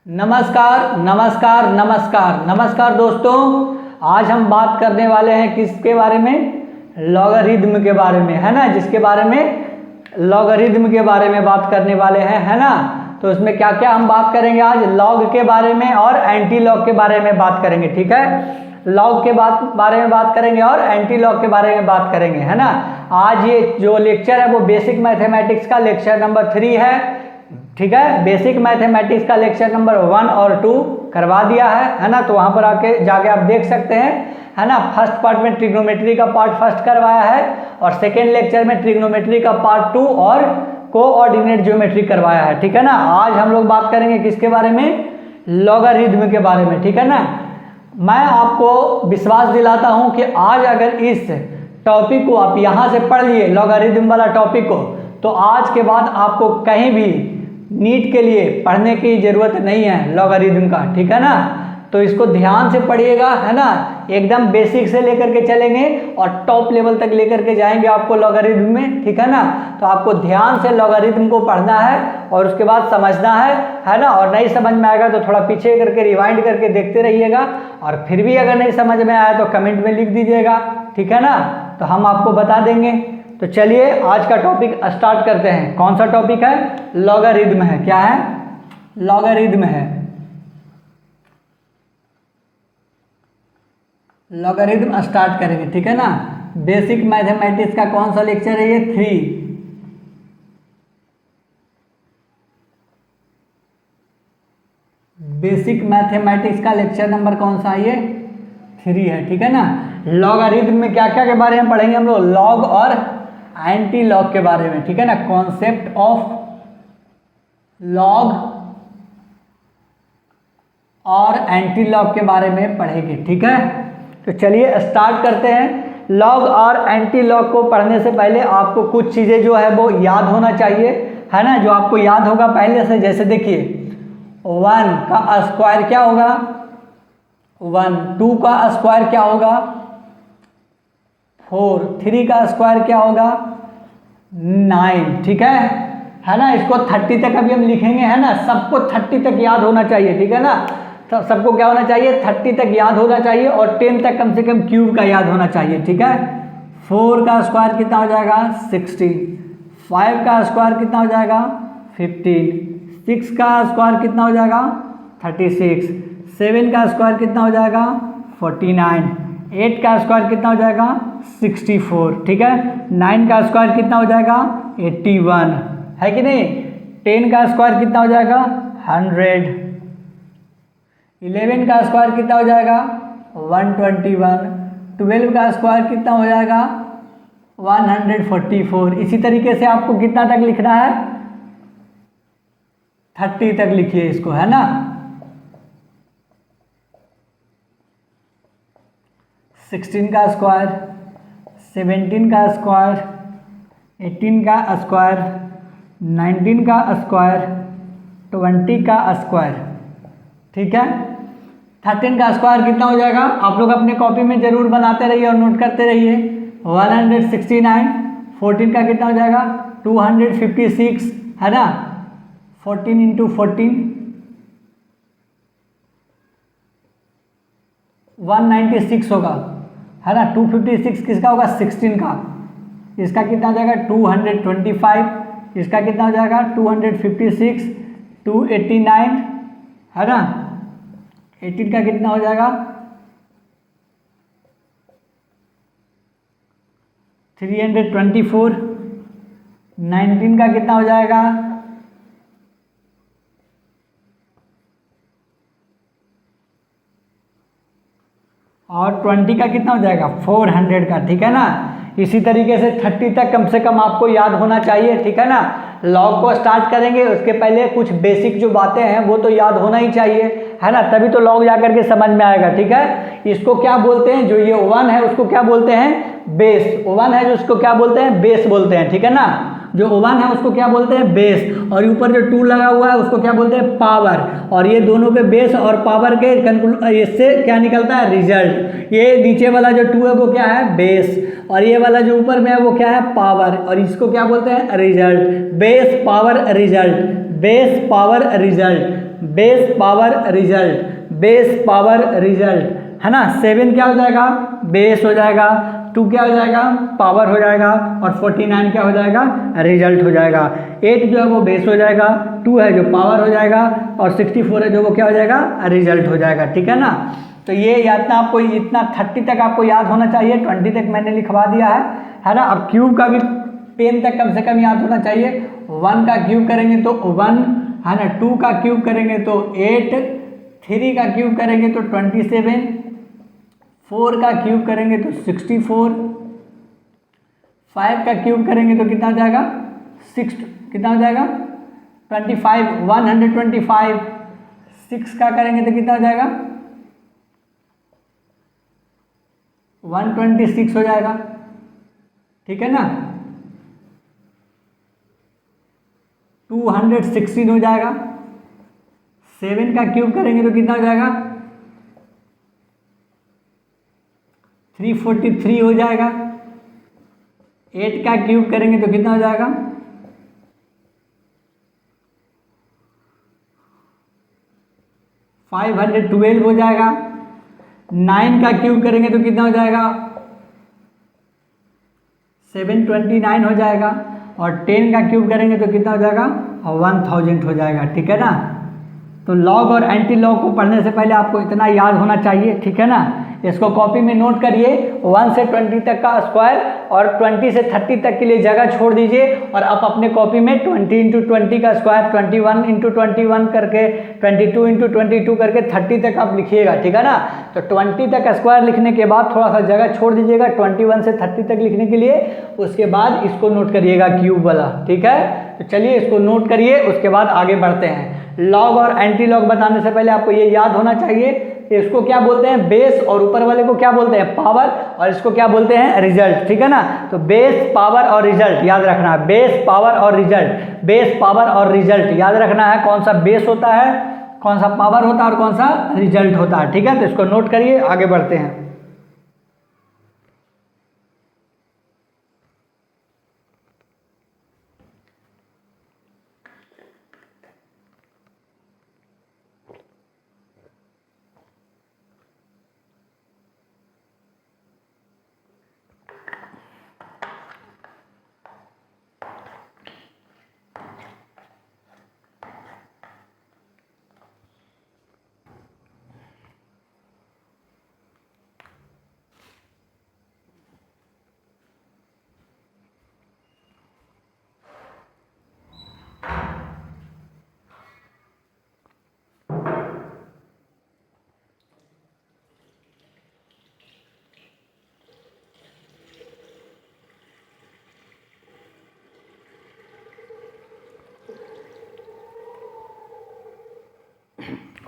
नमस्कार नमस्कार नमस्कार नमस्कार दोस्तों, आज हम बात करने वाले हैं किसके बारे में? लॉगरिथम के बारे में, है ना। जिसके बारे में लॉगरिथम के बारे में बात करने वाले हैं, है ना। तो इसमें क्या क्या हम बात करेंगे आज? लॉग के बारे में और एंटी लॉग के बारे में बात करेंगे, ठीक है। लॉग के बारे में बात करेंगे और एंटी लॉग के बारे में बात करेंगे, है ना। आज ये जो लेक्चर है वो बेसिक मैथमेटिक्स का लेक्चर नंबर 3 है, ठीक है। बेसिक मैथमेटिक्स का लेक्चर नंबर 1 और 2 करवा दिया है ना। तो वहाँ पर आके जाके आप देख सकते हैं, है ना। फर्स्ट पार्ट में ट्रिग्नोमेट्री का पार्ट फर्स्ट करवाया है और सेकेंड लेक्चर में ट्रिग्नोमेट्री का पार्ट 2 और कोऑर्डिनेट ज्योमेट्री करवाया है, ठीक है ना। आज हम लोग बात करेंगे किसके बारे में? लॉगरिथम के बारे में, ठीक है ना। मैं आपको विश्वास दिलाता हूँ कि आज अगर इस टॉपिक को आप यहाँ से पढ़ लिए, लॉगरिथम वाला टॉपिक को, तो आज के बाद आपको कहीं भी नीट के लिए पढ़ने की ज़रूरत नहीं है लॉगरिथम का, ठीक है ना। तो इसको ध्यान से पढ़िएगा, है ना। एकदम बेसिक से लेकर के चलेंगे और टॉप लेवल तक लेकर के जाएंगे आपको लॉगरिथम में, ठीक है ना। तो आपको ध्यान से लॉगरिथम को पढ़ना है और उसके बाद समझना है ना। और नहीं समझ में आएगा तो थोड़ा पीछे करके रिवाइंड करके देखते रहिएगा, और फिर भी अगर नहीं समझ में आया तो कमेंट में लिख दीजिएगा, ठीक है ना। तो हम आपको बता देंगे। तो चलिए आज का टॉपिक स्टार्ट करते हैं। कौन सा टॉपिक है? लॉगरिथम है। क्या है? लॉगरिथम है। लॉगरिथम स्टार्ट करेंगे, ठीक है ना। बेसिक मैथमेटिक्स का कौन सा लेक्चर है? ये 3। बेसिक मैथमेटिक्स का लेक्चर नंबर कौन सा है? ये 3 है, ठीक है ना। लॉगरिथम में क्या क्या के बारे में पढ़ेंगे हम लोग? लॉग और एंटी लॉग के बारे में, ठीक है ना। कॉन्सेप्ट ऑफ लॉग और एंटी लॉग के बारे में पढ़ेंगे, ठीक है। तो चलिए स्टार्ट करते हैं। लॉग और एंटी लॉग को पढ़ने से पहले आपको कुछ चीज़ें जो है वो याद होना चाहिए, है ना। जो आपको याद होगा पहले से, जैसे देखिए 1 का स्क्वायर क्या होगा? 1। 2 का स्क्वायर क्या होगा? 4। 3 का स्क्वायर क्या होगा? 9, ठीक है ना। इसको 30 तक अभी हम लिखेंगे, है ना। सबको 30 तक याद होना चाहिए, ठीक है ना। तो सबको क्या होना चाहिए? 30 तक याद होना चाहिए और 10 तक कम से कम क्यूब का याद होना चाहिए, ठीक है। 4 का स्क्वायर कितना हो जाएगा? 16। 5 का स्क्वायर कितना हो जाएगा? 15। 6 का स्क्वायर कितना हो जाएगा? 36। 7 का स्क्वायर कितना हो जाएगा? 49। 8 का स्क्वायर कितना हो जाएगा? 64, ठीक है। 9 का स्क्वायर कितना हो जाएगा? 81, है कि नहीं। 10 का स्क्वायर कितना हो जाएगा? 100। 11 का स्क्वायर कितना हो जाएगा? 121। 12 का स्क्वायर कितना हो जाएगा? 144। इसी तरीके से आपको कितना तक लिखना है? 30 तक लिखिए इसको, है ना। 16 का स्क्वायर, 17 का स्क्वायर, 18 का स्क्वायर, 19 का स्क्वायर, 20 का स्क्वायर, ठीक है। 13 का स्क्वायर कितना हो जाएगा? आप लोग अपने कॉपी में जरूर बनाते रहिए और नोट करते रहिए। 169। 14 का कितना हो जाएगा? 256, है ना। 14 इंटू 14 196 होगा, है ना। 256 किसका होगा? 16 का। इसका कितना हो जाएगा? 225। इसका कितना हो जाएगा? 256। 289, है ना। 18 का कितना हो जाएगा? 324। 19 का कितना हो जाएगा? और 20 का कितना हो जाएगा? 400 का, ठीक है ना। इसी तरीके से 30 तक कम से कम आपको याद होना चाहिए, ठीक है ना। लॉग को स्टार्ट करेंगे उसके पहले कुछ बेसिक जो बातें हैं वो तो याद होना ही चाहिए, है ना। तभी तो लॉग जाकर के समझ में आएगा, ठीक है। इसको क्या बोलते हैं? जो ये 1 है उसको क्या बोलते हैं? बेस। 1 है जो उसको क्या बोलते हैं? बेस बोलते हैं, ठीक है ना। जो 1 है उसको क्या बोलते हैं? बेस। और ऊपर जो 2 लगा हुआ है उसको क्या बोलते हैं? पावर। और ये दोनों के बेस और पावर के इससे क्या निकलता है? रिजल्ट। ये नीचे वाला जो 2 है वो क्या है? बेस। और ये वाला जो ऊपर में है वो क्या है? पावर। और इसको क्या बोलते हैं? Result. Base, power, result. Base power result, base power result, base power result, है ना। 7 क्या हो जाएगा, बेस हो जाएगा, 2 क्या हो जाएगा, पावर हो जाएगा, और 49 क्या हो जाएगा, रिजल्ट हो जाएगा। 8 जो है वो बेस हो जाएगा, 2 है जो पावर हो जाएगा, और 64 है जो वो क्या हो जाएगा, रिजल्ट हो जाएगा, ठीक है ना। तो ये इतना आपको, इतना 30 तक आपको याद होना चाहिए, 20 तक मैंने लिखवा दिया है ना। अब क्यूब का भी 10 तक कम से कम याद होना चाहिए। 1 का क्यूब करेंगे तो 1, है ना। 2 का क्यूब करेंगे तो 8, 3 का क्यूब करेंगे तो 27, 4 का क्यूब करेंगे तो 64, 5 का क्यूब करेंगे तो कितना हो जाएगा, 6, कितना हो जाएगा 25, 125, 6 का करेंगे तो कितना हो जाएगा 126 हो जाएगा, ठीक है ना। 216 हो जाएगा। 7 का क्यूब करेंगे तो कितना हो जाएगा 343 हो जाएगा। 8 का क्यूब करेंगे तो कितना हो जाएगा 512 हो जाएगा। 9 का क्यूब करेंगे तो कितना हो जाएगा 729 हो जाएगा। और 10 का क्यूब करेंगे तो कितना हो जाएगा 1000 हो जाएगा, ठीक है ना। तो लॉग और एंटी लॉग को पढ़ने से पहले आपको इतना याद होना चाहिए, ठीक है ना। इसको कॉपी में नोट करिए, 1 से 20 तक का स्क्वायर और 20 से 30 तक के लिए जगह छोड़ दीजिए, और आप अपने कॉपी में 20 × 20 का स्क्वायर, 21 × 21 करके, 22 × 22 करके 30 तक आप लिखिएगा, ठीक है ना। तो 20 तक स्क्वायर लिखने के बाद थोड़ा सा जगह छोड़ दीजिएगा 21 से 30 तक लिखने के लिए, उसके बाद इसको नोट करिएगा क्यूब वाला, ठीक है। तो चलिए इसको नोट करिए, उसके बाद आगे बढ़ते हैं। लॉग और एंटी लॉग बताने से पहले आपको ये याद होना चाहिए, इसको क्या बोलते हैं बेस, और ऊपर वाले को क्या बोलते हैं पावर, और इसको क्या बोलते हैं रिजल्ट, ठीक है ना। तो बेस, पावर और रिजल्ट याद रखना है, बेस, पावर और रिजल्ट, बेस, पावर और रिजल्ट याद रखना है। कौन सा बेस होता है, कौन सा पावर होता है और कौन सा रिजल्ट होता है, ठीक है। तो इसको नोट करिए, आगे बढ़ते हैं।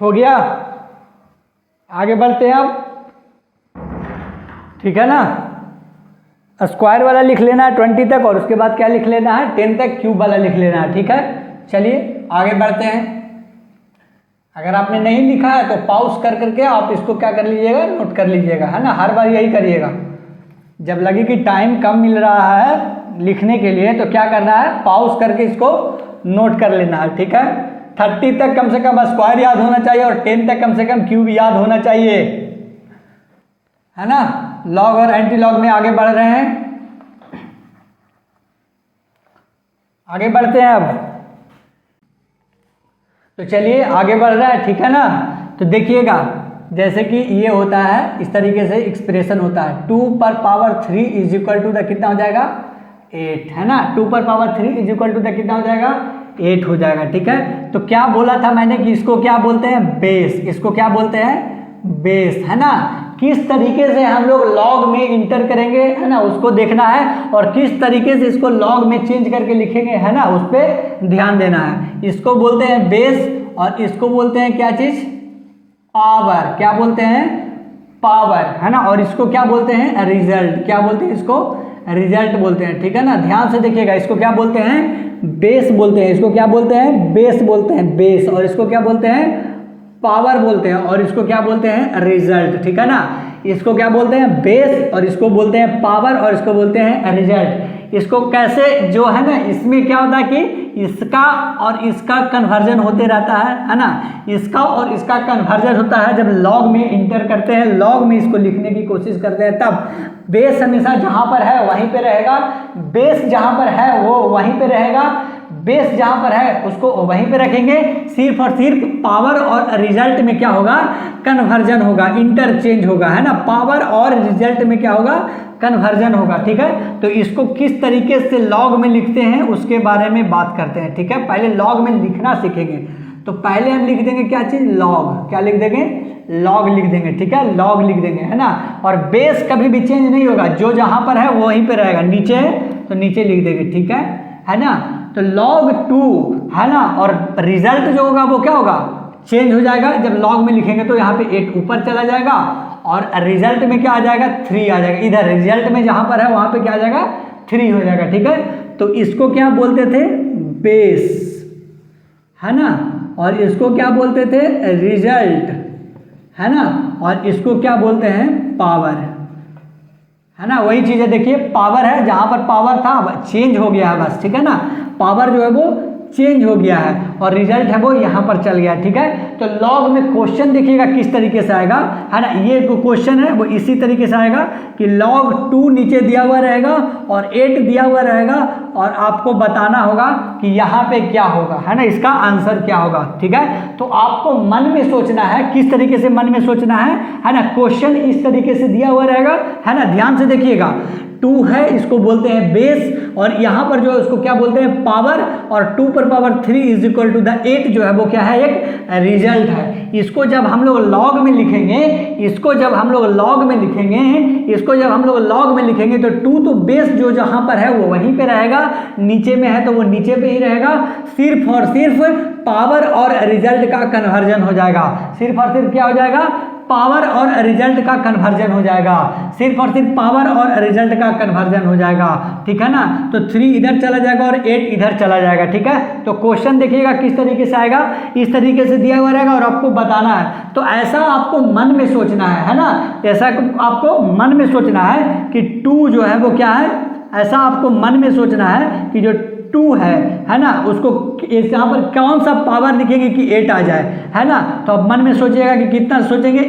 हो गया, आगे बढ़ते हैं अब, ठीक है ना। स्क्वायर वाला लिख लेना है 20 तक, और उसके बाद क्या लिख लेना है 10 तक क्यूब वाला लिख लेना है, ठीक है। चलिए आगे बढ़ते हैं। अगर आपने नहीं लिखा है तो पॉज कर करके आप इसको क्या कर लीजिएगा, नोट कर लीजिएगा, है ना। हर बार यही करिएगा, जब लगे कि टाइम कम मिल रहा है लिखने के लिए तो क्या करना है, पॉज करके इसको नोट कर लेना है, ठीक है। 30 तक कम से कम स्क्वायर याद होना चाहिए, और 10 तक कम से कम क्यूब याद होना चाहिए, है ना। लॉग और एंटी लॉग में आगे बढ़ रहे हैं, आगे बढ़ते हैं अब। तो चलिए आगे बढ़ रहा है, ठीक है ना। तो देखिएगा, जैसे कि ये होता है, इस तरीके से एक्सप्रेशन होता है 2 पर power 3 is equal to the कितना हो जाएगा 8, है ना। 2 पर power 3 is equal to the कितना हो जाएगा 8 हो जाएगा, ठीक है। तो क्या बोला था मैंने कि इसको क्या बोलते हैं बेस, इसको क्या बोलते हैं बेस, है ना। किस तरीके से हम लोग लॉग में इंटर करेंगे, है ना, उसको देखना है, और किस तरीके से इसको लॉग में चेंज करके लिखेंगे, है ना, उस पर ध्यान देना है। इसको बोलते हैं बेस, और इसको बोलते हैं क्या चीज पावर, क्या बोलते हैं पावर, है ना। और इसको क्या बोलते हैं रिजल्ट, क्या बोलते हैं इसको रिजल्ट बोलते हैं, ठीक है ना। ध्यान से देखिएगा, इसको क्या बोलते हैं बेस बोलते हैं, इसको क्या बोलते हैं बेस बोलते हैं, बेस, और इसको क्या बोलते हैं पावर बोलते हैं, और इसको क्या बोलते हैं रिजल्ट, ठीक है ना। इसको क्या बोलते हैं बेस, और इसको बोलते हैं पावर, और इसको बोलते हैं रिजल्ट। इसको कैसे जो है ना, इसमें क्या होता है कि इसका और इसका कन्वर्जन होते रहता है ना, इसका और इसका कन्वर्जन होता है जब लॉग में इंटर करते हैं, लॉग में इसको लिखने की कोशिश करते हैं, तब बेस हमेशा जहाँ पर है वहीं पे रहेगा, बेस जहाँ पर है वो वहीं पे रहेगा, बेस जहाँ पर है उसको वहीं पे रखेंगे, सिर्फ और सिर्फ पावर और रिजल्ट में क्या होगा, कन्वर्जन होगा, इंटरचेंज होगा, है ना, पावर और रिजल्ट में क्या होगा, कन्वर्जन होगा। ठीक है, तो इसको किस तरीके से लॉग में लिखते हैं उसके बारे में बात करते हैं। ठीक है, पहले लॉग में लिखना सीखेंगे, तो पहले हम लिख देंगे क्या चीज, लॉग, क्या लिख देंगे, लॉग लिख देंगे। ठीक है, लॉग लिख देंगे, है ना, और बेस कभी भी चेंज नहीं होगा, जो जहां पर है वहीं पे रहेगा, नीचे है तो नीचे लिख देंगे। ठीक है ना, तो log 2 है ना, और रिजल्ट जो होगा वो क्या होगा, चेंज हो जाएगा, जब लॉग में लिखेंगे तो यहाँ पे 8 ऊपर चला जाएगा और रिजल्ट में क्या आ जाएगा, 3 आ जाएगा, इधर रिजल्ट में जहां पर है वहां पे क्या आ जाएगा, 3 हो जाएगा। ठीक है, तो इसको क्या बोलते थे, बेस, है ना, और इसको क्या बोलते थे, रिजल्ट, है ना, और इसको क्या बोलते हैं, पावर, है ना। वही चीज है, देखिए पावर है, जहां पर पावर था चेंज हो गया है बस। ठीक है ना, पावर जो है वो चेंज हो गया है और रिजल्ट है वो यहाँ पर चल गया। ठीक है, तो लॉग में क्वेश्चन देखिएगा किस तरीके से आएगा, है ना, ये क्वेश्चन है वो इसी तरीके से आएगा कि log 2 नीचे दिया हुआ रहेगा और 8 दिया हुआ रहेगा और आपको बताना होगा कि यहाँ पे क्या होगा, है ना, इसका आंसर क्या होगा। ठीक है, तो आपको मन में सोचना है, किस तरीके से मन में सोचना है ना, क्वेश्चन इस तरीके से दिया हुआ रहेगा, है ना, ध्यान से देखिएगा, 2 है इसको बोलते हैं बेस और यहाँ पर जो है उसको क्या बोलते हैं, पावर, और 2 पर power 3 is equal to the 8 जो है वो क्या है, एक रिजल्ट है। इसको जब हम लोग लॉग में लिखेंगे, इसको जब हम लोग लॉग में लिखेंगे, इसको जब हम लोग लॉग में लिखेंगे तो 2 तो बेस जो जहाँ पर है वो वहीं पे रहेगा, नीचे में है तो वो नीचे पे ही रहेगा, सिर्फ और सिर्फ पावर और रिजल्ट का कन्वर्जन हो जाएगा, सिर्फ और सिर्फ क्या हो जाएगा, पावर और रिजल्ट का कन्वर्जन हो जाएगा, सिर्फ और सिर्फ पावर और रिजल्ट का कन्वर्जन हो जाएगा। ठीक है ना, तो 3 इधर चला जाएगा और 8 इधर चला जाएगा। ठीक है, तो क्वेश्चन देखिएगा किस तरीके से आएगा, इस तरीके से दिया हुआ रहेगा और आपको बताना है, तो ऐसा आपको मन में सोचना है ना, ऐसा आपको मन में सोचना है कि 2 जो है वो क्या है, ऐसा आपको मन में सोचना है कि जो 2 है ना, उसको यहाँ पर कौन सा पावर लिखेंगे कि 8 आ जाए, है ना, तो अब मन में सोचिएगा कि कितना सोचेंगे,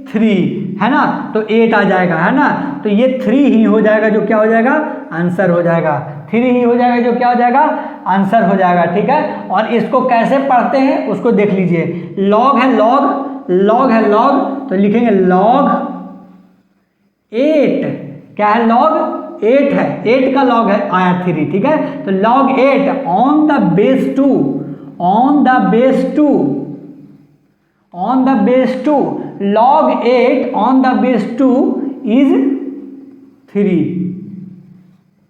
3, है ना, तो 8 आ जाएगा, है ना, तो ये 3 ही हो जाएगा जो क्या हो जाएगा, आंसर हो जाएगा, 3 ही हो जाएगा जो क्या हो जाएगा, आंसर हो जाएगा। ठीक है, और इसको कैसे पढ़ते हैं उसको देख लीजिए, लॉग है, लॉग, लॉग है, लॉग, तो लिखेंगे लॉग 8, क्या है, लॉग 8 है, 8 का लॉग है आया 3। ठीक है, तो log 8 on the base 2, on the base 2, on the base 2, log 8 on the base 2 is 3,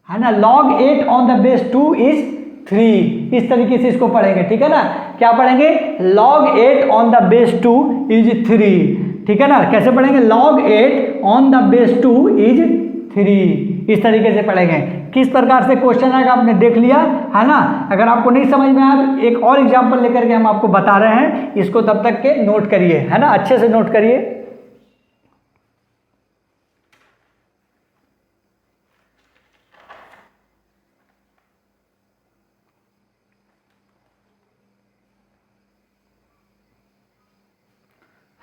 है ना, log 8 on the base 2 is 3, इस तरीके से इसको पढ़ेंगे। ठीक है ना, क्या पढ़ेंगे, log 8 on the base 2 is 3। ठीक है ना, कैसे पढ़ेंगे, log 8 on the base 2 is 3, इस तरीके से पढ़ेंगे। किस प्रकार से क्वेश्चन आएगा आपने देख लिया, है ना। अगर आपको नहीं समझ में आया तो एक और एग्जांपल लेकर के हम आपको बता रहे हैं, इसको तब तक के नोट करिए, है ना, अच्छे से नोट करिए।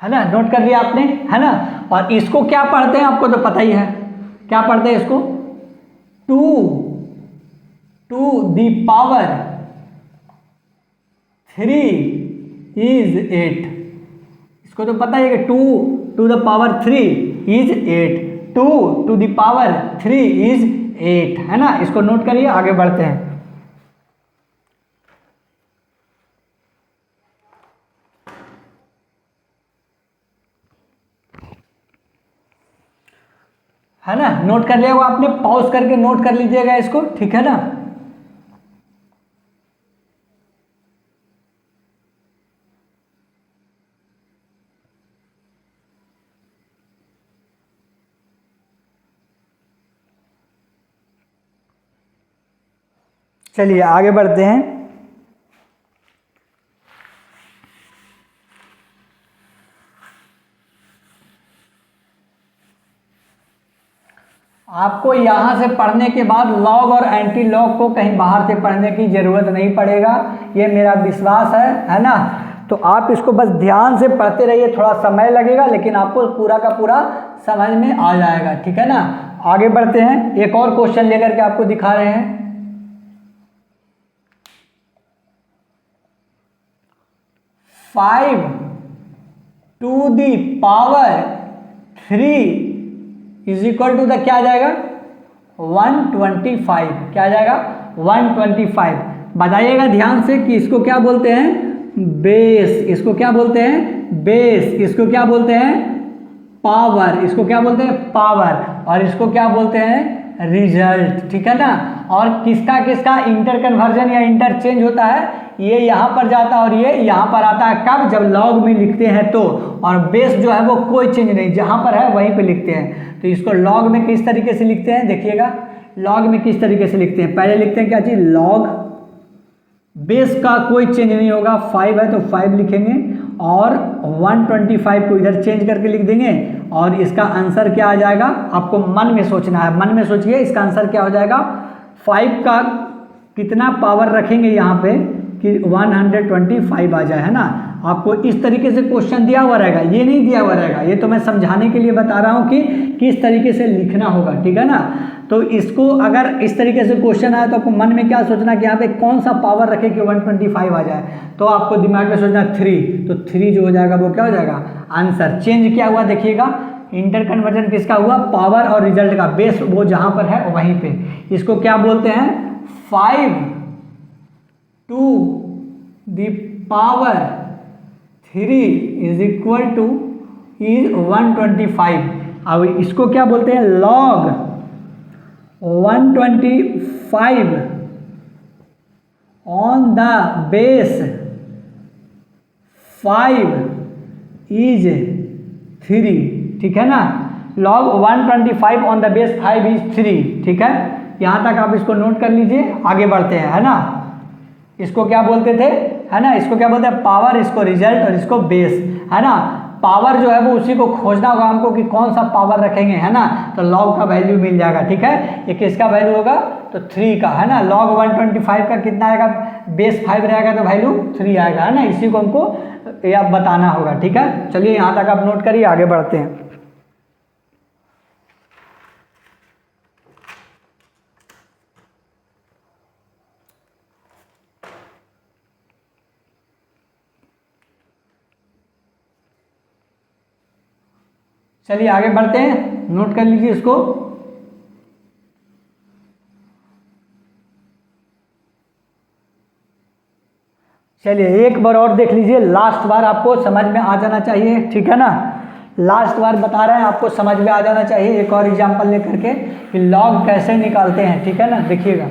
है ना, नोट कर लिया आपने, है ना, और इसको क्या पढ़ते हैं आपको तो पता ही है, क्या पढ़ते हैं इसको, 2 to the power 3 is 8, इसको तो पता है कि 2 to the power 3 is 8, 2 to the power 3 is 8, है ना, इसको नोट करिए, आगे बढ़ते हैं। है ना, नोट कर लिया वो आपने, पॉज करके नोट कर लीजिएगा इसको। ठीक है ना, चलिए आगे बढ़ते हैं। आपको यहाँ से पढ़ने के बाद लॉग और एंटी लॉग को कहीं बाहर से पढ़ने की ज़रूरत नहीं पड़ेगा, ये मेरा विश्वास है ना। तो आप इसको बस ध्यान से पढ़ते रहिए, थोड़ा समय लगेगा लेकिन आपको पूरा का पूरा समझ में आ जाएगा, ठीक है ना। आगे बढ़ते हैं, एक और क्वेश्चन लेकर के आपको दिखा रहे हैं। 5 to the power 3 is equal to the क्या आ जाएगा 125, क्या आ जाएगा 125। बताइएगा ध्यान से कि इसको क्या बोलते हैं बेस, इसको क्या बोलते हैं बेस, इसको क्या बोलते हैं पावर, इसको क्या बोलते हैं पावर, और इसको क्या बोलते हैं रिजल्ट, ठीक है ना। और किसका किसका इंटर कन्वर्जन या इंटरचेंज होता है, ये यहाँ पर जाता है और ये यहाँ पर आता है, कब जब लॉग में लिखते हैं तो। और बेस जो है वो कोई चेंज नहीं, जहाँ पर है वहीं पे लिखते हैं। तो इसको लॉग में किस तरीके से लिखते हैं, देखिएगा लॉग में किस तरीके से लिखते हैं। पहले लिखते हैं क्या चीज लॉग, बेस का कोई चेंज नहीं होगा, 5 है तो 5 लिखेंगे और 125 को इधर चेंज करके लिख देंगे और इसका आंसर क्या आ जाएगा, आपको मन में सोचना है, मन में सोचिए इसका आंसर क्या हो जाएगा। 5 का कितना पावर रखेंगे यहाँ पे कि 125 आ जाए, है ना। आपको इस तरीके से क्वेश्चन दिया हुआ रहेगा, ये नहीं दिया हुआ रहेगा, ये तो मैं समझाने के लिए बता रहा हूँ कि किस तरीके से लिखना होगा, ठीक है ना। तो इसको अगर इस तरीके से क्वेश्चन आया तो आपको मन में क्या सोचना कि यहाँ पे कौन सा पावर रखे कि 125 आ जाए, तो आपको दिमाग में सोचना 3, तो 3 जो हो जाएगा वो क्या हो जाएगा आंसर। चेंज क्या हुआ देखिएगा, इंटर कन्वर्जन किसका हुआ पावर और रिजल्ट का, बेस वो जहाँ पर है वहीं पे। इसको क्या बोलते हैं 5 to the power 3 is equal two is 125। अब इसको क्या बोलते हैं log 125 on the base 5 is 3, ठीक है ना। Log 125 on the base 5 is 3, ठीक है। यहाँ तक आप इसको नोट कर लीजिए, आगे बढ़ते हैं, है ना। इसको क्या बोलते थे, है ना, इसको क्या बोलते हैं पावर, इसको रिजल्ट और इसको बेस, है ना। पावर जो है वो उसी को खोजना होगा हमको कि कौन सा पावर रखेंगे, है ना। तो लॉग का वैल्यू मिल जाएगा, ठीक है। ये किसका वैल्यू होगा तो 3 का, है ना। लॉग 125 का कितना आएगा, बेस 5 रहेगा तो वैल्यू 3 आएगा, है ना। इसी को हमको या बताना होगा, ठीक है। चलिए यहाँ तक आप नोट करिए, आगे बढ़ते हैं। चलिए आगे बढ़ते हैं, नोट कर लीजिए इसको। चलिए एक बार और देख लीजिए, लास्ट बार आपको समझ में आ जाना चाहिए, ठीक है ना। लास्ट बार बता रहे हैं आपको समझ में आ जाना चाहिए, एक और एग्जांपल लेकर के कि लॉग कैसे निकालते हैं, ठीक है ना। देखिएगा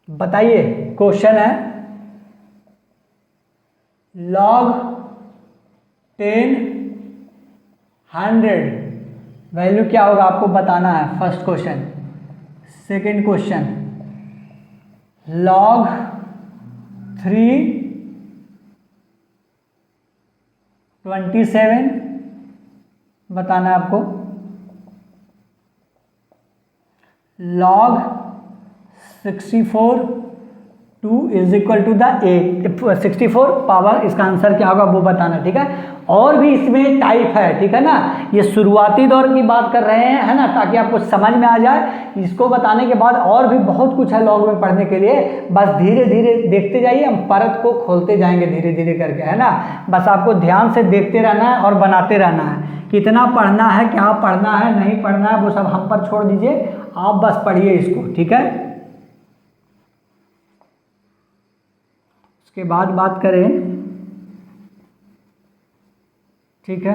बताइए, क्वेश्चन है लॉग 10 100 वैल्यू क्या होगा आपको बताना है, first question. Second question log 327 बताना है आपको। Log 64 2 is equal to the 64 power, इसका आंसर क्या होगा वो बताना, ठीक है। और भी इसमें टाइप है, ठीक है ना। ये शुरुआती दौर की बात कर रहे हैं, है ना, ताकि आपको समझ में आ जाए। इसको बताने के बाद और भी बहुत कुछ है लॉग में पढ़ने के लिए, बस धीरे धीरे देखते जाइए, हम परत को खोलते जाएंगे धीरे धीरे करके, है ना। बस आपको ध्यान से देखते रहना है और बनाते रहना है। कितना पढ़ना है, क्या पढ़ना है, नहीं पढ़ना है, वो सब हम पर छोड़ दीजिए, आप बस पढ़िए इसको, ठीक है। उसके बाद बात करें, ठीक है।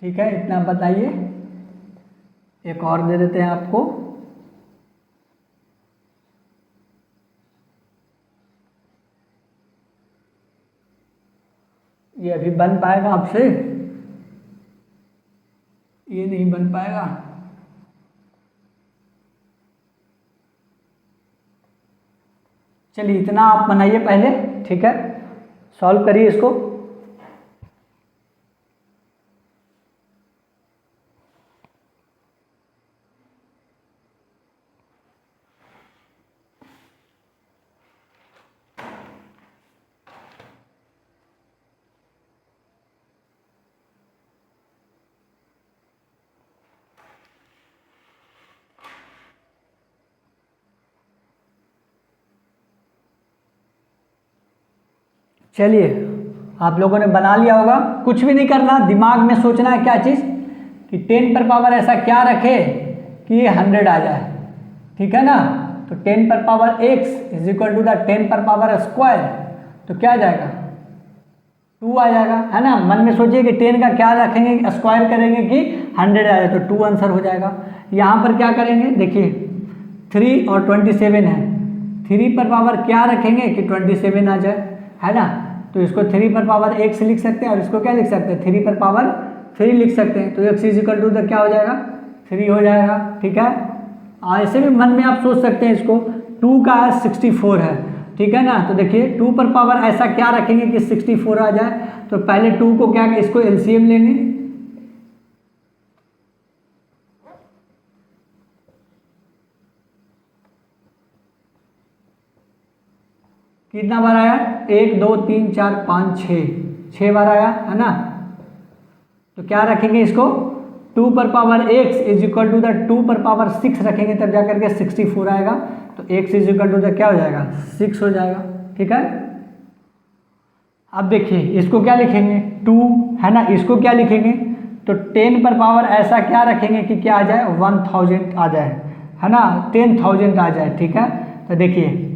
ठीक है, इतना बताइए। एक और दे देते हैं आपको, ये अभी बन पाएगा आपसे, ये नहीं बन पाएगा। चलिए इतना आप बनाइए पहले, ठीक है, सॉल्व करिए इसको। चलिए आप लोगों ने बना लिया होगा, कुछ भी नहीं करना, दिमाग में सोचना है क्या चीज़ कि 10 पर पावर ऐसा क्या रखे कि ये 100 आ जाए, ठीक है ना। तो 10 पर power x is equal to the 10 पर पावर स्क्वायर, तो क्या आ जाएगा 2 आ जाएगा, है ना। मन में सोचिए कि 10 का क्या रखेंगे, स्क्वायर करेंगे कि 100 आ जाए, तो 2 आंसर हो जाएगा। यहाँ पर क्या करेंगे, देखिए 3 और 27 है, 3 पर पावर क्या रखेंगे कि 27 आ जाए, है ना। तो इसको 3 पर पावर x लिख सकते हैं और इसको क्या लिख सकते हैं 3 पर पावर 3 लिख सकते हैं। तो x is equal to the क्या हो जाएगा 3 हो जाएगा, ठीक है। ऐसे भी मन में आप सोच सकते हैं इसको, 2 का 64 है, ठीक है ना। तो देखिए 2 पर पावर ऐसा क्या रखेंगे कि 64 आ जाए, तो पहले 2 को क्या, इसको एलसीएम लेंगे, कितना बार आया 1 2 3 4 5 6 बार आया, है ना। तो क्या रखेंगे इसको 2 पर power x is equal to the 2 पर पावर 6 रखेंगे, तब जा करके 64 आएगा। तो x is equal to the क्या हो जाएगा 6 हो जाएगा, ठीक है। अब देखिए इसको क्या लिखेंगे 2, है ना, इसको क्या लिखेंगे, तो 10 पर पावर ऐसा क्या रखेंगे कि क्या आ जाए 1000 आ जाए, है ना, 10,000 आ जाए, ठीक है। तो देखिए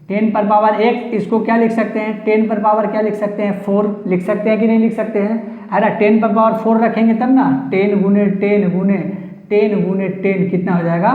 10 पर पावर x, इसको क्या लिख सकते हैं 10 पर पावर क्या लिख सकते हैं 4 लिख सकते हैं कि नहीं लिख सकते हैं, है ना। 10 पर पावर 4 रखेंगे तब ना, 10 गुने 10 गुने 10 गुने 10 कितना हो जाएगा,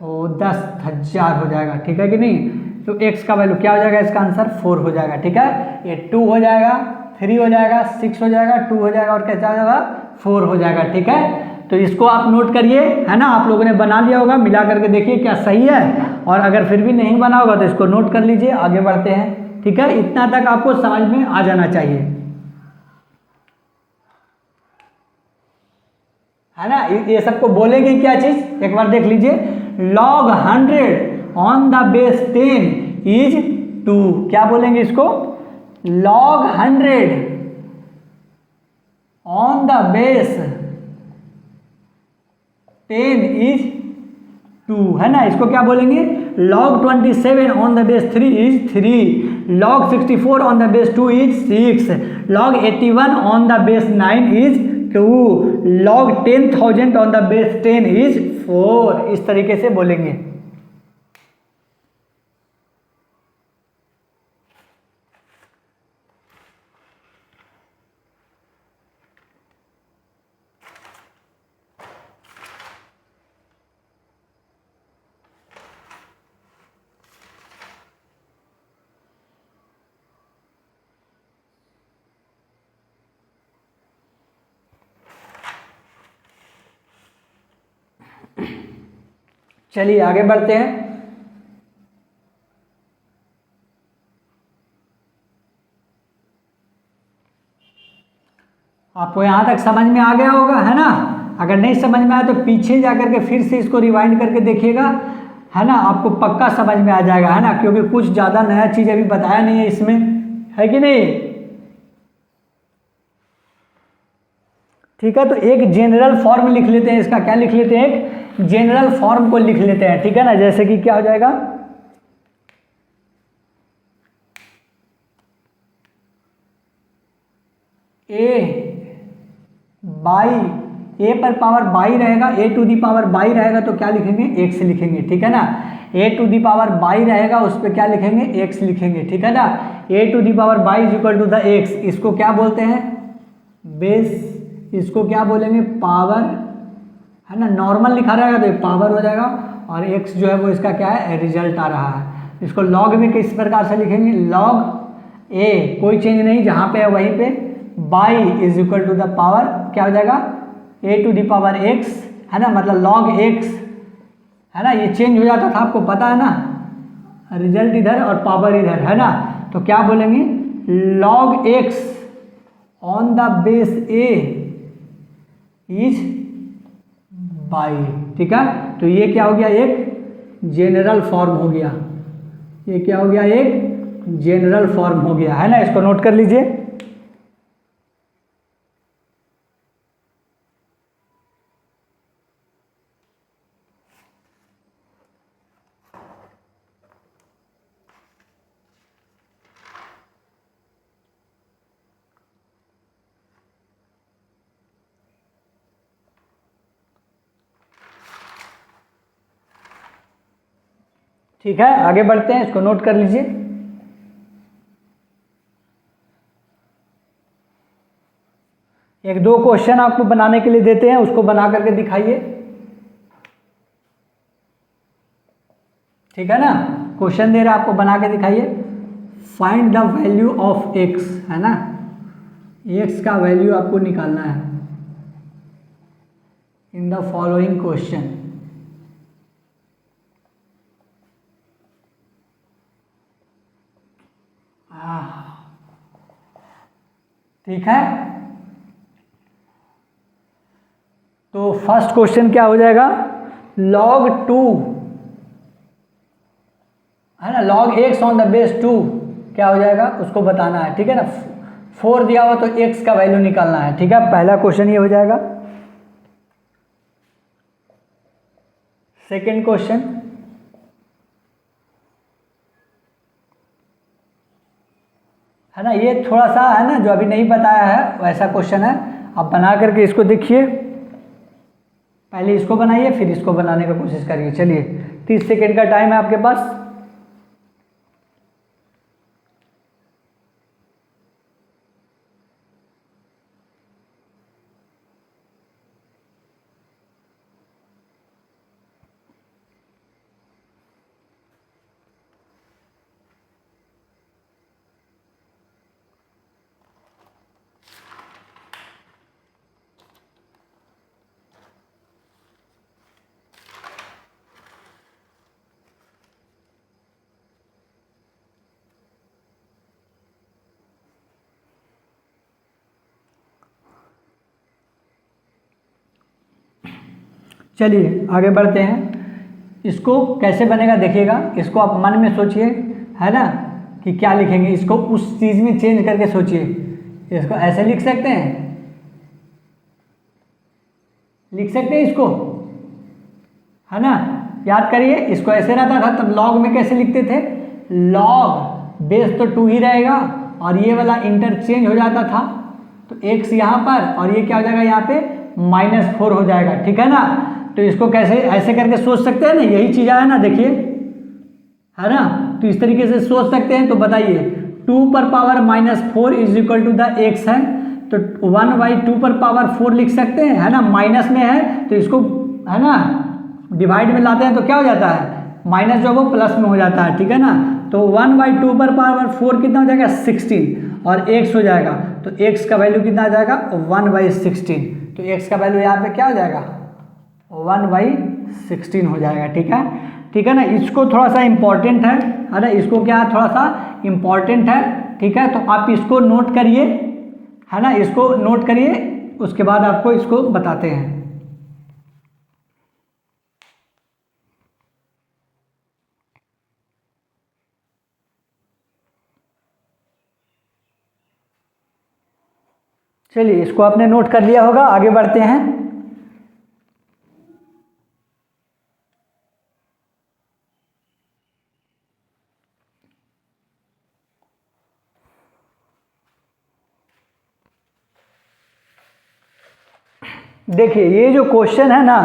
वो 10,000 हो जाएगा, ठीक है कि नहीं। तो x का वैल्यू क्या हो जाएगा, इसका आंसर 4 हो जाएगा, ठीक है। ये 2 हो जाएगा, 3 हो जाएगा, 6 हो जाएगा, 2 हो जाएगा और क्या हो जाएगा 4 हो जाएगा, ठीक है। तो इसको आप नोट करिए, है ना, आप लोगों ने बना लिया होगा, मिला करके देखिए क्या सही है, और अगर फिर भी नहीं बना होगा तो इसको नोट कर लीजिए, आगे बढ़ते हैं, ठीक है। इतना तक आपको समझ में आ जाना चाहिए, है ना। ये सबको बोलेंगे क्या चीज, एक बार देख लीजिए, log 100 on the base 10 is 2, क्या बोलेंगे इसको, log 100 on the base 10 is 2, है ना। इसको क्या बोलेंगे log 27 on the base 3 is 3, log 64 on the base 2 is 6, log 81 on the base 9 is 2, log 10,000 on the base 10 is 4, इस तरीके से बोलेंगे। चलिए आगे बढ़ते हैं। आपको यहां तक समझ में आ गया होगा, है ना। अगर नहीं समझ में आया तो पीछे जाकर के फिर से इसको रिवाइंड करके देखिएगा, है ना, आपको पक्का समझ में आ जाएगा, है ना, क्योंकि कुछ ज़्यादा नया चीज़ अभी बताया नहीं है इसमें, है कि नहीं। ठीक है, तो एक जनरल फॉर्म लिख लेते हैं इसका, क्या लिख लेते हैं, एक जनरल फॉर्म को लिख लेते हैं, ठीक है ना। जैसे कि क्या हो जाएगा, ए पर पावर बाई रहेगा, ए टू दी पावर बाई रहेगा तो क्या लिखेंगे एक्स लिखेंगे, ठीक है ना। A to the power by रहेगा उस पर क्या लिखेंगे एक्स लिखेंगे, ठीक है ना। A to the power y is equal to the x, इसको क्या बोलते हैं बेस, इसको क्या बोलेंगे पावर, है ना। नॉर्मल लिखा रहेगा तो पावर हो जाएगा, और एक्स जो है वो इसका क्या है रिजल्ट आ रहा है। इसको लॉग में किस प्रकार से लिखेंगे, लॉग ए कोई चेंज नहीं, जहाँ पे है वहीं पे, y is equal to the power क्या हो जाएगा a to the power x, है ना, मतलब लॉग एक्स, है ना। ये चेंज हो जाता था आपको पता है ना, रिजल्ट इधर और पावर इधर, है ना। तो क्या बोलेंगे, log x on the base a is by, ठीक है। तो ये क्या हो गया, एक जनरल फॉर्म हो गया, ये क्या हो गया, एक जनरल फॉर्म हो गया, है ना। इसको नोट कर लीजिए। ठीक है, आगे बढ़ते हैं, इसको नोट कर लीजिए। एक दो क्वेश्चन आपको बनाने के लिए देते हैं, उसको बना करके दिखाइए, ठीक है ना। क्वेश्चन दे रहे हैं आपको, बना के दिखाइए। Find the value of x, है ना, एक्स का वैल्यू आपको निकालना है इन द फॉलोइंग क्वेश्चन। ठीक है, तो फर्स्ट क्वेश्चन क्या हो जाएगा, log 2, है ना, log x on the base 2 क्या हो जाएगा, उसको बताना है, ठीक है ना। 4 दिया हुआ तो x का वैल्यू निकालना है, ठीक है। पहला क्वेश्चन ये हो जाएगा। सेकेंड क्वेश्चन, है ना, ये थोड़ा सा है ना जो अभी नहीं बताया है वैसा क्वेश्चन है। आप बना करके इसको देखिए, पहले इसको बनाइए फिर इसको बनाने का कोशिश करिए। चलिए 30 सेकेंड का टाइम है आपके पास। चलिए आगे बढ़ते हैं। इसको कैसे बनेगा देखिएगा, इसको आप मन में सोचिए, है ना, कि क्या लिखेंगे, इसको उस चीज़ में चेंज करके सोचिए। इसको ऐसे लिख सकते हैं, लिख सकते हैं इसको, है ना। याद करिए, इसको ऐसे रहता था तब लॉग में कैसे लिखते थे, लॉग बेस तो 2 ही रहेगा और ये वाला इंटरचेंज हो जाता था, तो x यहाँ पर और ये क्या हो जाएगा यहाँ पे -4 हो जाएगा, ठीक है ना। तो इसको कैसे ऐसे करके सोच सकते हैं ना, यही चीज़ है ना, देखिए, है ना। तो इस तरीके से सोच सकते हैं। तो बताइए 2 पर power -4 is equal to the x है, तो 1/2 पर पावर 4 लिख सकते हैं, है ना। माइनस में है तो इसको, है ना, डिवाइड में लाते हैं तो क्या हो जाता है, माइनस जो है वो प्लस में हो जाता है, ठीक है ना। तो 1/2 पर पावर 4 कितना हो जाएगा, 16 और x हो जाएगा, तो x का वैल्यू कितना आ जाएगा, 1/16। तो x का वैल्यू यहाँ पे क्या हो जाएगा, 1/16 हो जाएगा, ठीक है, ठीक है ना। इसको थोड़ा सा इम्पॉर्टेंट है ना, इसको क्या है, थोड़ा सा इम्पॉर्टेंट है, ठीक है। तो आप इसको नोट करिए, है ना, इसको नोट करिए, उसके बाद आपको इसको बताते हैं। चलिए इसको आपने नोट कर लिया होगा, आगे बढ़ते हैं। देखिए ये जो क्वेश्चन है ना,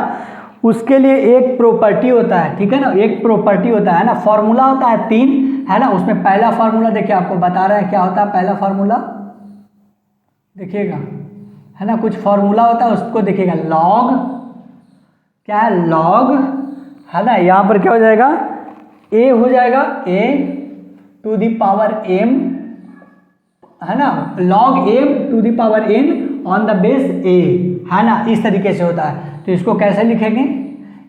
उसके लिए एक प्रॉपर्टी होता है, ठीक है ना, एक प्रॉपर्टी होता है ना, फॉर्मूला होता है 3, है ना। उसमें पहला फॉर्मूला देखिए आपको बता रहा है क्या होता है, पहला फॉर्मूला देखिएगा, है ना, कुछ फॉर्मूला होता है उसको देखिएगा, लॉग क्या है, लॉग, है ना, यहाँ पर क्या हो जाएगा, a हो जाएगा a to the power m, है ना, log m to the power n on the base a, है ना, इस तरीके से होता है। तो इसको कैसे लिखेंगे,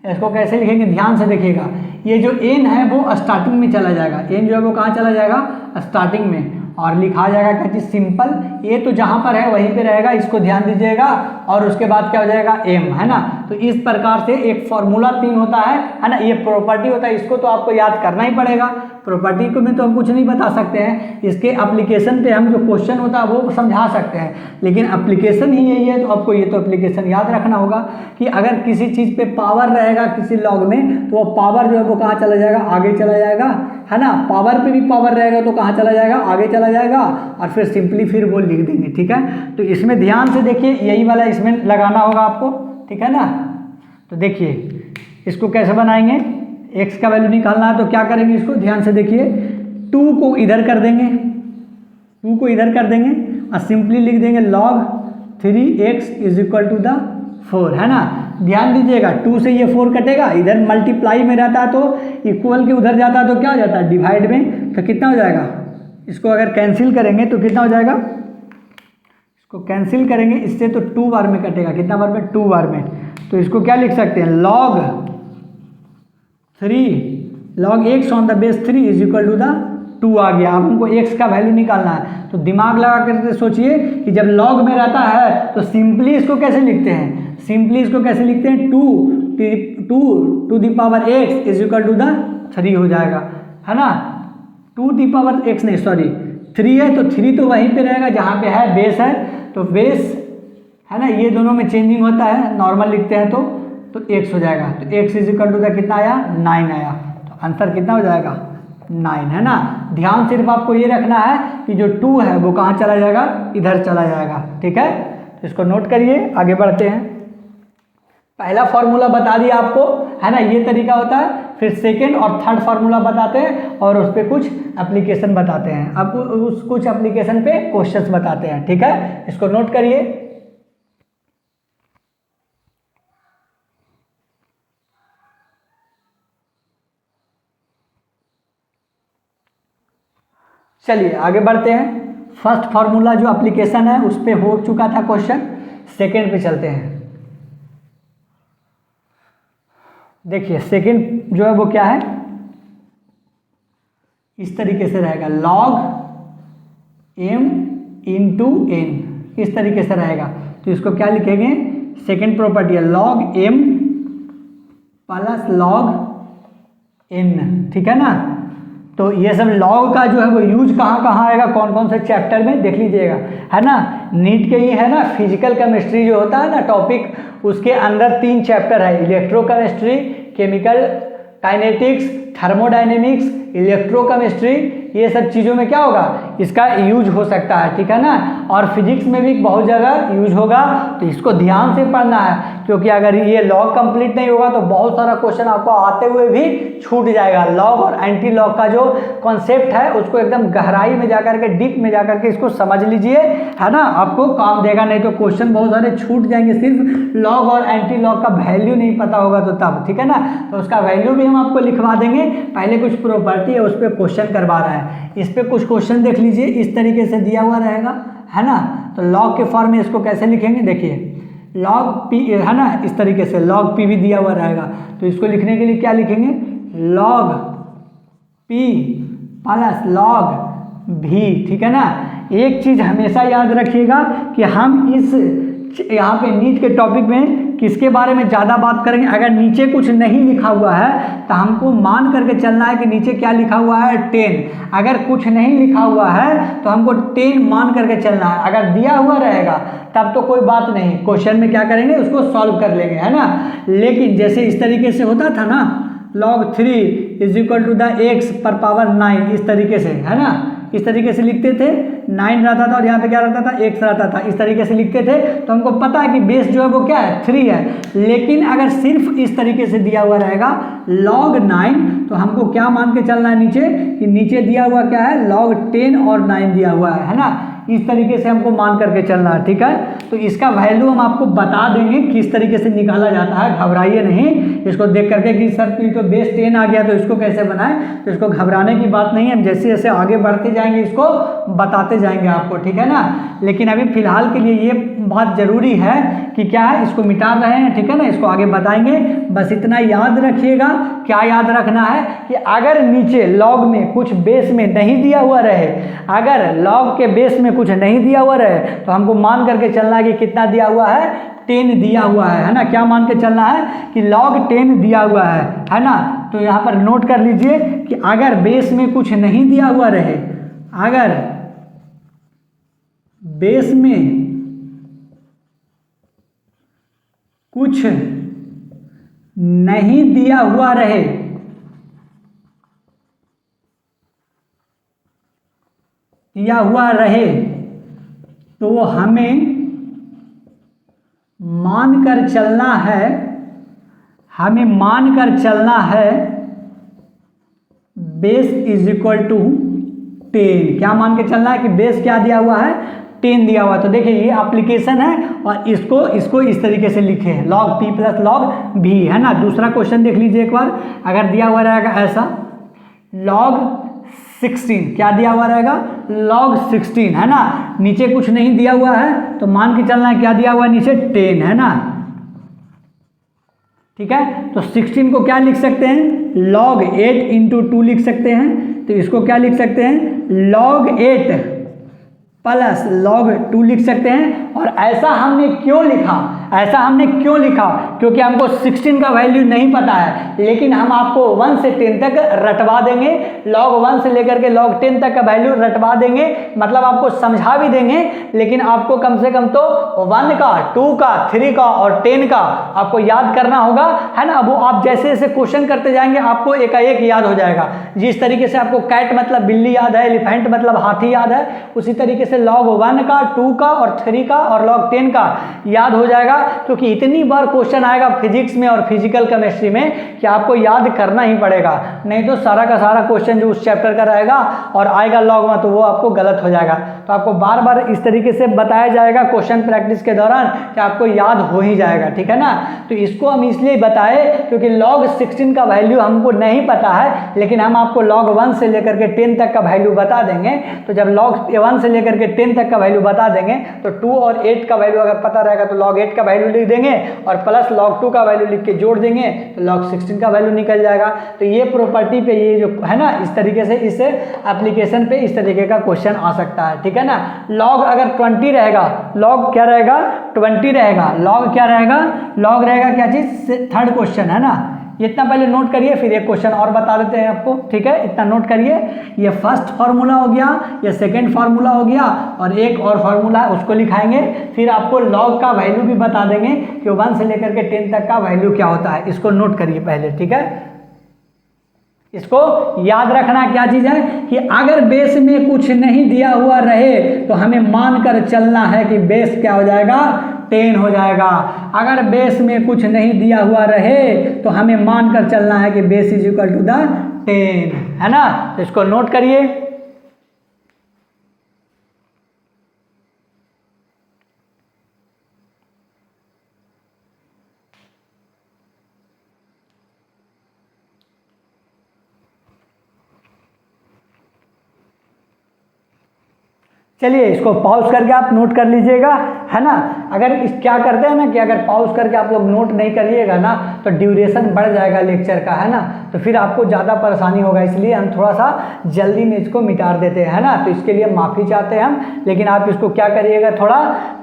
इसको कैसे लिखेंगे, ध्यान से देखिएगा। ये जो n है वो स्टार्टिंग में चला जाएगा, n जो है वो कहाँ चला जाएगा, स्टार्टिंग में, और लिखा जाएगा क्या चीज़, सिंपल। ये तो जहाँ पर है वहीं पे रहेगा, इसको ध्यान दीजिएगा। और उसके बाद क्या हो जाएगा, m, है ना। तो इस प्रकार से एक फॉर्मूला 3 होता है ना। ये प्रॉपर्टी होता है, इसको तो आपको याद करना ही पड़ेगा। प्रॉपर्टी को में तो हम कुछ नहीं बता सकते हैं, इसके एप्लीकेशन पे हम जो क्वेश्चन होता है वो समझा सकते हैं, लेकिन एप्लीकेशन ही यही है। तो आपको ये तो एप्लीकेशन याद रखना होगा कि अगर किसी चीज़ पे पावर रहेगा किसी लॉग में, तो वो पावर जो है वो कहाँ चला जाएगा, आगे चला जाएगा, है ना। पावर पे भी पावर रहेगा तो कहाँ चला जाएगा, आगे चला जाएगा, और फिर सिंपली फिर वो लिख देंगे, ठीक है। तो इसमें ध्यान से देखिए, यही वाला इसमें लगाना होगा आपको, ठीक है ना। तो देखिए इसको कैसे बनाएंगे, x का वैल्यू निकालना है तो क्या करेंगे, इसको ध्यान से देखिए, 2 को इधर कर देंगे, 2 को इधर कर देंगे और सिंपली लिख देंगे log 3x is equal to the 4, है ना। ध्यान दीजिएगा, 2 से ये 4 कटेगा, इधर मल्टीप्लाई में रहता है तो इक्वल के उधर जाता है तो क्या हो जाता है, डिवाइड में, तो कितना हो जाएगा, इसको अगर कैंसिल करेंगे तो कितना हो जाएगा, इसको कैंसिल करेंगे इससे तो 2 बार में कटेगा, कितना बार में, 2 बार में। तो इसको क्या लिख सकते हैं, log 3 log x on the base 3 is equal to the 2 आ गया। अब हमको x का वैल्यू निकालना है, तो दिमाग लगा कर सोचिए कि जब log में रहता है तो सिंपली इसको कैसे लिखते हैं, सिंपली इसको कैसे लिखते हैं, 2 to the power x is equal to the 3 हो जाएगा, है ना। 2 द पावर x नहीं, सॉरी 3 है तो 3 तो वहीं पे रहेगा जहाँ पे है, बेस है तो बेस, है ना। ये दोनों में चेंजिंग होता है, नॉर्मल लिखते हैं तो x हो जाएगा। तो x is equal to the कितना आया, 9 आया। तो आंसर कितना हो जाएगा, 9, है ना। ध्यान सिर्फ आपको ये रखना है कि जो 2 है वो कहाँ चला जाएगा, इधर चला जाएगा, ठीक है। तो इसको नोट करिए, आगे बढ़ते हैं। पहला फॉर्मूला बता दिया आपको, है ना, ये तरीका होता है। फिर सेकेंड और थर्ड फार्मूला बताते हैं और उस पर कुछ एप्लीकेशन बताते हैं। अब उस कुछ एप्लीकेशन पे क्वेश्चंस बताते हैं, ठीक है। इसको नोट करिए। चलिए आगे बढ़ते हैं। फर्स्ट फार्मूला जो एप्लीकेशन है उस पर हो चुका था क्वेश्चन, सेकेंड पे चलते हैं। देखिए सेकेंड जो है वो क्या है, इस तरीके से रहेगा, log m इंटू n, इस तरीके से रहेगा। तो इसको क्या लिखेंगे, सेकेंड प्रॉपर्टी है log m plus log n, ठीक है ना। तो ये सब log का जो है वो यूज कहाँ कहाँ आएगा, कौन कौन से चैप्टर में देख लीजिएगा, है ना। नीट के ये है ना फिजिकल केमिस्ट्री जो होता है ना टॉपिक, उसके अंदर 3 चैप्टर है, electrochemistry, chemical kinetics, thermodynamics, electrochemistry. ये सब चीज़ों में क्या होगा, इसका यूज हो सकता है, ठीक है ना। और फिजिक्स में भी बहुत जगह यूज होगा, तो इसको ध्यान से पढ़ना है, क्योंकि अगर ये लॉग कंप्लीट नहीं होगा तो बहुत सारा क्वेश्चन आपको आते हुए भी छूट जाएगा। लॉग और एंटी लॉग का जो कॉन्सेप्ट है उसको एकदम गहराई में जाकर के, डीप में जाकर के इसको समझ लीजिए, है ना, आपको काम देगा। नहीं तो क्वेश्चन बहुत सारे छूट जाएंगे, सिर्फ लॉग और एंटी लॉग का वैल्यू नहीं पता होगा तो तब, ठीक है ना। तो उसका वैल्यू भी हम आपको लिखवा देंगे। पहले कुछ प्रॉपर्टी है उस पर क्वेश्चन करवा रहा है, इस पे कुछ क्वेश्चन देख लीजिए, इस तरीके से दिया हुआ रहेगा, है ना। तो लॉग के फॉर्म में इसको कैसे लिखेंगे, देखिए log p, है ना, इस तरीके से log p भी दिया हुआ रहेगा। तो इसको लिखने के लिए क्या लिखेंगे, log p plus log v, ठीक है ना। एक चीज़ हमेशा याद रखिएगा कि हम इस यहाँ पे नीट के टॉपिक में किसके बारे में ज़्यादा बात करेंगे। अगर नीचे कुछ नहीं लिखा हुआ है तो हमको मान करके चलना है कि नीचे क्या लिखा हुआ है, 10। अगर कुछ नहीं लिखा हुआ है तो हमको 10 मान करके चलना है। अगर दिया हुआ रहेगा तब तो कोई बात नहीं, क्वेश्चन में क्या करेंगे, उसको सॉल्व कर लेंगे, है ना। लेकिन जैसे इस तरीके से होता था ना, log 3 is equal to the x पर पावर 9, इस तरीके से, है ना, इस तरीके से लिखते थे। 9 रहता था और यहाँ पे क्या रहता था, x रहता था, इस तरीके से लिखते थे। तो हमको पता है कि बेस जो है वो क्या है, 3 है। लेकिन अगर सिर्फ इस तरीके से दिया हुआ रहेगा log 9, तो हमको क्या मान के चलना है नीचे, कि नीचे दिया हुआ क्या है, log 10 और 9 दिया हुआ है ना। इस तरीके से हमको मान करके चलना है, ठीक है। तो इसका वैल्यू हम आपको बता देंगे किस तरीके से निकाला जाता है, घबराइए नहीं इसको देख करके कि सर तो बेस 10 आ गया तो इसको कैसे बनाएं। तो इसको घबराने की बात नहीं है, जैसे जैसे आगे बढ़ते जाएंगे इसको बताते जाएंगे आपको, ठीक है ना। लेकिन अभी फिलहाल के लिए ये बात जरूरी है कि क्या है, इसको मिटा रहे हैं, ठीक है ना, इसको आगे बताएंगे। बस इतना याद रखिएगा। क्या याद रखना है कि अगर नीचे लॉग में कुछ बेस में नहीं दिया हुआ रहे, अगर लॉग के बेस में कुछ नहीं दिया हुआ रहे तो हमको मान करके चलना है कि कितना दिया हुआ है, 10 दिया हुआ है ना। क्या मान के चलना है कि log 10 दिया हुआ है ना। तो यहाँ पर नोट कर लीजिए कि अगर बेस में कुछ नहीं दिया हुआ रहे, अगर बेस में कुछ नहीं दिया हुआ रहे, तो हमें मानकर चलना है, बेस इज इक्वल टू 10। क्या मान के चलना है कि बेस क्या दिया हुआ है, 10 दिया हुआ है। तो देखिए ये एप्लीकेशन है और इसको इस तरीके से लिखे हैं, log p plus log v, है ना। दूसरा क्वेश्चन देख लीजिए एक बार, अगर दिया हुआ रहेगा ऐसा log 16, क्या दिया हुआ रहेगा, log 16, है ना। नीचे कुछ नहीं दिया हुआ है तो मान के चलना है क्या दिया हुआ है नीचे, 10, है ना, ठीक है। तो 16 को क्या लिख सकते हैं, log 8 इंटू 2 लिख सकते हैं। तो इसको क्या लिख सकते हैं, log 8 प्लस log 2 लिख सकते हैं। और ऐसा हमने क्यों लिखा, क्योंकि हमको 16 का वैल्यू नहीं पता है, लेकिन हम आपको 1 से 10 तक रटवा देंगे, log 1 से लेकर के log 10 तक का वैल्यू रटवा देंगे, मतलब आपको समझा भी देंगे। लेकिन आपको कम से कम तो 1 का, 2 का, 3 का और 10 का आपको याद करना होगा, है ना। वो आप जैसे जैसे क्वेश्चन करते जाएंगे आपको एकाएक याद हो जाएगा। जिस तरीके से आपको कैट मतलब बिल्ली याद है, एलिफेंट मतलब हाथी याद है, उसी तरीके से log 1 का, 2 का और 3 का और log 10 का याद हो जाएगा। क्योंकि इतनी बार क्वेश्चन आएगा फिजिक्स में और फिजिकल केमिस्ट्री में कि आपको याद करना ही पड़ेगा, नहीं तो सारा का सारा क्वेश्चन जो उस चैप्टर का रहेगा और आएगा लॉग में तो वो आपको गलत हो जाएगा। तो आपको बार बार इस तरीके से बताया जाएगा क्वेश्चन प्रैक्टिस के दौरान कि आपको याद हो ही जाएगा, ठीक है ना। तो इसको हम इसलिए बताए क्योंकि log 16 का वैल्यू हमको नहीं पता है, लेकिन हम आपको log 1 से लेकर के 10 तक का वैल्यू बता देंगे। तो जब log 1 से लेकर के 10 तक का वैल्यू बता देंगे तो 2 और 8 का वैल्यू अगर पता रहेगा तो log 8 का वैल्यू लिख देंगे और प्लस log 2 का वैल्यू लिख के जोड़ देंगे तो log 16 का वैल्यू निकल जाएगा। तो ये प्रॉपर्टी पे ये जो है ना, इस तरीके से इस एप्लीकेशन पे इस तरीके का क्वेश्चन आ सकता है, ठीक है ना। log अगर 20 रहेगा, log क्या रहेगा, 20 रहेगा, log क्या रहेगा, log रहेगा क्या चीज़, थर्ड क्वेश्चन, है ना। इतना पहले नोट करिए, फिर एक क्वेश्चन और बता देते हैं आपको, ठीक है। इतना नोट करिए, ये फर्स्ट फार्मूला हो गया, ये सेकंड फार्मूला हो गया और एक और फार्मूला है उसको लिखाएंगे। फिर आपको log का वैल्यू भी बता देंगे कि 1 से लेकर के 10 तक का वैल्यू क्या होता है। इसको नोट करिए पहले, ठीक है। इसको याद रखना क्या चीज़ है कि अगर बेस में कुछ नहीं दिया हुआ रहे तो हमें मानकर चलना है कि बेस क्या हो जाएगा, 10 हो जाएगा। अगर बेस में कुछ नहीं दिया हुआ रहे तो हमें मानकर चलना है कि base is equal to the 10, है ना। तो इसको नोट करिए। चलिए इसको पॉज करके आप नोट कर लीजिएगा, है ना। अगर क्या करते हैं ना कि अगर पॉज करके आप लोग नोट नहीं करिएगा ना तो ड्यूरेशन बढ़ जाएगा लेक्चर का, है ना। तो फिर आपको ज़्यादा परेशानी होगा, इसलिए हम थोड़ा सा जल्दी में इसको मिटा देते हैं, है ना। तो इसके लिए माफ़ी चाहते हैं हम, लेकिन आप इसको क्या करिएगा, थोड़ा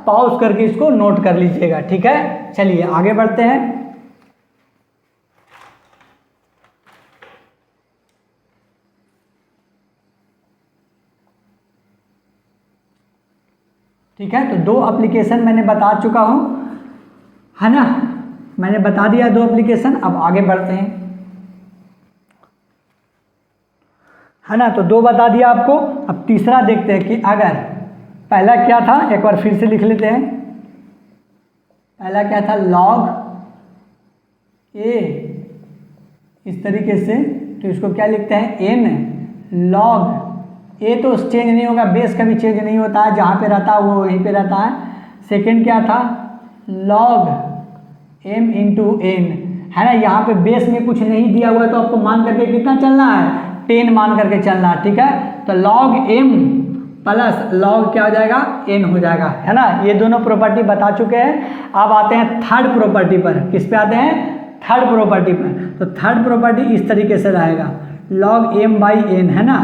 पॉज करके इसको नोट कर लीजिएगा, ठीक है। चलिए आगे बढ़ते हैं। ठीक है, तो 2 एप्लीकेशन मैंने बता चुका हूँ, है ना, मैंने बता दिया 2 एप्लीकेशन। अब आगे बढ़ते हैं, है ना। तो 2 बता दिया आपको, अब तीसरा देखते हैं कि अगर पहला क्या था, एक बार फिर से लिख लेते हैं। पहला क्या था, log a, इस तरीके से। तो इसको क्या लिखते हैं, n log ए तो चेंज नहीं होगा, बेस कभी चेंज नहीं होता है, जहाँ पे रहता है वो वहीं पे रहता है। सेकंड क्या था, log m इंटू n, है ना। यहाँ पे बेस में कुछ नहीं दिया हुआ है तो आपको मान करके कितना चलना है, 10 मान करके चलना है, ठीक है। तो log m प्लस लॉग क्या हो जाएगा, n हो जाएगा, है ना। ये दोनों प्रॉपर्टी बता चुके हैं। अब आते हैं थर्ड प्रॉपर्टी पर। किस पे आते हैं, थर्ड प्रॉपर्टी पर। तो थर्ड प्रॉपर्टी इस तरीके से रहेगा, log m/n, है ना,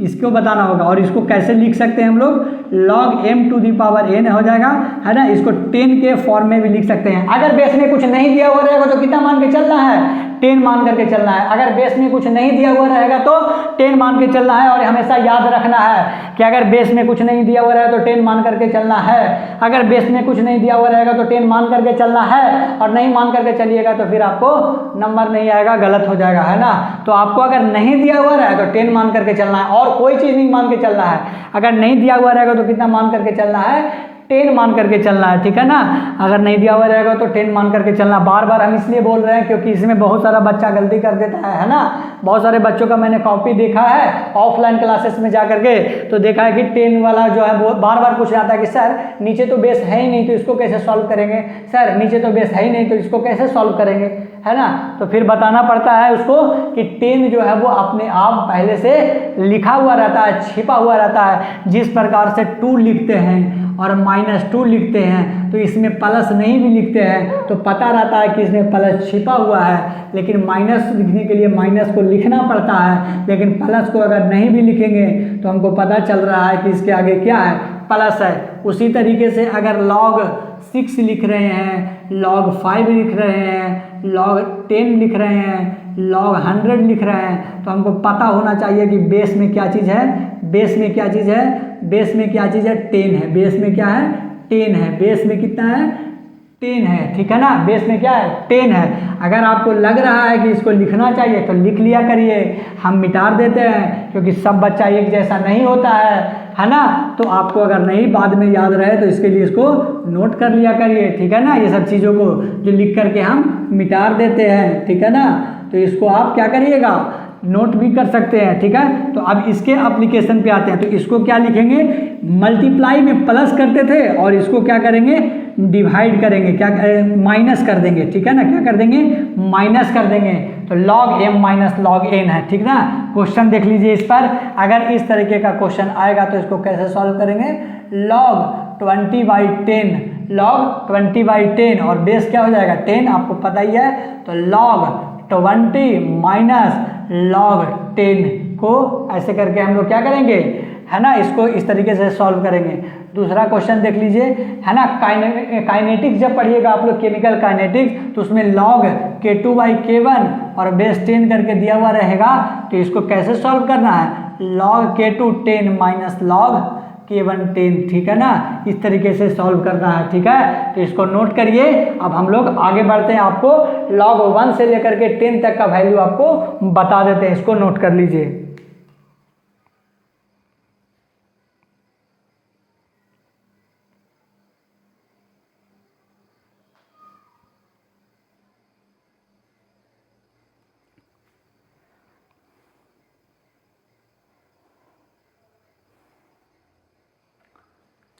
इसको बताना होगा। और इसको कैसे लिख सकते हैं हम लोग, log m⁴n हो जाएगा, है ना। इसको 10 के फॉर्म में भी लिख सकते हैं। अगर बेस में कुछ नहीं दिया हुआ रहेगा तो कितना मान के चलना है, 10 मान करके चलना है। अगर बेस में कुछ नहीं दिया हुआ रहेगा तो 10 मान के चलना है। और हमेशा याद रखना है कि अगर बेस में कुछ नहीं दिया हुआ रहेगा तो 10 मान करके चलना है। अगर बेस में कुछ नहीं दिया हुआ रहेगा तो 10 मान करके चलना है, और नहीं मान करके चलिएगा तो फिर आपको नंबर नहीं आएगा, गलत हो जाएगा, है ना। तो आपको अगर नहीं दिया हुआ रहेगा तो 10 मान करके चलना है, और कोई चीज़ नहीं मान के चलना है। अगर नहीं दिया हुआ रहेगा तो कितना मान करके चलना है, 10 मान करके चलना है, ठीक है ना। अगर नहीं दिया हुआ रहेगा तो 10 मान करके चलना। बार बार हम इसलिए बोल रहे हैं क्योंकि इसमें बहुत सारा बच्चा गलती कर देता है ना। बहुत सारे बच्चों का मैंने कॉपी देखा है ऑफलाइन क्लासेस में जा करके, तो देखा है कि 10 वाला जो है वो बार बार पूछ जाता है कि सर नीचे तो बेस है ही नहीं तो इसको कैसे सॉल्व करेंगे, सर नीचे तो बेस है ही नहीं तो इसको कैसे सॉल्व करेंगे, है ना। तो फिर बताना पड़ता है उसको कि 10 जो है वो अपने आप पहले से लिखा हुआ रहता है, छिपा हुआ रहता है। जिस प्रकार से 2 लिखते हैं और -2 लिखते हैं तो इसमें प्लस नहीं भी लिखते हैं तो पता रहता है कि इसमें प्लस छिपा हुआ है। लेकिन माइनस लिखने के लिए माइनस को लिखना पड़ता है, लेकिन प्लस को अगर नहीं भी लिखेंगे तो हमको पता चल रहा है कि इसके आगे क्या है, प्लस है। उसी तरीके से अगर log 6 लिख रहे हैं, log 5 लिख रहे हैं, log 10 लिख रहे हैं, log 100 लिख रहे हैं, तो हमको पता होना चाहिए कि बेस में क्या चीज़ है, बेस में क्या चीज़ है, बेस में क्या चीज़ है, 10 है। बेस में क्या है, 10 है। बेस में कितना है, 10 है, ठीक है ना। बेस में क्या है, 10 है। अगर आपको लग रहा है कि इसको लिखना चाहिए तो लिख लिया करिए, हम मिटा देते हैं क्योंकि सब बच्चा एक जैसा नहीं होता है ना। तो आपको अगर नहीं बाद में याद रहे तो इसके लिए इसको नोट कर लिया करिए, ठीक है ना। ये सब चीज़ों को जो लिख करके हम मिटा देते हैं, ठीक है ना। तो इसको आप क्या करिएगा, नोट भी कर सकते हैं, ठीक है। तो अब इसके एप्लीकेशन पे आते हैं। तो इसको क्या लिखेंगे, मल्टीप्लाई में प्लस करते थे और इसको क्या करेंगे, डिवाइड करेंगे, क्या माइनस कर देंगे, ठीक है ना। क्या कर देंगे, माइनस कर देंगे। तो log m - log n है, ठीक ना। क्वेश्चन देख लीजिए इस पर। अगर इस तरीके का क्वेश्चन आएगा तो इसको कैसे सॉल्व करेंगे, log 20/10, log 20/10 और बेस क्या हो जाएगा, 10, आपको पता ही है। तो log 20 - log 10 को ऐसे करके हम लोग क्या करेंगे, है ना, इसको इस तरीके से सॉल्व करेंगे। दूसरा क्वेश्चन देख लीजिए, है ना। काइनेटिक्स जब पढ़िएगा आप लोग, केमिकल काइनेटिक्स, तो उसमें log K2/K1 और बेस 10 करके दिया हुआ रहेगा। तो इसको कैसे सॉल्व करना है, log K2 10 - log K1 10, ठीक है ना। इस तरीके से सॉल्व करना है, ठीक है। तो इसको नोट करिए। अब हम लोग आगे बढ़ते हैं, आपको log 1 से लेकर के 10 तक का वैल्यू आपको बता देते हैं, इसको नोट कर लीजिए।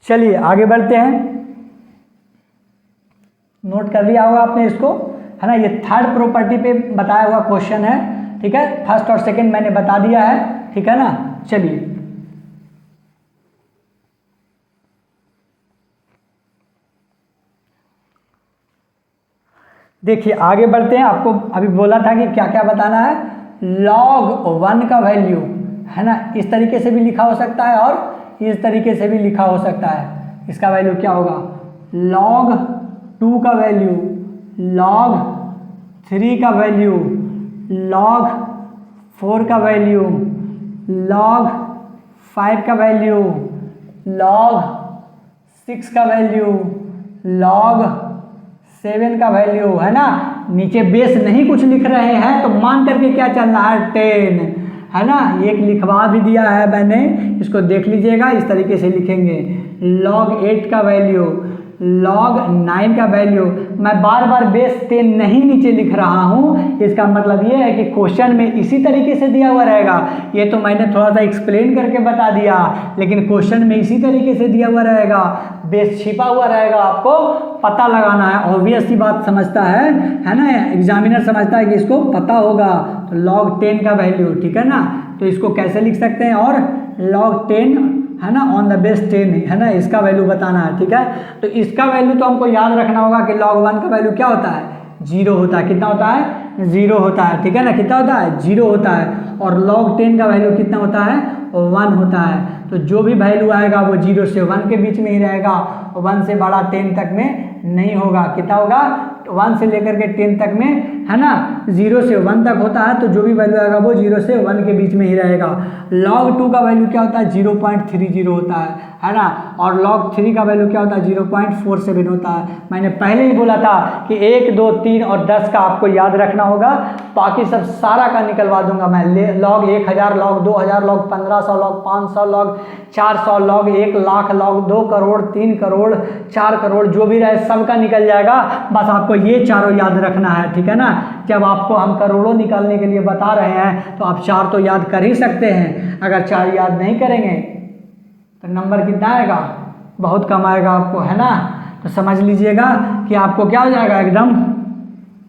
चलिए आगे बढ़ते हैं। नोट कर लिया होगा आपने इसको, है ना। ये थर्ड प्रॉपर्टी पे बताया हुआ क्वेश्चन है, ठीक है। फर्स्ट और सेकंड मैंने बता दिया है, ठीक है ना। चलिए देखिए आगे बढ़ते हैं। आपको अभी बोला था कि क्या क्या बताना है, log 1 का वैल्यू, है ना, इस तरीके से भी लिखा हो सकता है और इस तरीके से भी लिखा हो सकता है। इसका वैल्यू क्या होगा, log 2 का वैल्यू, log 3 का वैल्यू, log 4 का वैल्यू, log 5 का वैल्यू, log 6 का वैल्यू, log 7 का वैल्यू, है ना। नीचे बेस नहीं कुछ लिख रहे हैं तो मान करके क्या चलना है, 10, है ना। एक लिखवा भी दिया है मैंने, इसको देख लीजिएगा। इस तरीके से लिखेंगे log 8 का वैल्यू, log 9 का वैल्यू। मैं बार बार बेस 10 नहीं नीचे लिख रहा हूँ, इसका मतलब ये है कि क्वेश्चन में इसी तरीके से दिया हुआ रहेगा। ये तो मैंने थोड़ा सा एक्सप्लेन करके बता दिया, लेकिन क्वेश्चन में इसी तरीके से दिया हुआ रहेगा, बेस छिपा हुआ रहेगा, आपको पता लगाना है। ऑब्वियस सी बात समझता है ना, एग्जामिनर समझता है कि इसको पता होगा। तो log 10 का वैल्यू, ठीक है ना। तो इसको कैसे लिख सकते हैं, और log 10, है ना, ऑन द बेस 10 है ना, इसका वैल्यू बताना है। ठीक है, तो इसका वैल्यू तो हमको याद रखना होगा कि log 1 का वैल्यू क्या होता है, 0 होता है। कितना होता है, 0 होता है। ठीक है ना, कितना होता है, 0 होता है। और log 10 का वैल्यू कितना होता है, 1 होता है। तो जो भी वैल्यू आएगा वो 0 से 1 के बीच में ही रहेगा, 1 से बड़ा 10 तक में नहीं होगा। कितना होगा, 1 से लेकर के 10 तक में, है ना, 0 से 1 तक होता है। तो जो भी वैल्यू आएगा वो 0 से 1 के बीच में ही रहेगा। log 2 का वैल्यू क्या होता है, 0.30 होता है ना। और log 3 का वैल्यू क्या होता है, 0.47 होता है। मैंने पहले ही बोला था कि 1, 2, 3 और 10 का आपको याद रखना होगा, बाकी सब सारा का निकलवा दूंगा मैं। log 1000, log 2000, log 1500, log 500, log 400, log 1 lakh, log 2 crore, 3 crore, 4 crore, जो भी रहे सबका निकल जाएगा। बस आपको ये चारों याद रखना है। ठीक है ना, जब आपको हम करोड़ों निकालने के लिए बता रहे हैं तो आप 4 तो याद कर ही सकते हैं। अगर 4 याद नहीं करेंगे तो नंबर कितना आएगा, बहुत कम आएगा आपको, है ना। तो समझ लीजिएगा कि आपको क्या हो जाएगा, एकदम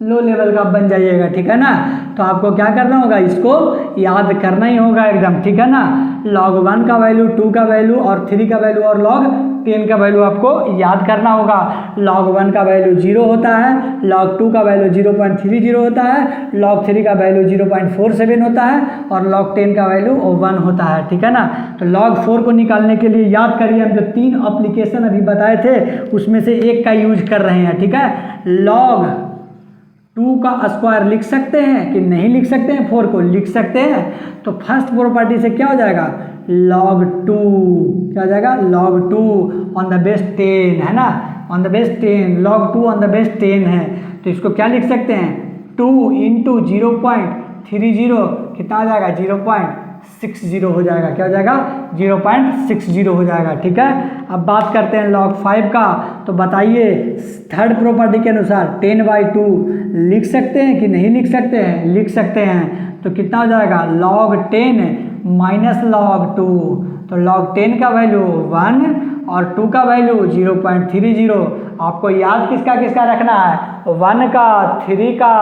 लो लेवल का बन जाइएगा। ठीक है ना, तो आपको क्या करना होगा, इसको याद करना ही होगा एकदम। ठीक है ना, log 1 का वैल्यू, 2 का वैल्यू और 3 का वैल्यू और log 10 का वैल्यू आपको याद करना होगा। log 1 का वैल्यू 0 होता है, log 2 का वैल्यू 0.30 होता है, log 3 का वैल्यू 0.47 होता है और log 10 का वैल्यू 1 होता है। ठीक है ना, तो log 4 को निकालने के लिए याद करिए, हम जो 3 एप्लीकेशन अभी बताए थे उसमें से एक का यूज कर रहे हैं। ठीक है, log 2 का स्क्वायर लिख सकते हैं कि नहीं लिख सकते हैं, 4 को लिख सकते हैं। तो फर्स्ट प्रॉपर्टी से क्या हो जाएगा, log 2 क्या हो जाएगा, log 2 ऑन द बेस 10 है ना, on the base 10, log 2 on the base 10 है। तो इसको क्या लिख सकते हैं, 2 इंटू 0.30 कितना हो जाएगा, 0.60 हो जाएगा। क्या हो जाएगा, 0.60 हो जाएगा। ठीक है, अब बात करते हैं log 5 का। तो बताइए थर्ड प्रॉपर्टी के अनुसार 10/2 लिख सकते हैं कि नहीं लिख सकते हैं, लिख सकते हैं। तो कितना हो जाएगा, log 10 माइनस log 2। तो log 10 का वैल्यू 1 और 2 का वैल्यू 0.30। आपको याद किसका किसका रखना है, 1 का, 3 का,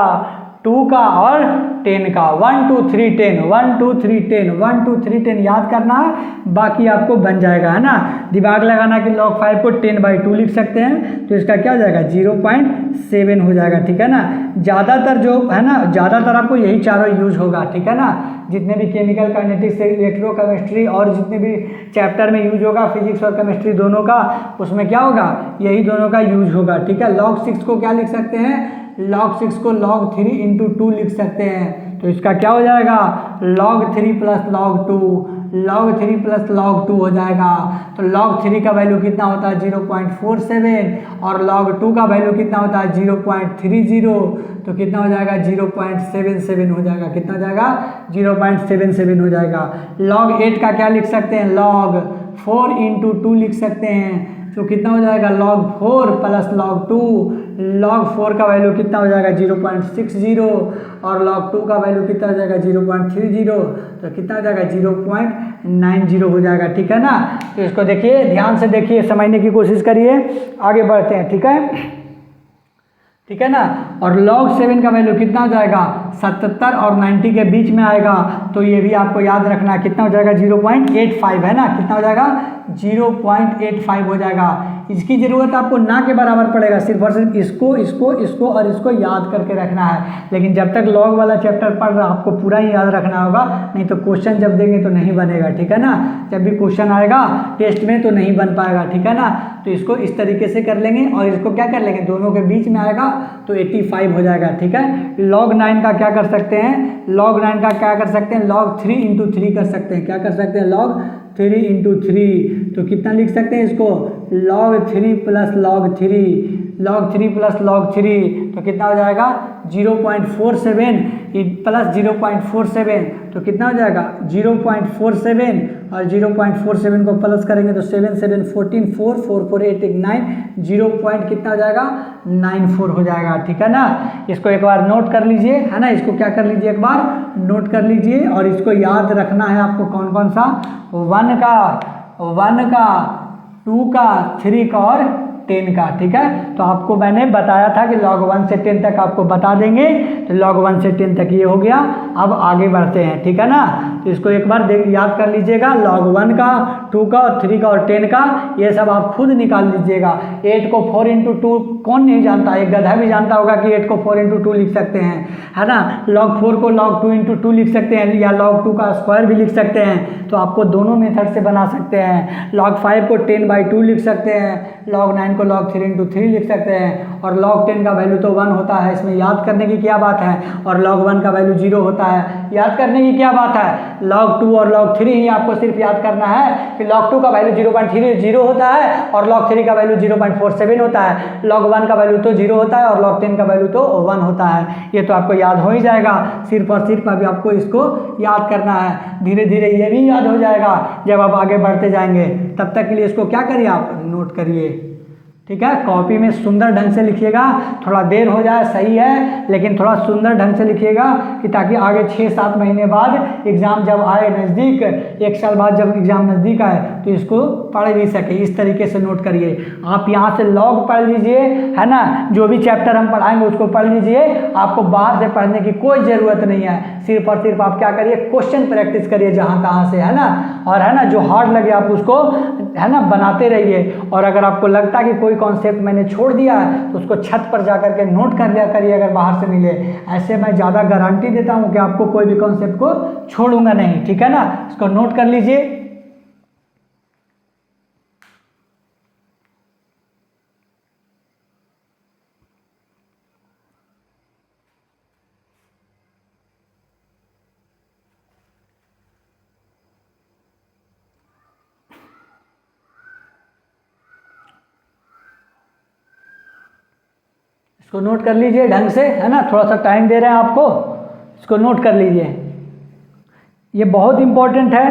2 का और 10 का। 1 2 3 10, 1 2 3 10, 1 2 3 10 याद करना है, बाकी आपको बन जाएगा, है ना। दिमाग लगाना कि log 5 को 10/2 लिख सकते हैं, तो इसका क्या हो जाएगा, 0.7 हो जाएगा। ठीक है ना, ज़्यादातर जो है ना, ज़्यादातर आपको यही चारों यूज होगा। ठीक है ना, जितने भी केमिकल काइनेटिक्स, इलेक्ट्रोकेमिस्ट्री और जितने भी चैप्टर में यूज होगा, फिजिक्स और केमिस्ट्री दोनों का, उसमें क्या होगा, यही दोनों का यूज होगा। ठीक है, log 6 को क्या लिख सकते हैं, log 6 को log 3 इंटू 2 लिख सकते हैं। तो इसका क्या हो जाएगा, log 3 plus log 2, log 3 plus log 2 हो जाएगा। तो log 3 का वैल्यू कितना होता है, 0.47 और log 2 का वैल्यू कितना होता है, 0.30। तो कितना हो जाएगा, 0.77 हो जाएगा। कितना हो जाएगा, 0.77 हो जाएगा। log 8 का क्या लिख सकते हैं, log 4 इंटू 2 लिख सकते हैं। तो कितना हो जाएगा, log 4 प्लस log 2। log 4 का वैल्यू कितना हो जाएगा, 0.60 और log 2 का वैल्यू कितना हो जाएगा, 0.30। तो कितना हो जाएगा, 0.90 हो जाएगा। ठीक है ना, तो इसको देखिए, ध्यान से देखिए, समझने की कोशिश करिए, आगे बढ़ते हैं। ठीक है, ठीक है ना। और log 7 का वैल्यू कितना हो जाएगा, 77 और 90 के बीच में आएगा। तो ये भी आपको याद रखना है, कितना हो जाएगा, 0.85 है ना, कितना हो जाएगा, 0.85 हो जाएगा। इसकी ज़रूरत आपको ना के बराबर पड़ेगा, सिर्फ और सिर्फ इसको इसको इसको और इसको याद करके रखना है। लेकिन जब तक लॉग वाला चैप्टर पढ़ रहा आपको पूरा ही याद रखना होगा, नहीं तो क्वेश्चन जब देंगे तो नहीं बनेगा। ठीक है ना, जब भी क्वेश्चन आएगा टेस्ट में तो नहीं बन पाएगा। ठीक है ना, तो इसको इस तरीके से कर लेंगे और इसको क्या कर लेंगे, दोनों के बीच में आएगा तो 85 हो जाएगा। ठीक है, log 9 का क्या कर सकते हैं, log 9 का क्या कर सकते हैं, log 3 इंटू 3 कर सकते हैं। क्या कर सकते हैं, log 3 इंटू 3। तो कितना लिख सकते हैं इसको, log 3 plus log 3, log 3 plus log 3। तो कितना हो जाएगा, 0.47 प्लस 0.47। तो कितना हो जाएगा, 0.47 और 0.47 को प्लस करेंगे तो 7 7 14 4 4 4 8 8 9 0 पॉइंट कितना हो जाएगा, 94 हो जाएगा। ठीक है ना, इसको एक बार नोट कर लीजिए, है ना, इसको क्या कर लीजिए, एक बार नोट कर लीजिए। और इसको याद रखना है आपको कौन कौन सा, 1 का 2 का 3 का और 10 का, ठीक है। तो आपको मैंने बताया था कि log 1 से 10 तक आपको बता देंगे, तो log 1 से 10 तक ये हो गया। अब आगे बढ़ते हैं, ठीक है ना। तो इसको एक बार याद कर लीजिएगा, log 1 का, 2 का और 3 का और 10 का, ये सब आप खुद निकाल लीजिएगा। 8 को 4 इंटू 2 कौन नहीं जानता, एक गधा भी जानता होगा कि 8 को 4 इंटू 2 लिख सकते हैं, है ना। log 4 को log 2 इंटू 2 लिख सकते हैं, या log 2 का स्क्वायर भी लिख सकते हैं। तो आपको दोनों मेथड से बना सकते हैं। log 5 को 10/2 लिख सकते हैं, log 9 को log 3 इंटू 3 लिख सकते हैं। और log 10 का वैल्यू तो 1 होता है, इसमें याद करने की क्या बात है। और log 1 का वैल्यू 0 होता है, याद करने की क्या बात है। log 2 और log 3 ही आपको सिर्फ याद करना है कि log 2 का वैल्यू 0.30 होता है और log 3 का वैल्यू 0.47 होता है। log 1 का वैल्यू तो 0 होता है और log 10 का वैल्यू तो 1 होता है। ये तो आपको याद हो ही जाएगा, सिर्फ और सिर्फ अभी आपको इसको याद करना है। धीरे धीरे ये भी याद हो जाएगा जब आप आगे बढ़ते जाएंगे। तब तक के लिए इसको क्या करिए, आप नोट करिए, ठीक है। कॉपी में सुंदर ढंग से लिखिएगा, थोड़ा देर हो जाए सही है, लेकिन थोड़ा सुंदर ढंग से लिखिएगा कि ताकि आगे 6-7 महीने बाद एग्ज़ाम जब आए नज़दीक, 1 साल बाद जब एग्ज़ाम नज़दीक आए तो इसको पढ़ भी सके। इस तरीके से नोट करिए। आप यहाँ से लॉग पढ़ लीजिए, है ना, जो भी चैप्टर हम पढ़ाएंगे उसको पढ़ लीजिए। आपको बाहर से पढ़ने की कोई ज़रूरत नहीं है, सिर्फ और सिर्फ आप क्या करिए, क्वेश्चन प्रैक्टिस करिए जहाँ तहाँ से, है ना। और है ना, जो हार्ड लगे आप उसको, है ना, बनाते रहिए। और अगर आपको लगता है कि कोई कॉन्सेप्ट मैंने छोड़ दिया है तो उसको छत पर जा करके नोट कर लिया करिए अगर बाहर से मिले। ऐसे मैं ज़्यादा गारंटी देता हूँ कि आपको कोई भी कॉन्सेप्ट को छोड़ूंगा नहीं, ठीक है ना। इसको नोट कर लीजिए। इसको नोट कर लीजिए ढंग से, है ना, थोड़ा सा टाइम दे रहे हैं आपको, इसको नोट कर लीजिए। ये बहुत इम्पोर्टेंट है,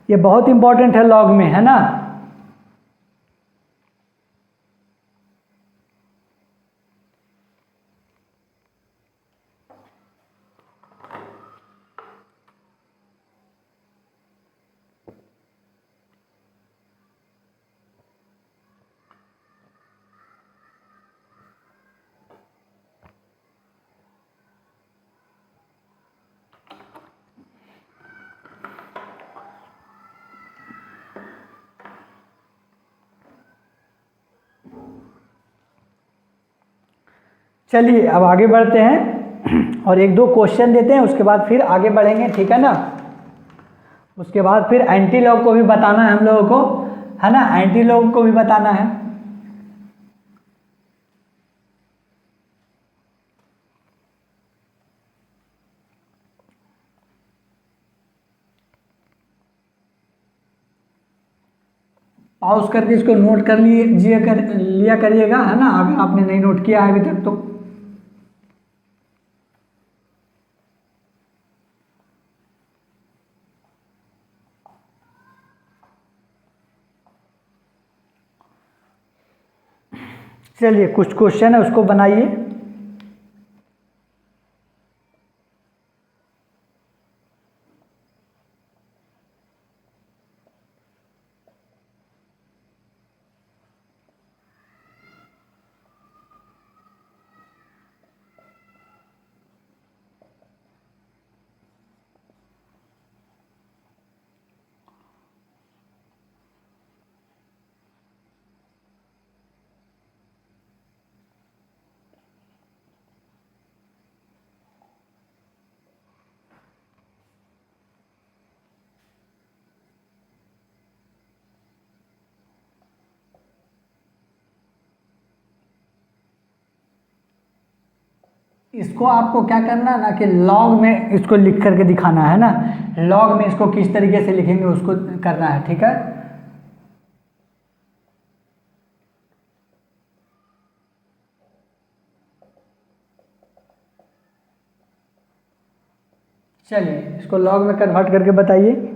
ये बहुत इम्पोर्टेंट है लॉग में, है ना। चलिए अब आगे बढ़ते हैं और 1-2 क्वेश्चन देते हैं, उसके बाद फिर आगे बढ़ेंगे, ठीक है ना। उसके बाद फिर एंटी लॉग को भी बताना है हम लोगों को, है ना, एंटी लॉग को भी बताना है। पॉज करके इसको नोट कर लिया करिएगा, है ना, अगर आपने नहीं नोट किया है अभी तक तो। चलिए कुछ क्वेश्चन है उसको बनाइए। इसको आपको क्या करना है ना कि लॉग में इसको लिख करके दिखाना है ना, लॉग में इसको किस तरीके से लिखेंगे उसको करना है, ठीक है। चलिए इसको लॉग में कन्वर्ट करके बताइए।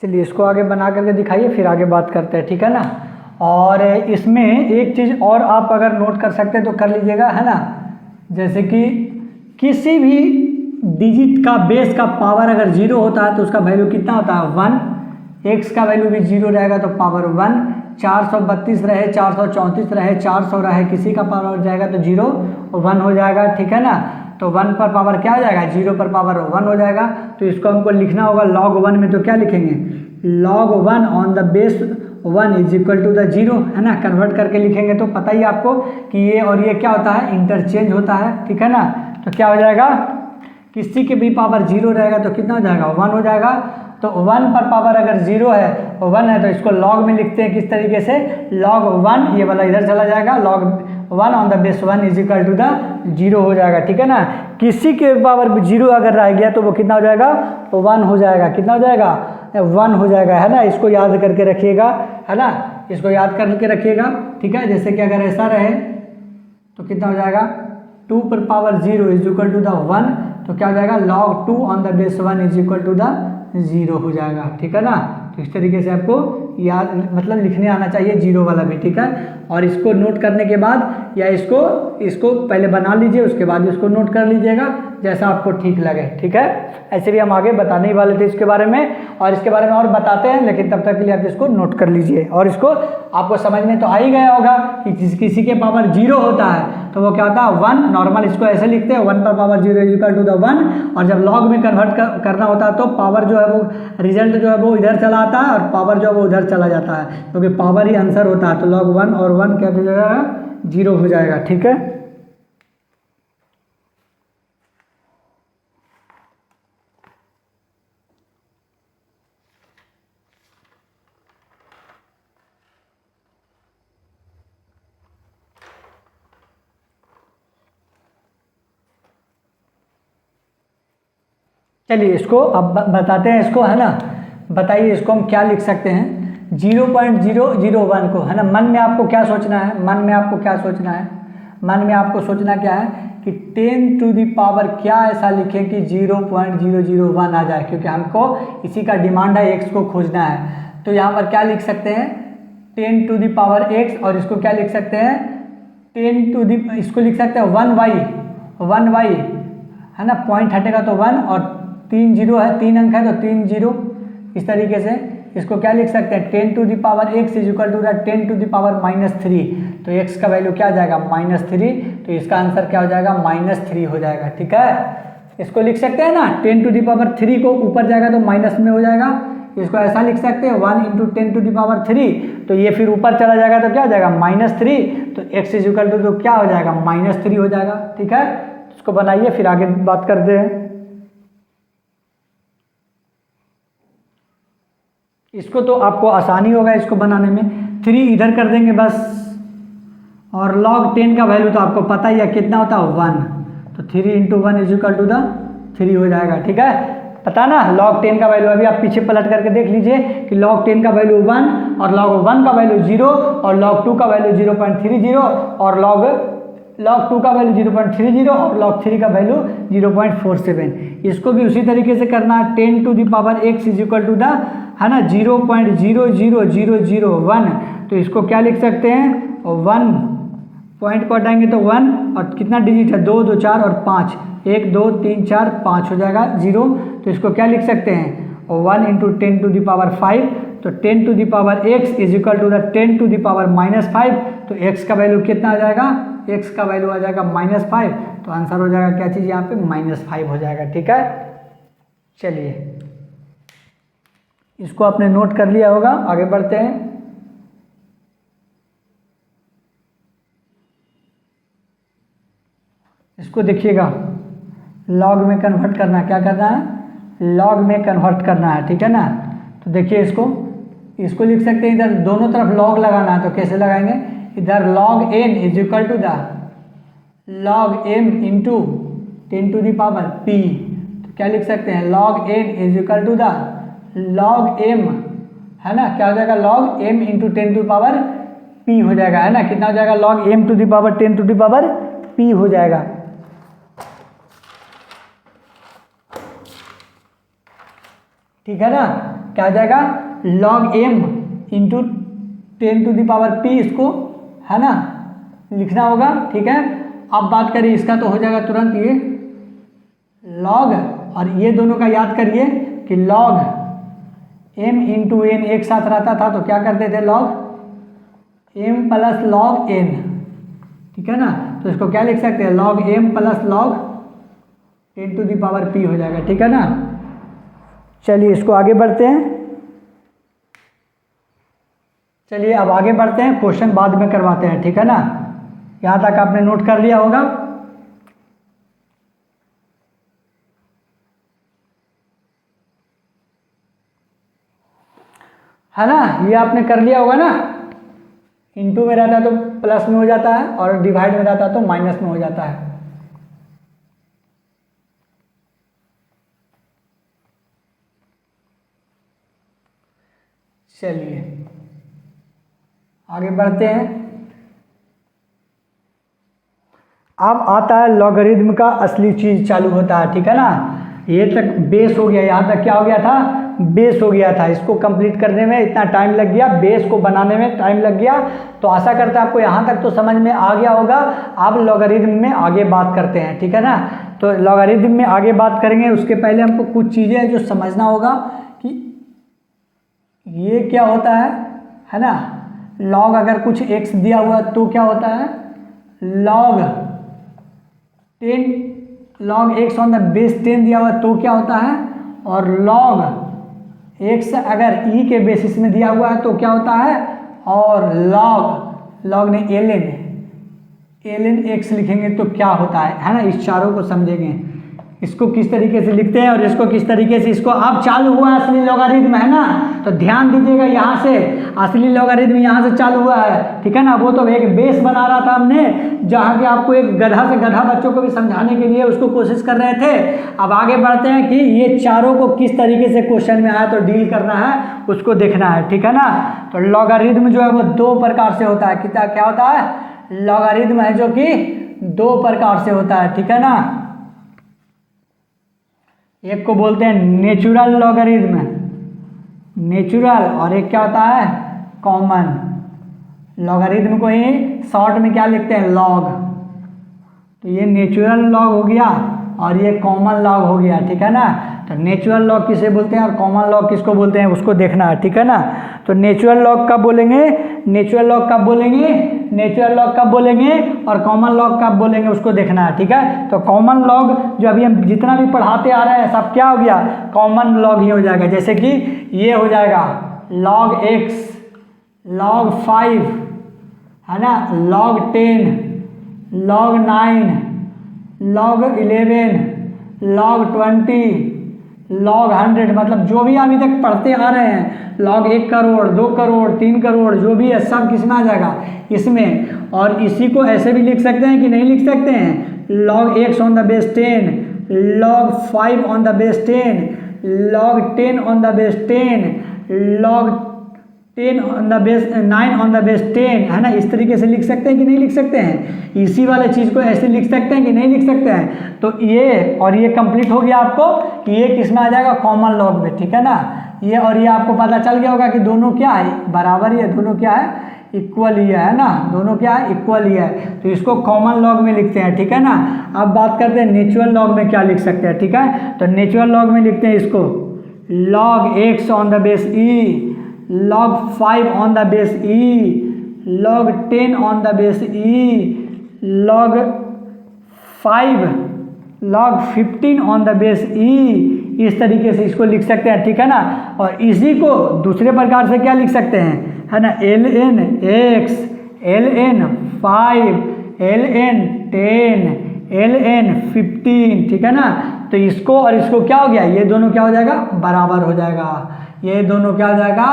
चलिए इसको आगे बना करके दिखाइए, फिर आगे बात करते हैं, ठीक है ना। और इसमें एक चीज़ और आप अगर नोट कर सकते हैं तो कर लीजिएगा, है ना। जैसे कि किसी भी डिजिट का बेस का पावर अगर 0 होता है तो उसका वैल्यू कितना होता है 1। एक्स का वैल्यू भी 0 रहेगा तो पावर 1। 432 रहे, 434 रहे, 400 रहे, किसी का पावर जाएगा तो 0 और 1 हो जाएगा, ठीक है ना। तो 1 पर पावर क्या हो जाएगा, 0 पर पावर 1 हो जाएगा। तो इसको हमको लिखना होगा log 1 में, तो क्या लिखेंगे, log 1 on the base 1 is equal to the 0, है ना। कन्वर्ट करके लिखेंगे तो पता ही आपको कि ये और ये क्या होता है, इंटरचेंज होता है, ठीक है ना। तो क्या हो जाएगा, किसी के भी पावर 0 रहेगा तो कितना हो जाएगा 1 हो जाएगा। तो 1 पर पावर अगर 0 है, 1 है, तो इसको log में लिखते हैं किस तरीके से, log 1, ये वाला इधर चला जाएगा, log 1 on the base 1 is equal to the 0 हो जाएगा, ठीक है ना। किसी के पावर 0 अगर रह गया तो वो कितना हो जाएगा, 1 हो जाएगा। कितना हो जाएगा, 1 हो जाएगा, है ना। इसको याद करके रखिएगा, है ना, इसको याद करके रखिएगा, ठीक है। जैसे कि अगर ऐसा रहे तो कितना हो जाएगा, 2 पर power 0 is equal to the 1, तो क्या हो जाएगा, log 2 on the base 1 is equal to the 0 हो जाएगा, ठीक है ना। तो इस तरीके से आपको याद मतलब लिखने आना चाहिए 0 वाला भी, ठीक है। और इसको नोट करने के बाद या इसको पहले बना लीजिए, उसके बाद इसको नोट कर लीजिएगा जैसा आपको ठीक लगे, ठीक है। ऐसे भी हम आगे बताने ही वाले थे इसके बारे में, और इसके बारे में और बताते हैं, लेकिन तब तक के लिए आप इसको नोट कर लीजिए। और इसको आपको समझ में तो आ ही गया होगा कि किसी के पावर 0 होता है तो वो क्या होता है 1, नॉर्मल इसको ऐसे लिखते हैं 1 पर power 0 is equal to the 1, और जब लॉग में कन्वर्ट करना होता है तो पावर जो है वो रिजल्ट जो है वो इधर चला आता है और पावर जो है वो उधर चला जाता है, क्योंकि पावर ही आंसर होता है। तो log 1 और 1 क्या हो जाएगा, 0 हो जाएगा, ठीक है। चलिए इसको अब बताते हैं इसको, है ना। बताइए इसको हम क्या लिख सकते हैं 0.001 को, है ना। मन में आपको क्या सोचना है, मन में आपको क्या सोचना है, मन में आपको सोचना क्या है कि 10 टू दी पावर क्या ऐसा लिखें कि 0.001 आ जाए, क्योंकि हमको इसी का डिमांड है, x को खोजना है। तो यहाँ पर क्या लिख सकते हैं 10 टू दी पावर x, और इसको क्या लिख सकते हैं 10 टू दी, इसको लिख सकते हैं 1y, है ना। पॉइंट हटेगा तो 1 और 3 0 है, 3 अंक है तो 3 0, इस तरीके से इसको क्या लिख सकते हैं 10 to the power x is equal to 10 to the power -3। तो x का वैल्यू क्या आ जाएगा -3, तो इसका आंसर क्या हो जाएगा -3 हो जाएगा, ठीक है। इसको लिख सकते हैं ना 10 टू दी पावर 3 को ऊपर जाएगा तो माइनस में हो जाएगा। इसको ऐसा लिख सकते हैं 1 इंटू 10 टू दी पावर 3, तो ये फिर ऊपर चला जाएगा तो क्या हो जाएगा -3, तो x इज इक्वल टू तो क्या हो जाएगा -3 हो जाएगा, ठीक है। इसको बनाइए फिर आगे बात करते हैं। इसको तो आपको आसानी होगा इसको बनाने में, 3 इधर कर देंगे बस, और log 10 का वैल्यू तो आपको पता ही है कितना होता है 1, तो 3 into 1 is equal to the 3 हो जाएगा, ठीक है। पता ना log 10 का वैल्यू, अभी आप पीछे पलट करके देख लीजिए कि log 10 का वैल्यू 1 और log 1 का वैल्यू 0 और log 2 का वैल्यू 0.30 और log 2 का वैल्यू 0.30 और log 3 का वैल्यू 0.47। इसको भी उसी तरीके से करना है 10 to the power x is equal to the, है ना, 0.00001। तो इसको क्या लिख सकते हैं 1 पॉइंट को हटाएंगे तो 1 और कितना डिजिट है 2 2 4 और 5, 1 2 3 4 5 हो जाएगा 0। तो इसको क्या लिख सकते हैं 1 इंटू 10 टू द पावर 5, तो 10 to the power x is equal to the 10 to the power -5। तो x का वैल्यू कितना आ जाएगा, x का वैल्यू आ जाएगा -5, तो आंसर हो जाएगा क्या चीज़ यहाँ पे -5 हो जाएगा, ठीक है। चलिए इसको आपने नोट कर लिया होगा, आगे बढ़ते हैं। इसको देखिएगा लॉग में कन्वर्ट करना, क्या करना है लॉग में कन्वर्ट करना है, ठीक है ना। तो देखिए इसको लिख सकते हैं, इधर दोनों तरफ लॉग लगाना है, तो कैसे लगाएंगे, इधर log n is equal to the log m into 10 to the power p। तो क्या लिख सकते हैं log n is equal to the log m, है ना, क्या हो जाएगा log m into 10 to the power p हो जाएगा, है ना। कितना हो जाएगा log m to the power 10 to the power p हो जाएगा, ठीक है ना। क्या हो जाएगा log m into 10 to the power p इसको, है ना, लिखना होगा। ठीक है, अब बात करिए इसका तो हो जाएगा तुरंत ये log, और ये दोनों का याद करिए कि log m इंटू एन एक साथ रहता था तो क्या करते थे, log m plus log n। ठीक है ना, तो इसको क्या लिख सकते हैं, log m plus log 10 to the power p हो जाएगा। ठीक है ना, चलिए इसको आगे बढ़ते हैं। चलिए अब आगे बढ़ते हैं, क्वेश्चन बाद में करवाते हैं। ठीक है ना, यहाँ तक आपने नोट कर लिया होगा। है ना, ये आपने कर लिया होगा ना, इनटू में रहता है तो प्लस में हो जाता है और डिवाइड में रहता है तो माइनस में हो जाता है। चलिए आगे बढ़ते हैं। अब आता है लॉगरिथम का असली चीज चालू होता है। ठीक है ना, ये तक बेस हो गया, यहाँ तक क्या हो गया था, बेस हो गया था। इसको कंप्लीट करने में इतना टाइम लग गया, बेस को बनाने में टाइम लग गया। तो आशा करता है आपको यहाँ तक तो समझ में आ गया होगा। अब लॉगरिथम में आगे बात करते हैं। ठीक है ना, तो लॉगरिथम में आगे बात करेंगे, उसके पहले हमको कुछ चीज़ें जो समझना होगा कि ये क्या होता है ना। लॉग अगर कुछ x दिया हुआ तो क्या होता है, log 10 log x on the base 10 दिया हुआ तो क्या होता है, और log x अगर e के बेसिस में दिया हुआ है तो क्या होता है, और log ने ln x लिखेंगे तो क्या होता है ना। इस चारों को समझेंगे, इसको किस तरीके से लिखते हैं और इसको किस तरीके से, इसको अब चालू हुआ असली लॉगरिथम, है ना। तो ध्यान दीजिएगा, यहाँ से असली लॉगरिथम यहाँ से चालू हुआ है। ठीक है ना, वो तो एक बेस बना रहा था हमने, जहाँ के आपको एक गधा से गधा बच्चों को भी समझाने के लिए उसको कोशिश कर रहे थे। अब आगे बढ़ते हैं कि ये चारों को किस तरीके से क्वेश्चन में आया तो डील करना है, उसको देखना है। ठीक है ना, तो लॉगरिथम जो है वो दो प्रकार से होता है। क्या होता है, लॉगरिथम है जो कि दो प्रकार से होता है। ठीक है ना, एक को बोलते हैं नेचुरल लॉगरिथम, नेचुरल, और एक क्या होता है, कॉमन। लॉगरिथम को ही शॉर्ट में क्या लिखते हैं, लॉग। तो ये नेचुरल लॉग हो गया और ये कॉमन लॉग हो गया। ठीक है ना, तो नेचुरल लॉग किसे बोलते हैं और कॉमन लॉग किसको बोलते हैं उसको देखना है। ठीक है ना, तो नेचुरल लॉग कब बोलेंगे, नेचुरल लॉग कब बोलेंगे, नेचुरल लॉग कब बोलेंगे, और कॉमन लॉग कब बोलेंगे उसको देखना है। ठीक है, तो कॉमन लॉग जो अभी हम जितना भी पढ़ाते आ रहे हैं सब क्या हो गया, कॉमन लॉग ही हो जाएगा। जैसे कि ये हो जाएगा log x, log 5, है ना, log 10, log 9, log 11, log 20, log 100, मतलब जो भी अभी तक पढ़ते आ रहे हैं, log 1 करोड़ 2 करोड़ 3 करोड़ जो भी है सब किस में आ जाएगा, इसमें। और इसी को ऐसे भी लिख सकते हैं कि नहीं लिख सकते हैं, log x on the base 10, log 5 on the base 10, log 10 on the base 10, log 10 on the base 9 on the base 10, है ना। इस तरीके से लिख सकते हैं कि नहीं लिख सकते हैं, इसी वाले चीज़ को ऐसे लिख सकते हैं कि नहीं लिख सकते हैं। तो ये और ये कंप्लीट हो गया आपको कि ये किस में आ जाएगा, कॉमन लॉग में। ठीक है ना, ये और ये आपको पता चल गया होगा कि दोनों क्या है, बराबर ही है, दोनों क्या है, इक्वल ही है ना, दोनों क्या है, इक्वल ही है। तो इसको कॉमन लॉग में लिखते हैं। ठीक है ना, अब बात करते हैं नेचुरल लॉग में क्या लिख सकते हैं। ठीक है, तो नेचुरल लॉग में लिखते हैं इसको log x on the base e, log 5 on the base e, log 10 on the base e, log 5 log 15 on the base e, इस तरीके से इसको लिख सकते हैं। ठीक है ना, और इसी को दूसरे प्रकार से क्या लिख सकते हैं, है ना, ln x, ln 5, ln 10, ln 15। ठीक है ना, तो इसको और इसको क्या हो गया, ये दोनों क्या हो जाएगा, बराबर हो जाएगा, ये दोनों क्या हो जाएगा,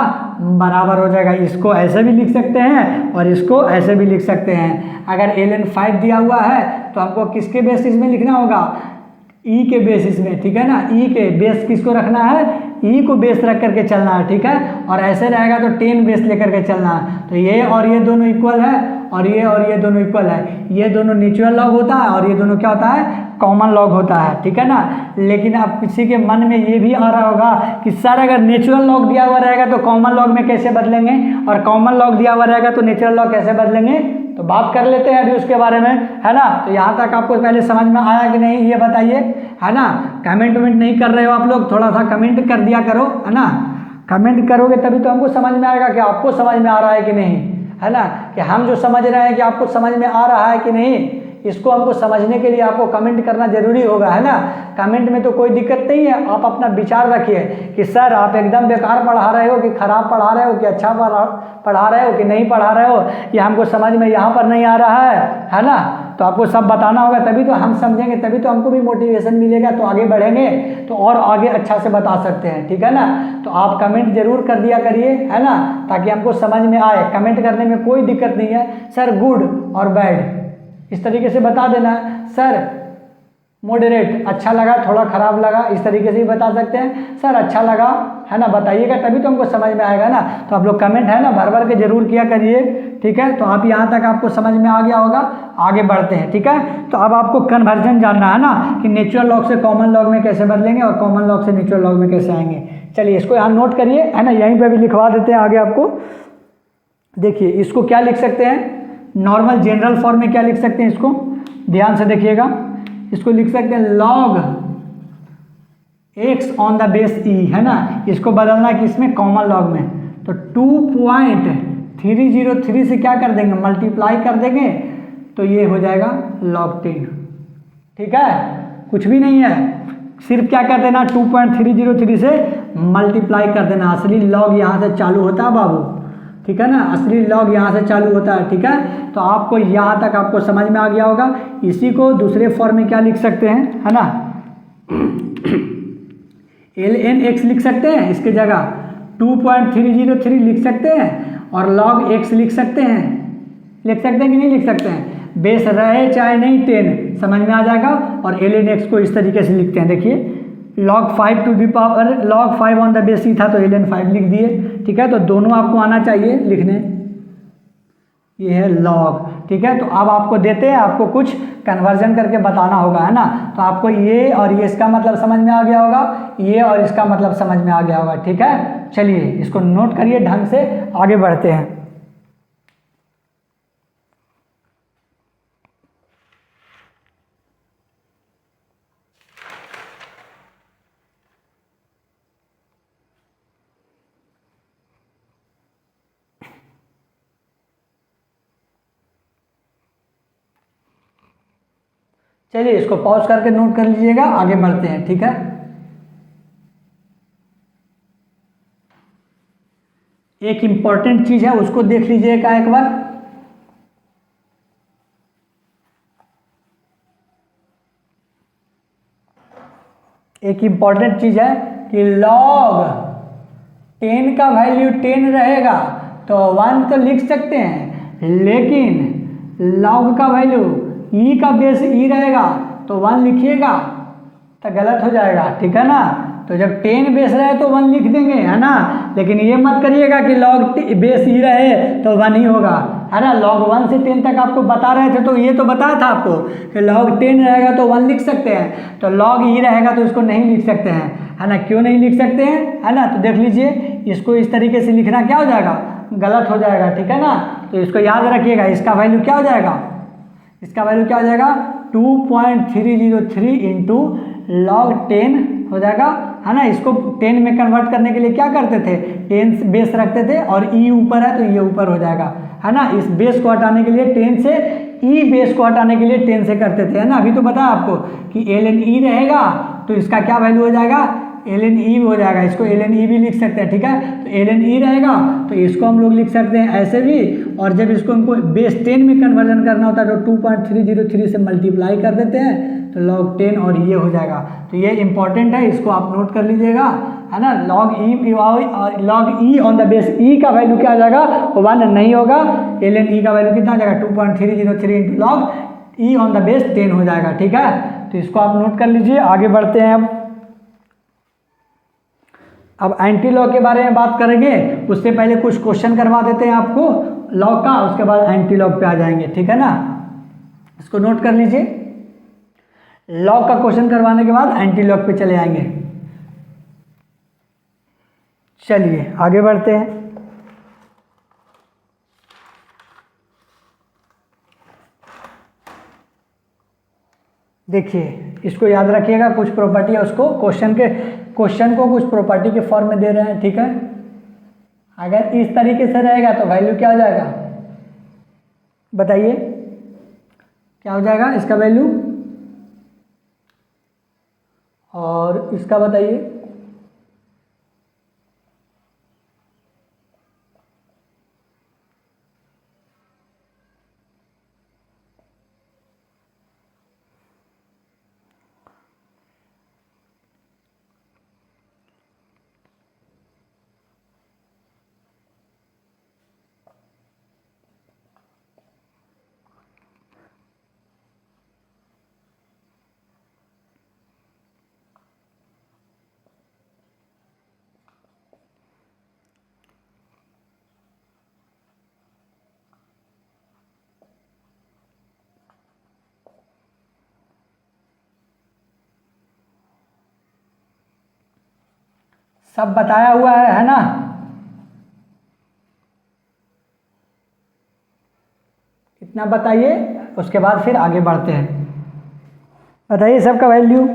बराबर हो जाएगा। इसको ऐसे भी लिख सकते हैं और इसको ऐसे भी लिख सकते हैं। अगर ln 5 दिया हुआ है तो हमको किसके बेसिस में लिखना होगा, ई के बेसिस में। ठीक है ना, ई के बेस किसको रखना है, ई को बेस रख करके चलना है। ठीक है, और ऐसे रहेगा तो 10 बेस लेकर के चलना है। तो ये और ये दोनों इक्वल है और ये दोनों इक्वल है। ये दोनों नेचुरल लॉग होता है और ये दोनों क्या होता है, कॉमन लॉग होता है, ठीक है ना। लेकिन अब किसी के मन में ये भी आ रहा होगा कि सर अगर नेचुरल लॉग दिया हुआ रहेगा तो कॉमन लॉग में कैसे बदलेंगे, और कॉमन लॉग दिया हुआ रहेगा तो नेचुरल लॉग कैसे बदलेंगे। तो बात कर लेते हैं अभी उसके बारे में, है ना। तो यहाँ तक आपको पहले समझ में आया कि नहीं ये बताइए, है ना। कमेंट वमेंट नहीं कर रहे हो आप लोग, थोड़ा सा कमेंट कर दिया करो, है ना। कमेंट करोगे तभी तो हमको समझ में आएगा कि आपको समझ में आ रहा है कि नहीं, है ना। कि हम जो समझ रहे हैं कि आपको समझ में आ रहा है कि नहीं, इसको हमको समझने के लिए आपको कमेंट करना जरूरी होगा, है ना। कमेंट में तो कोई दिक्कत नहीं है, आप अपना विचार रखिए कि सर आप एकदम बेकार पढ़ा रहे हो कि खराब पढ़ा रहे हो कि अच्छा पढ़ा रहे हो कि नहीं पढ़ा रहे हो, ये हमको समझ में यहाँ पर नहीं आ रहा है ना। तो आपको सब बताना होगा, तभी तो हम समझेंगे, तभी तो हमको भी मोटिवेशन मिलेगा, तो आगे बढ़ेंगे तो और आगे अच्छा से बता सकते हैं, ठीक है ना। तो आप कमेंट जरूर कर दिया करिए, है ना, ताकि हमको समझ में आए। कमेंट करने में कोई दिक्कत नहीं है, सर गुड और बैड इस तरीके से बता देना, सर मॉडरेट अच्छा लगा थोड़ा ख़राब लगा, इस तरीके से भी बता सकते हैं। सर अच्छा लगा, है ना, बताइएगा तभी तो हमको समझ में आएगा ना। तो आप लोग कमेंट है ना भर भर के जरूर किया करिए, ठीक है। तो आप यहाँ तक आपको समझ में आ गया होगा, आगे बढ़ते हैं, ठीक है। तो अब आपको कन्वर्जन जानना है ना कि नेचुरल लॉग से कॉमन लॉग में कैसे बदलेंगे और कॉमन लॉग से नेचुरल लॉग में कैसे आएंगे। चलिए इसको यहाँ नोट करिए, है ना, यहीं पर भी लिखवा देते हैं आगे आपको। देखिए इसको क्या लिख सकते हैं, नॉर्मल जनरल फॉर्म में क्या लिख सकते हैं, इसको ध्यान से देखिएगा। इसको लिख सकते हैं log x on the base e, है ना। इसको बदलना है किसमें, कॉमन लॉग में। तो 2.303 से क्या कर देंगे, मल्टीप्लाई कर देंगे, तो ये हो जाएगा log 10, ठीक है। कुछ भी नहीं है, सिर्फ क्या कर देना 2.303 से मल्टीप्लाई कर देना। असली लॉग यहाँ से चालू होता है बाबू, ठीक है ना, असली लॉग यहाँ से चालू होता है, ठीक है। तो आपको यहाँ तक आपको समझ में आ गया होगा। इसी को दूसरे फॉर्म में क्या लिख सकते हैं, है ना, ln x लिख सकते हैं, इसके जगह 2.303 लिख सकते हैं, और log x लिख सकते हैं कि नहीं लिख सकते हैं। बेस रहे चाहे नहीं 10 समझ में आ जाएगा। और ln x को इस तरीके से लिखते हैं, देखिए log 5 to the power log 5 on the base e था तो ln 5 लिख दिए, ठीक है। तो दोनों आपको आना चाहिए लिखने, ये है log, ठीक है। तो अब आपको देते हैं, आपको कुछ कन्वर्जन करके बताना होगा, है ना। तो आपको ये और ये इसका मतलब समझ में आ गया होगा, ये और इसका मतलब समझ में आ गया होगा, ठीक है। चलिए इसको नोट करिए ढंग से, आगे बढ़ते हैं। चलिए इसको पॉज करके नोट कर लीजिएगा, आगे बढ़ते हैं, ठीक है। एक इंपॉर्टेंट चीज है उसको देख लीजिएगा एक बार। एक इंपॉर्टेंट चीज है कि log 10 का वैल्यू 10 रहेगा तो 1 तो लिख सकते हैं, लेकिन log का वैल्यू e का बेस e रहेगा तो 1 लिखिएगा तो गलत हो जाएगा, ठीक है ना। तो जब 10 बेस रहे तो 1 लिख देंगे, है ना। लेकिन ये मत करिएगा कि log बेस e रहे तो 1 ही होगा, है ना। log 1 से 10 तक आपको बता रहे थे, तो ये तो बताया था आपको कि log 10 रहेगा तो 1 लिख सकते हैं, तो log e रहेगा तो इसको नहीं लिख सकते हैं, है ना। क्यों नहीं लिख सकते हैं, है ना। तो देख लीजिए इसको इस तरीके से लिखना क्या हो जाएगा, गलत हो जाएगा, ठीक है ना। तो इसको याद रखिएगा, इसका वैल्यू क्या हो जाएगा, इसका वैल्यू क्या हो जाएगा 2.303 इंटू log 10 हो जाएगा, है ना। इसको 10 में कन्वर्ट करने के लिए क्या करते थे, 10 बेस रखते थे और e ऊपर है तो ये ऊपर हो जाएगा, है ना। इस बेस को हटाने के लिए 10 से e बेस को हटाने के लिए 10 से करते थे, है ना। अभी तो बताया आपको कि ln e रहेगा तो इसका क्या वैल्यू हो जाएगा, ln e हो जाएगा, इसको ln e भी लिख सकते हैं, ठीक है। तो ln e रहेगा तो इसको हम लोग लिख सकते हैं ऐसे भी, और जब इसको हमको बेस 10 में कन्वर्जन करना होता है तो 2.303 से मल्टीप्लाई कर देते हैं तो log 10 और ये हो जाएगा। तो ये इंपॉर्टेंट है, इसको आप नोट कर लीजिएगा, है ना। log e on the base e का वैल्यू क्या आ जाएगा, 1 नहीं होगा, ln e का वैल्यू कितना आ जाएगा 2.303 into log e on the base 10 हो जाएगा, ठीक है। तो इसको आप नोट कर लीजिए, आगे बढ़ते हैं। अब एंटी लॉग के बारे में बात करेंगे, उससे पहले कुछ क्वेश्चन करवा देते हैं आपको लॉग का, उसके बाद एंटी लॉग पे आ जाएंगे, ठीक है ना। इसको नोट कर लीजिए, लॉग का क्वेश्चन करवाने के बाद एंटी लॉग पे चले आएंगे। चलिए आगे बढ़ते हैं। देखिए इसको याद रखिएगा, कुछ प्रॉपर्टी है उसको क्वेश्चन को कुछ प्रॉपर्टी के फॉर्म में दे रहे हैं, ठीक है। अगर इस तरीके से रहेगा तो वैल्यू क्या हो जाएगा, बताइए क्या हो जाएगा इसका वैल्यू, और इसका बताइए। सब बताया हुआ है ना। इतना बताइए, उसके बाद फिर आगे बढ़ते हैं। बताइए सबका वैल्यू।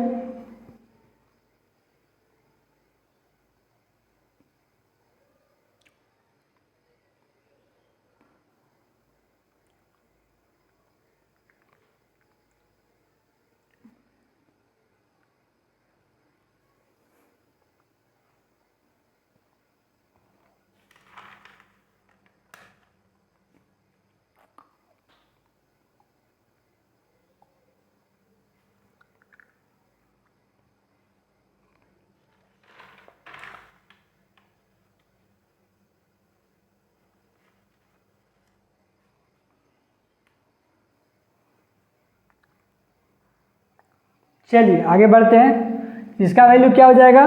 चलिए आगे बढ़ते हैं। इसका वैल्यू क्या हो जाएगा,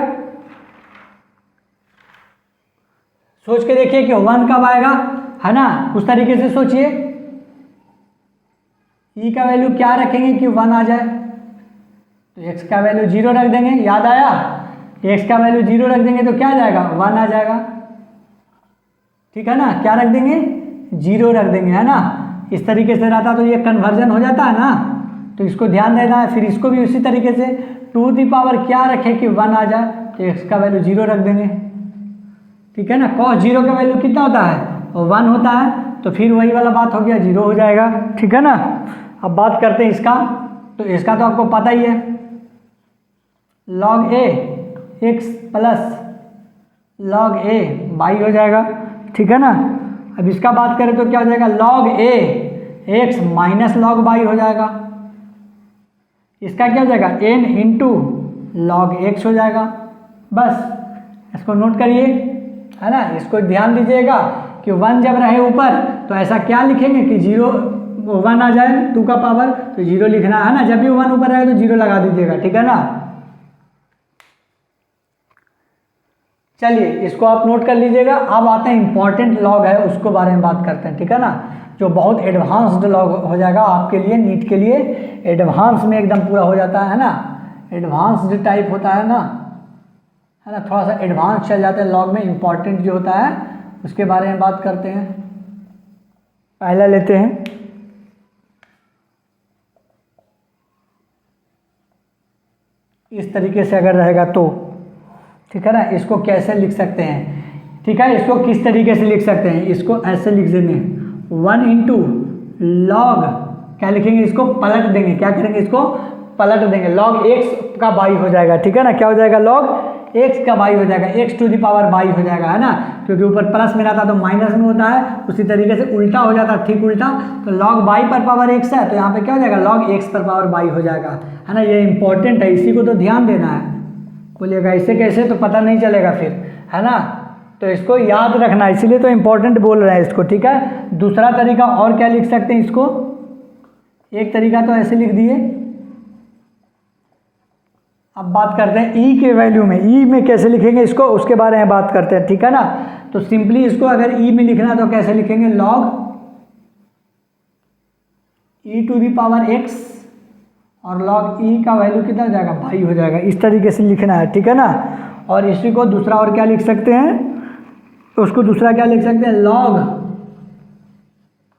सोच के देखिए कि 1 कब आएगा, है ना। उस तरीके से सोचिए, ई का वैल्यू क्या रखेंगे कि 1 आ जाए, तो एक्स का वैल्यू 0 रख देंगे, याद आया। एक्स का वैल्यू 0 रख देंगे तो क्या आ जाएगा, 1 आ जाएगा, ठीक है ना। क्या रख देंगे, 0 रख देंगे, है ना। इस तरीके से रहता तो ये कन्वर्जन हो जाता है ना, तो इसको ध्यान देना है। फिर इसको भी उसी तरीके से टू दी पावर क्या रखें कि 1 आ जाए, तो एक्स का वैल्यू 0 रख देंगे, ठीक है ना। cos 0 का वैल्यू कितना होता है, और 1 होता है, तो फिर वही वाला बात हो गया, 0 हो जाएगा, ठीक है ना। अब बात करते हैं इसका, तो इसका तो आपको पता ही है, log a x plus log a y हो जाएगा, ठीक है ना। अब इसका बात करें तो क्या हो जाएगा, log a x minus log y हो जाएगा। इसका क्या हो जाएगा, n इंटू log x हो जाएगा। बस इसको नोट करिए, है ना। इसको ध्यान दीजिएगा कि 1 जब रहे ऊपर तो ऐसा क्या लिखेंगे कि 1 आ जाए 2 का पावर, तो 0 लिखना है ना। जब भी 1 ऊपर रहे तो 0 लगा दीजिएगा, ठीक है ना। चलिए इसको आप नोट कर लीजिएगा। अब आते हैं इंपॉर्टेंट लॉग है, उसको बारे में बात करते हैं, ठीक है ना। जो बहुत एडवांस्ड लॉग हो जाएगा आपके लिए, नीट के लिए एडवांस में एकदम पूरा हो जाता है ना, एडवांस्ड टाइप होता है ना, है ना। थोड़ा सा एडवांस चल जाता है लॉग में, इंपॉर्टेंट जो होता है उसके बारे में बात करते हैं। पहला लेते हैं, इस तरीके से अगर रहेगा तो, ठीक है ना। इसको कैसे लिख सकते हैं, ठीक है। इसको किस तरीके से लिख सकते हैं, इसको ऐसे लिख देंगे 1 इंटू लॉग, क्या लिखेंगे, इसको पलट देंगे, क्या करेंगे, इसको पलट देंगे, लॉग x का y हो जाएगा, ठीक है ना। क्या हो जाएगा, लॉग x का y हो जाएगा, x to the power y हो जाएगा, है ना। क्योंकि ऊपर प्लस में रहता तो माइनस में होता है, उसी तरीके से उल्टा हो जाता, ठीक उल्टा। तो लॉग y पर पावर x है, तो यहाँ पे क्या हो जाएगा, लॉग x पर पावर y हो जाएगा, है ना। ये इंपॉर्टेंट है, इसी को तो ध्यान देना है। बोलिएगा ऐसे कैसे, तो पता नहीं चलेगा फिर, है ना। तो इसको याद रखना, इसीलिए तो इम्पोर्टेंट बोल रहे हैं इसको, ठीक है। दूसरा तरीका और क्या लिख सकते हैं इसको, एक तरीका तो ऐसे लिख दिए। अब बात करते हैं ई के वैल्यू में, ई में कैसे लिखेंगे इसको, उसके बारे में बात करते हैं, ठीक है ना। तो सिंपली इसको अगर ई में लिखना तो कैसे लिखेंगे, log e to the power x और log e का वैल्यू कितना हो जाएगा, बाई हो जाएगा। इस तरीके से लिखना है, ठीक है ना। और इसी को दूसरा और क्या लिख सकते हैं, उसको दूसरा क्या लिख सकते हैं, log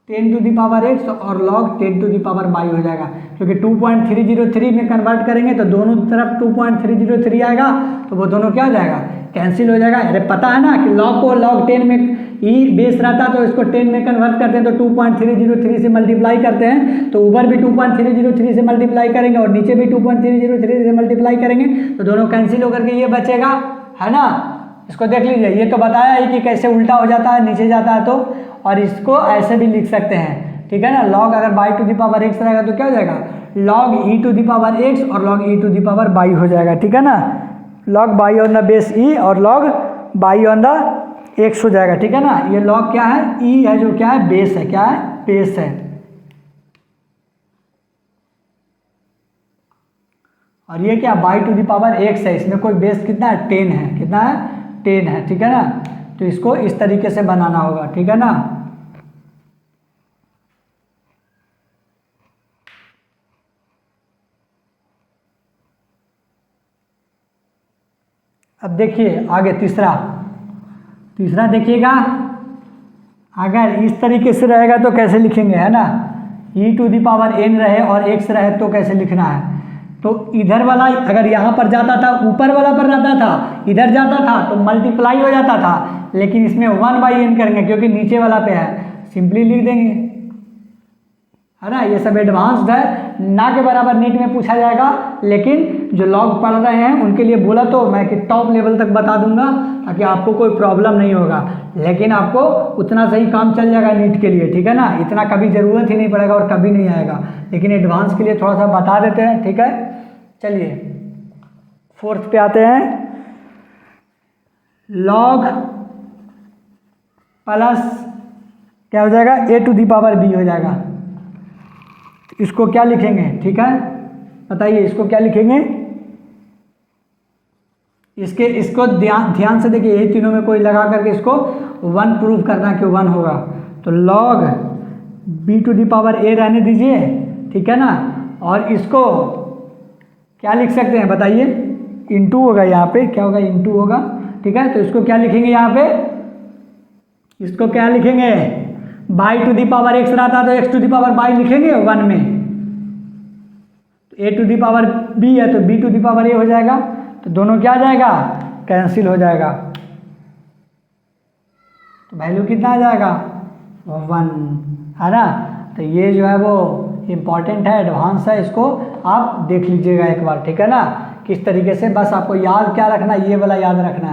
10 to the power x और log 10 to the power y हो जाएगा, क्योंकि 2303 में कन्वर्ट करेंगे तो दोनों तरफ 2303 आएगा, तो वो दोनों क्या हो जाएगा, कैंसिल हो जाएगा। अरे पता है ना कि log को log 10 में e बेस रहता है तो इसको 10 में कन्वर्ट करते हैं, तो 2303 से मल्टीप्लाई करते हैं, तो ऊपर भी 2303 से मल्टीप्लाई करेंगे और नीचे भी 2303 से मल्टीप्लाई करेंगे, तो दोनों कैंसिल होकर के ये बचेगा, है ना। इसको देख लीजिए, ये तो बताया ही कि कैसे उल्टा हो जाता है, नीचे जाता है तो, और इसको ऐसे भी लिख सकते हैं, ठीक है ना। log अगर y to the power x रहेगा तो क्या हो जाएगा, log e to the power x और log e to the power y हो जाएगा, ठीक है ना। log y on the base e और log y on the x हो जाएगा, ठीक है ना। ये log क्या है, e है, जो क्या है, बेस है, क्या है, बेस है। और ये क्या, y to the power x है, इसमें कोई बेस कितना है, 10 है, कितना है, 10 है, ठीक है ना। तो इसको इस तरीके से बनाना होगा, ठीक है ना। अब देखिए आगे तीसरा देखिएगा, अगर इस तरीके से रहेगा तो कैसे लिखेंगे, है ना। e to the power n रहे और x रहे तो कैसे लिखना है, तो इधर वाला अगर यहाँ पर जाता था, ऊपर वाला पर रहता था, इधर जाता था तो मल्टीप्लाई हो जाता था, लेकिन इसमें 1/n करेंगे क्योंकि नीचे वाला पे है, सिंपली लिख देंगे, है ना। ये सब एडवांस्ड है, ना के बराबर नीट में पूछा जाएगा, लेकिन जो लॉग पढ़ रहे हैं उनके लिए बोला तो मैं कि टॉप लेवल तक बता दूंगा, ताकि आपको कोई प्रॉब्लम नहीं होगा, लेकिन आपको उतना सही काम चल जाएगा नीट के लिए, ठीक है ना। इतना कभी ज़रूरत ही नहीं पड़ेगा और कभी नहीं आएगा, लेकिन एडवांस के लिए थोड़ा सा बता देते हैं, ठीक है। चलिए फोर्थ पे आते हैं, log प्लस क्या हो जाएगा, a to the power b हो जाएगा। इसको क्या लिखेंगे, ठीक है, बताइए इसको क्या लिखेंगे। इसको ध्यान से देखिए, ये तीनों में कोई लगा करके इसको 1 प्रूव करना कि 1 होगा, तो log b to the power a रहने दीजिए, ठीक है ना। और इसको क्या लिख सकते हैं बताइए, इंटू होगा, यहाँ पे क्या होगा, इंटू होगा, ठीक है। तो इसको क्या लिखेंगे, यहाँ पे इसको क्या लिखेंगे, y to the power x रहता तो x to the power y लिखेंगे 1 में, a to the power b है तो b to the power a हो जाएगा, तो दोनों क्या आ जाएगा, कैंसिल हो जाएगा, तो वैल्यू कितना आ जाएगा, 1, है ना। तो ये जो है वो इम्पॉर्टेंट है, एडवांस है, इसको आप देख लीजिएगा एक बार, ठीक है ना, किस तरीके से। बस आपको याद क्या रखना है, ये वाला याद रखना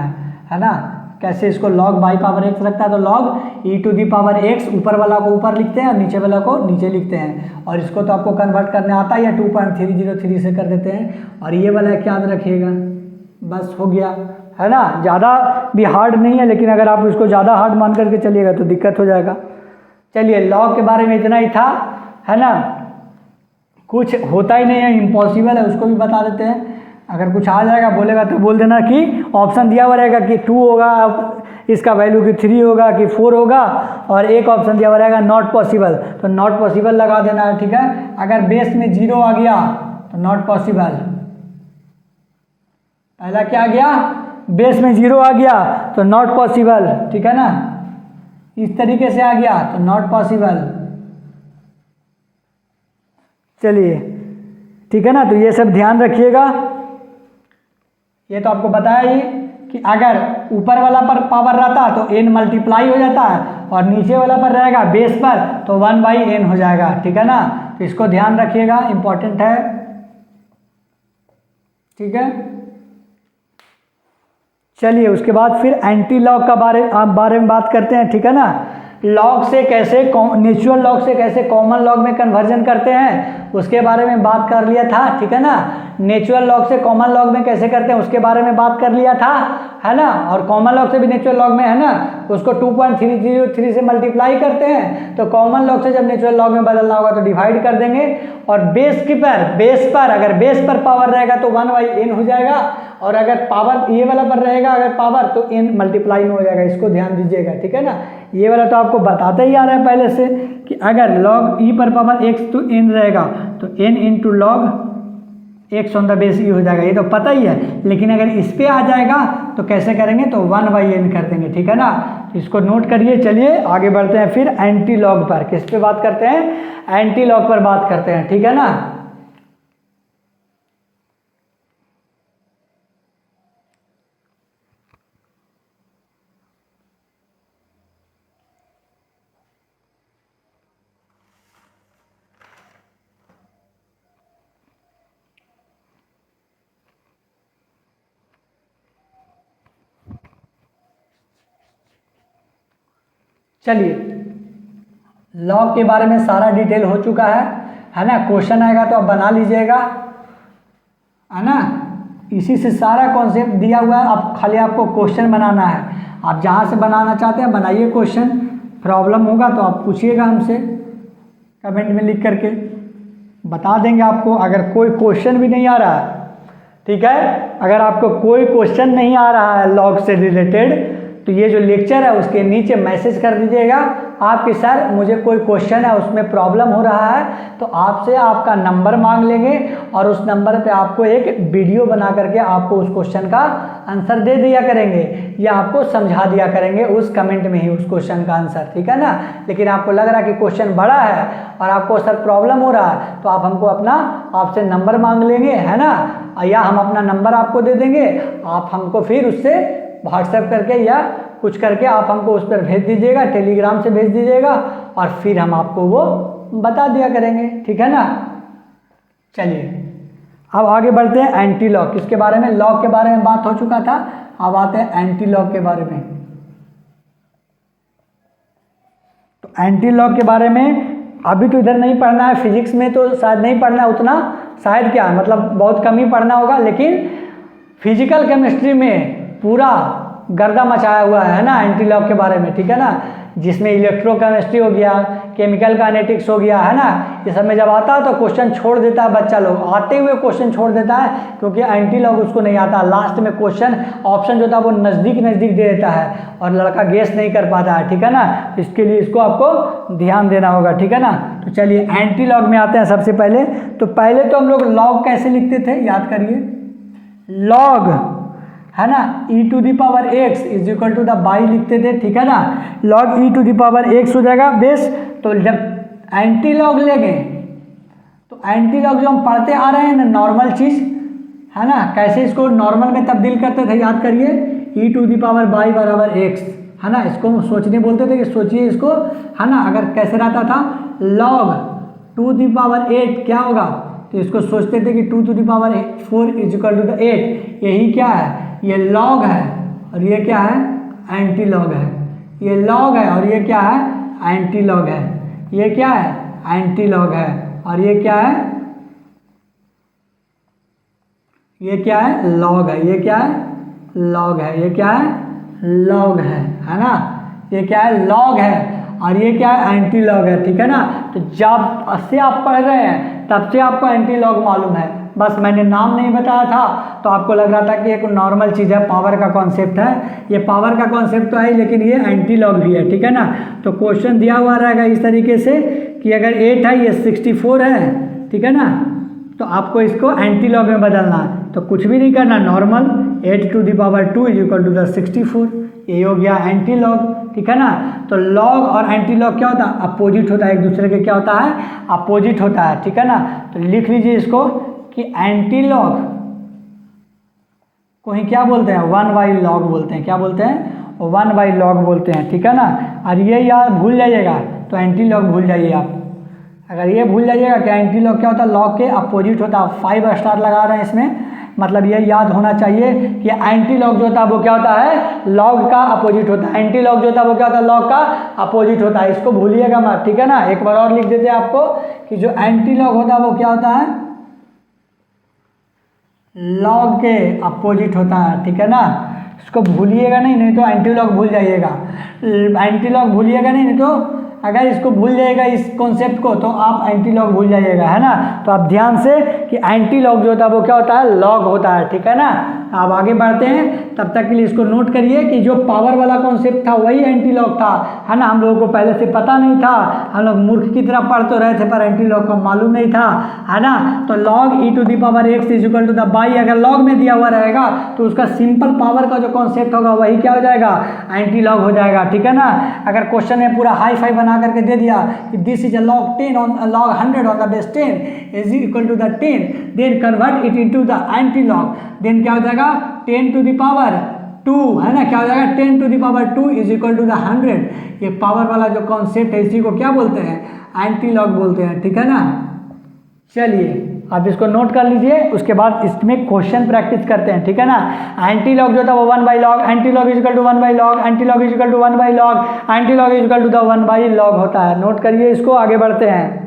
है ना। कैसे इसको log बाई पावर x रखता है तो log e to the power x, ऊपर वाला को ऊपर लिखते हैं और नीचे वाला को नीचे लिखते हैं, और इसको तो आपको कन्वर्ट करने आता है या 2303 से कर देते हैं, और ये वाला क्या याद रखिएगा, बस हो गया, है ना। ज़्यादा भी हार्ड नहीं है, लेकिन अगर आप इसको ज़्यादा हार्ड मान करके चलिएगा तो दिक्कत हो जाएगा। चलिए log के बारे में इतना ही था, है ना। कुछ होता ही नहीं है, इम्पॉसिबल है, उसको भी बता देते हैं। अगर कुछ आ जाएगा बोलेगा तो बोल देना कि ऑप्शन दिया हुआ रहेगा कि 2 होगा, इसका वैल्यू कि 3 होगा कि 4 होगा, और एक ऑप्शन दिया हुआ रहेगा नॉट पॉसिबल, तो नॉट पॉसिबल लगा देना है, ठीक है। अगर बेस में 0 आ गया तो नॉट पॉसिबल, पहला क्या आ गया, बेस में 0 आ गया तो नॉट पॉसिबल, ठीक है ना। इस तरीके से आ गया तो नॉट पॉसिबल। चलिए ठीक है ना, तो ये सब ध्यान रखिएगा। ये तो आपको बताया ही कि अगर ऊपर वाला पर पावर रहता तो n मल्टीप्लाई हो जाता है, और नीचे वाला पर रहेगा बेस पर तो 1/n हो जाएगा, ठीक है ना। तो इसको ध्यान रखिएगा, इम्पॉर्टेंट है, ठीक है। चलिए उसके बाद फिर एंटी लॉग का बारे में बात करते हैं, ठीक है ना। लॉग से कैसे, नेचुरल लॉग से कैसे कॉमन लॉग में कन्वर्जन करते हैं उसके बारे में बात कर लिया था, ठीक है ना। नेचुरल लॉग से कॉमन लॉग में कैसे करते हैं उसके बारे में बात कर लिया था, है ना। और कॉमन लॉग से भी नेचुरल लॉग में, है ना, उसको 2303 से मल्टीप्लाई करते हैं, तो कॉमन लॉग से जब नेचुरल लॉग में बदलना होगा तो डिवाइड कर देंगे, और बेस पर अगर बेस पर पावर रहेगा तो 1/n हो जाएगा, और अगर पावर ये वाला पर रहेगा अगर पावर तो n मल्टीप्लाई में हो जाएगा। इसको ध्यान दीजिएगा, ठीक है ना। ये वाला तो आपको बताते ही आ रहा है पहले से कि अगर log e पर पावर x तो n रहेगा तो n into log x on the base e हो जाएगा, ये तो पता ही है। लेकिन अगर इस पे आ जाएगा तो कैसे करेंगे, तो 1/n कर देंगे, ठीक है ना। इसको नोट करिए। चलिए आगे बढ़ते हैं फिर एंटी लॉग पर। किस पे बात करते हैं, एंटी लॉग पर बात करते हैं, ठीक है ना। चलिए लॉग के बारे में सारा डिटेल हो चुका है ना। क्वेश्चन आएगा तो आप बना लीजिएगा, है ना। इसी से सारा कॉन्सेप्ट दिया हुआ है, आप खाली आपको क्वेश्चन बनाना है। आप जहाँ से बनाना चाहते हैं बनाइए क्वेश्चन, प्रॉब्लम होगा तो आप पूछिएगा हमसे कमेंट में लिख करके, बता देंगे आपको। अगर कोई क्वेश्चन भी नहीं आ रहा है, ठीक है, अगर आपको कोई क्वेश्चन नहीं आ रहा है लॉग से रिलेटेड, तो ये जो लेक्चर है उसके नीचे मैसेज कर दीजिएगा आपके सर मुझे कोई क्वेश्चन है उसमें प्रॉब्लम हो रहा है, तो आपसे आपका नंबर मांग लेंगे और उस नंबर पे आपको एक वीडियो बना करके आपको उस क्वेश्चन का आंसर दे दिया करेंगे या आपको समझा दिया करेंगे उस कमेंट में ही उस क्वेश्चन का आंसर, ठीक है ना। लेकिन आपको लग रहा है कि क्वेश्चन बड़ा है और आपको सर प्रॉब्लम हो रहा है, तो आप हमको आपसे नंबर मांग लेंगे, है ना, या हम अपना नंबर आपको दे देंगे, आप हमको फिर उससे व्हाट्सएप करके या कुछ करके आप हमको उस पर भेज दीजिएगा, टेलीग्राम से भेज दीजिएगा और फिर हम आपको वो बता दिया करेंगे, ठीक है ना। चलिए अब आगे बढ़ते हैं एंटी लॉग। किसके बारे में, लॉग के बारे में बात हो चुका था, अब आते हैं एंटी लॉग के बारे में। तो एंटी लॉग के बारे में अभी तो इधर नहीं पढ़ना है, फिजिक्स में तो शायद नहीं पढ़ना है उतना, शायद क्या मतलब बहुत कम ही पढ़ना होगा, लेकिन फिजिकल केमिस्ट्री में पूरा गर्दा मचाया हुआ है ना एंटी लॉग के बारे में, ठीक है ना। जिसमें इलेक्ट्रोकेमिस्ट्री हो गया, केमिकल काइनेटिक्स हो गया, है ना, ये सब में जब आता है तो क्वेश्चन छोड़ देता है बच्चा लोग, आते हुए क्वेश्चन छोड़ देता है क्योंकि एंटी लॉग उसको नहीं आता। लास्ट में क्वेश्चन ऑप्शन जो था वो नज़दीक नज़दीक दे देता है और लड़का गेस नहीं कर पाता है, ठीक है ना। इसके लिए इसको आपको ध्यान देना होगा, ठीक है ना। तो चलिए एंटी लॉग में आते हैं सबसे पहले। तो पहले तो हम लोग लॉग कैसे लिखते थे, याद करिए, लॉग है ना e⁻x is equal to the y लिखते थे, ठीक है ना। लॉग e⁻x हो जाएगा बेस। तो जब एंटी लॉग लेंगे तो एंटी लॉग जो हम पढ़ते आ रहे हैं ना नॉर्मल चीज़, है ना, कैसे इसको नॉर्मल में तब्दील करते थे, याद करिए e⁻y बराबर x, है ना। इसको सोचने बोलते थे कि सोचिए इसको, है ना। अगर कैसे रहता था log 2⁸ क्या होगा, तो इसको सोचते थे कि 2⁴ इज इक्वल टू द 8। यही क्या है, ये लॉग है और ये क्या है, एंटी लॉग है। ये लॉग है और ये क्या है, एंटी लॉग है। ये क्या है, एंटी लॉग है और ये क्या है, ये क्या है, लॉग है। ये क्या है, लॉग है। ये क्या है, लॉग है ना। ये क्या है, लॉग है और ये क्या है, एंटी लॉग है, ठीक है ना। तो जब से आप पढ़ रहे हैं तब से आपको एंटी लॉग मालूम है, बस मैंने नाम नहीं बताया था तो आपको लग रहा था कि एक नॉर्मल चीज़ है, पावर का कॉन्सेप्ट है। ये पावर का कॉन्सेप्ट तो है लेकिन ये एंटी लॉग भी है, ठीक है ना। तो क्वेश्चन दिया हुआ रहेगा इस तरीके से कि अगर 8 है ये 64 है, ठीक है ना, तो आपको इसको एंटी लॉग में बदलना है। तो कुछ भी नहीं करना, normal 8⁻2 is equal to the 64, ये हो गया एंटी लॉग, ठीक है ना। तो लॉग और एंटी लॉग क्या होता है, अपोजिट होता है, एक दूसरे के क्या होता है, अपोजिट होता है, ठीक है ना। तो लिख लीजिए इसको कि एंटी लॉग को ही क्या बोलते हैं, 1/log बोलते हैं। क्या बोलते हैं, 1/log बोलते हैं, ठीक है ना। और ये याद भूल जाइएगा तो एंटी लॉग भूल जाइए आप। अगर ये भूल जाइएगा कि एंटी लॉग क्या होता है, लॉग के अपोजिट होता है। 5 स्टार लगा रहे हैं इसमें, मतलब ये याद होना चाहिए कि एंटी लॉग जो होता है वो क्या होता है, लॉग का अपोजिट होता है। एंटी लॉग जो होता है वो क्या होता है, लॉग का अपोजिट होता है। इसको भूलिएगा मत, ठीक है ना। एक बार और लिख देते हैं आपको कि जो एंटी लॉग होता है वो क्या होता है, लॉग के अपोजिट होता है, ठीक है ना। इसको भूलिएगा नहीं, नहीं तो एंटी लॉग भूल जाइएगा। एंटी लॉग भूलिएगा नहीं, नहीं तो अगर इसको भूल जाएगा इस कॉन्सेप्ट को, तो आप एंटी लॉग भूल जाइएगा, है ना। तो आप ध्यान से कि एंटी लॉग जो होता है वो क्या होता है, लॉग होता है, ठीक है ना। आप आगे बढ़ते हैं, तब तक के लिए इसको नोट करिए कि जो पावर वाला कॉन्सेप्ट था वही एंटी लॉग था, है ना। हम लोगों को पहले से पता नहीं था, हम लोग मूर्ख की तरह पढ़ तो रहे थे, पर एंटी लॉग को मालूम नहीं था, है ना। तो log e⁻x is equal to the y, अगर लॉग में दिया हुआ रहेगा तो उसका सिंपल पावर का जो कॉन्सेप्ट होगा वही क्या हो जाएगा, एंटी लॉग हो जाएगा, ठीक है ना। अगर क्वेश्चन में पूरा हाई फाई बना करके दे दिया कि this is a log 10 on log 100 on the base 10 is equal to the 10, then convert it into the anti log, then क्या हो जाएगा 10 टू द पावर 2, है ना। क्या हो जाएगा 10 to the power 2 is equal to the 100। ये power वाला जो कॉन्सेप्ट है इसी को क्या बोलते हैं, एंटी लॉग बोलते हैं, ठीक है ना। चलिए आप इसको नोट कर लीजिए, उसके बाद इसमें क्वेश्चन प्रैक्टिस करते हैं, ठीक है ना। एंटी लॉग जो था वो 1 by log, anti log is equal to 1 by log, anti log is equal to 1 by log, anti log is equal to the 1 by log होता है। नोट करिए इसको, आगे बढ़ते हैं।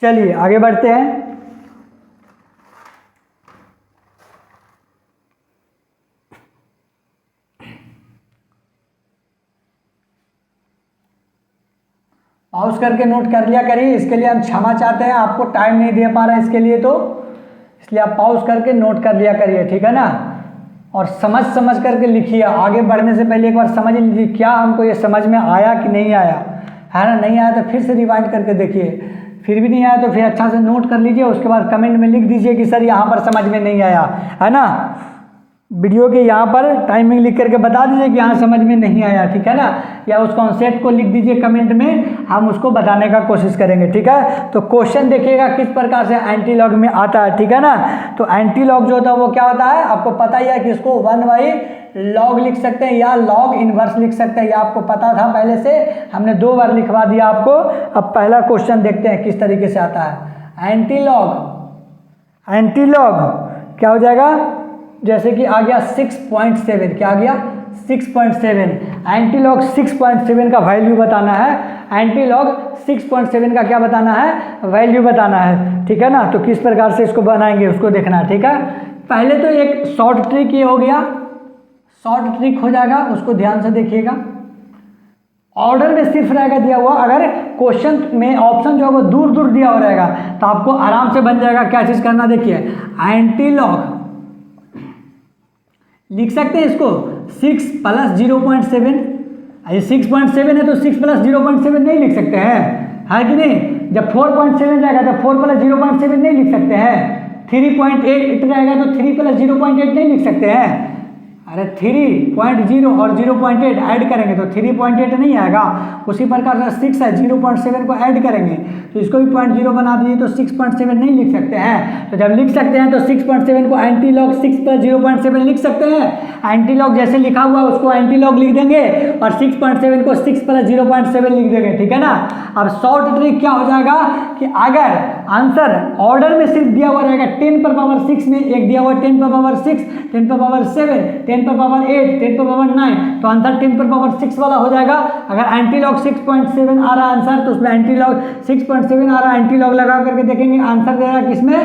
चलिए आगे बढ़ते हैं। पॉज करके नोट कर लिया करिए, इसके लिए हम क्षमा चाहते हैं, आपको टाइम नहीं दे पा रहे हैं इसके लिए, तो इसलिए आप पॉज करके नोट कर लिया करिए, ठीक है ना। और समझ समझ करके लिखिए, आगे बढ़ने से पहले एक बार समझ लीजिए क्या हमको ये समझ में आया कि नहीं आया, है ना। नहीं आया तो फिर से रिवाइंड करके देखिए, फिर भी नहीं आया तो फिर अच्छा से नोट कर लीजिए, उसके बाद कमेंट में लिख दीजिए कि सर यहाँ पर समझ में नहीं आया, है ना। वीडियो के यहाँ पर टाइमिंग लिख करके बता दीजिए कि यहाँ समझ में नहीं आया, ठीक है ना। या उस कॉन्सेप्ट को लिख दीजिए कमेंट में, हम उसको बताने का कोशिश करेंगे, ठीक है। तो क्वेश्चन देखिएगा किस प्रकार से एंटी लॉग में आता है, ठीक है ना। तो एंटी लॉग जो होता है वो क्या होता है, आपको पता ही है कि इसको 1 बाई लॉग लिख सकते हैं या लॉग इनवर्स लिख सकते हैं, या आपको पता था पहले से, हमने 2 बार लिखवा दिया आपको। अब पहला क्वेश्चन देखते हैं किस तरीके से आता है। एंटी लॉग, एंटी लॉग क्या हो जाएगा, जैसे कि आ गया 6.7, क्या आ गया 6.7, एंटी लॉग 6.7 का वैल्यू बताना है, एंटी लॉग 6.7 का क्या बताना है, वैल्यू बताना है, ठीक है ना। तो किस प्रकार से इसको बनाएंगे उसको देखना है, ठीक है। पहले तो एक शॉर्ट ट्रिक ये हो गया, शॉर्ट ट्रिक हो जाएगा, उसको ध्यान से देखिएगा। ऑर्डर में सिर्फ रहेगा दिया हुआ, अगर क्वेश्चन में ऑप्शन जो है वो दूर दूर दिया हुआ रहेगा तो आपको आराम से बन जाएगा। क्या चीज़ करना, देखिए एंटी लॉग लिख सकते हैं इसको 6 + 0.7, ये 6.7 है तो 6 + 0.7 नहीं लिख सकते हैं, है कि नहीं। जब 4.7 जाएगा तो 4 + 0.7 नहीं लिख सकते हैं, 3.8 रहेगा तो 3 + 0.8 नहीं लिख सकते हैं। अरे 3.0 और 0.8 ऐड करेंगे तो 3.8 नहीं आएगा। उसी प्रकार से 6 है, 0.7 को ऐड करेंगे तो इसको भी 0.0 बना दीजिए तो 6.7 नहीं लिख सकते हैं। तो जब लिख सकते हैं तो 6.7 को एंटी लॉग 6 + 0.7 लिख सकते हैं। एंटी लॉग जैसे लिखा हुआ उसको एंटी लॉग लिख देंगे और 6.7 को 6 + 0.7 लिख देंगे, ठीक है ना। अब शॉर्ट ट्रिक क्या हो जाएगा कि अगर आंसर ऑर्डर में सिर्फ दिया हुआ रहेगा 10⁻6 में, एक दिया हुआ 10⁻6, 10⁻7, 10⁻8, 10⁻9, तो आंसर 10⁻6 वाला हो जाएगा। अगर एंटी लॉग 6.7 आ रहा है आंसर तो उसमें एंटी लॉग 6.7 आ रहा है, एंटी लॉग लगा करके देखेंगे आंसर दे रहा है किसमें,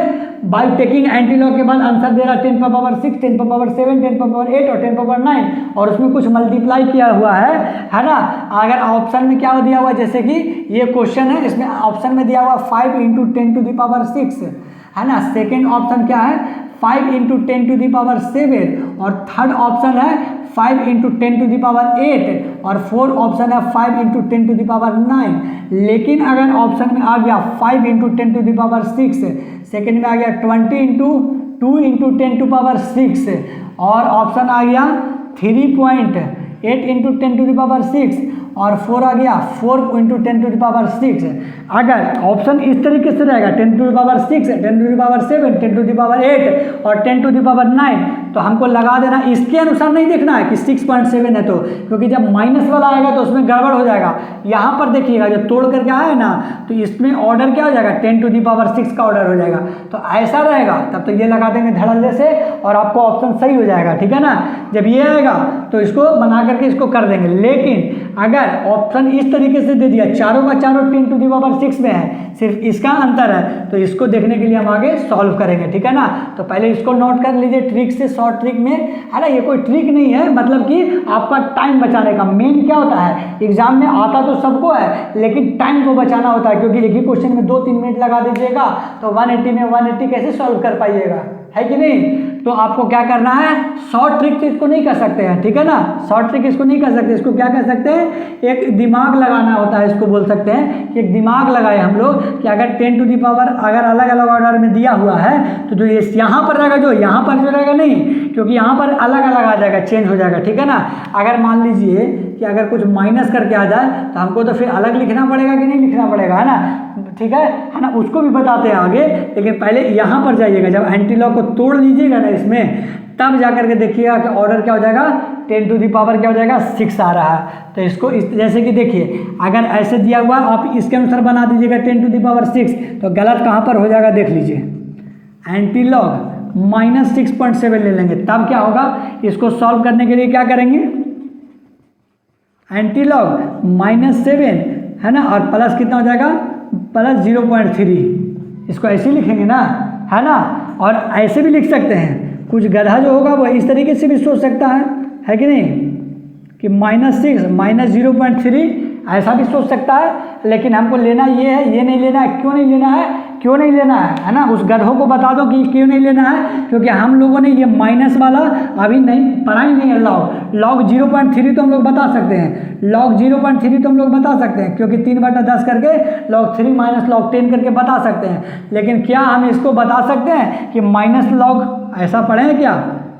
बाई टेकिंग एंटी लॉग के बाद आंसर दे रहा है 10⁻6, 10⁻7, 10⁻8 और 10⁻9, और उसमें कुछ मल्टीप्लाई किया हुआ है ना। अगर ऑप्शन में क्या दिया हुआ है, जैसे कि ये क्वेश्चन है, इसमें ऑप्शन में दिया हुआ 5 × 10⁻6, है ना। सेकेंड ऑप्शन क्या है 5 × 10⁻7, और थर्ड ऑप्शन है 5 × 10⁸, और फोर्थ ऑप्शन है 5 × 10⁹। लेकिन अगर ऑप्शन में आ गया 5 × 10⁶, सेकेंड में आ गया 20 × 2 × 10⁶, और ऑप्शन आ गया 3.8 × 10⁶, और 4 आ गया 4 × 10⁶। अगर ऑप्शन इस तरीके से रहेगा 10⁶, 10�7, 10⁸ और 10⁹, तो हमको लगा देना, इसके अनुसार नहीं देखना है कि 6.7 है तो, क्योंकि जब माइनस वाला आएगा तो उसमें गड़बड़ हो जाएगा। यहाँ पर देखिएगा जो तोड़ करके आया है ना, तो इसमें ऑर्डर क्या हो जाएगा 10⁻6 का ऑर्डर हो जाएगा। तो ऐसा रहेगा तब तो ये लगा देंगे धड़ल्ले से और आपको ऑप्शन सही हो जाएगा, ठीक है ना। जब ये आएगा तो इसको बना करके इसको कर देंगे। लेकिन अगर ऑप्शन इस तरीके से दे दिया, चारों का चारों 10⁻⁶ में है, सिर्फ इसका अंतर है, तो इसको देखने के लिए हम आगे सॉल्व करेंगे, ठीक है ना। तो पहले इसको नोट कर लीजिए ट्रिक से, शॉर्ट ट्रिक में, है ना। ये कोई ट्रिक नहीं है, मतलब कि आपका टाइम बचाने का मेन क्या होता है, एग्जाम में आता तो सबको है लेकिन टाइम को बचाना होता है, क्योंकि एक ही क्वेश्चन में 2-3 मिनट लगा दीजिएगा तो 180 में 180 कैसे सॉल्व कर पाइएगा, है कि नहीं। तो आपको क्या करना है, शॉर्ट ट्रिक तो इसको नहीं कर सकते हैं, ठीक है ना। शॉर्ट ट्रिक इसको नहीं कर सकते, इसको क्या कर सकते हैं, एक दिमाग लगाना होता है, इसको बोल सकते हैं कि एक दिमाग लगाए हम लोग कि अगर 10 टू दी पावर अगर अलग अलग ऑर्डर में दिया हुआ है तो जो ये यहाँ पर रहेगा, जो यहाँ पर जो रहेगा नहीं, क्योंकि यहाँ पर अलग अलग आ जाएगा, चेंज हो जाएगा, ठीक है ना। अगर मान लीजिए कि अगर कुछ माइनस करके आ जाए तो हमको तो फिर अलग लिखना पड़ेगा कि नहीं लिखना पड़ेगा, है ना, ठीक है ना। उसको भी बताते हैं आगे, लेकिन पहले यहाँ पर जाइएगा, जब एंटी लॉग को तोड़ लीजिएगा ना इसमें, तब जा करके देखिएगा कि ऑर्डर क्या हो जाएगा, 10 टू दी पावर क्या हो जाएगा, 6 आ रहा है। तो इसको इस जैसे कि देखिए, अगर ऐसे दिया हुआ आप इसके अनुसार बना दीजिएगा 10 टू दी पावर 6, तो गलत कहाँ पर हो जाएगा देख लीजिए, एंटी लॉग -6.7 ले लेंगे, तब क्या होगा, इसको सॉल्व करने के लिए क्या करेंगे, एंटी लॉग -7, है ना, और प्लस कितना हो जाएगा, प्लस 0.3, इसको ऐसे ही लिखेंगे ना, है ना। और ऐसे भी लिख सकते हैं, कुछ गधा जो होगा वो इस तरीके से भी सोच सकता है कि नहीं, कि -6 -0.3 ऐसा भी सोच सकता है, लेकिन हमको लेना ये है, ये नहीं लेना है। क्यों नहीं लेना है, क्यों नहीं लेना है ना, उस गधों को बता दो कि क्यों नहीं लेना है, क्योंकि हम लोगों ने ये माइनस वाला अभी नहीं पढ़ा ही नहीं है। लॉग 0.3 तो हम लोग बता सकते हैं, लॉग 0.3 तो हम लोग बता सकते हैं, क्योंकि 3/10 करके log 3 - log 10 करके बता सकते हैं। लेकिन क्या हम इसको बता सकते हैं कि माइनस लॉग ऐसा पढ़े हैं क्या,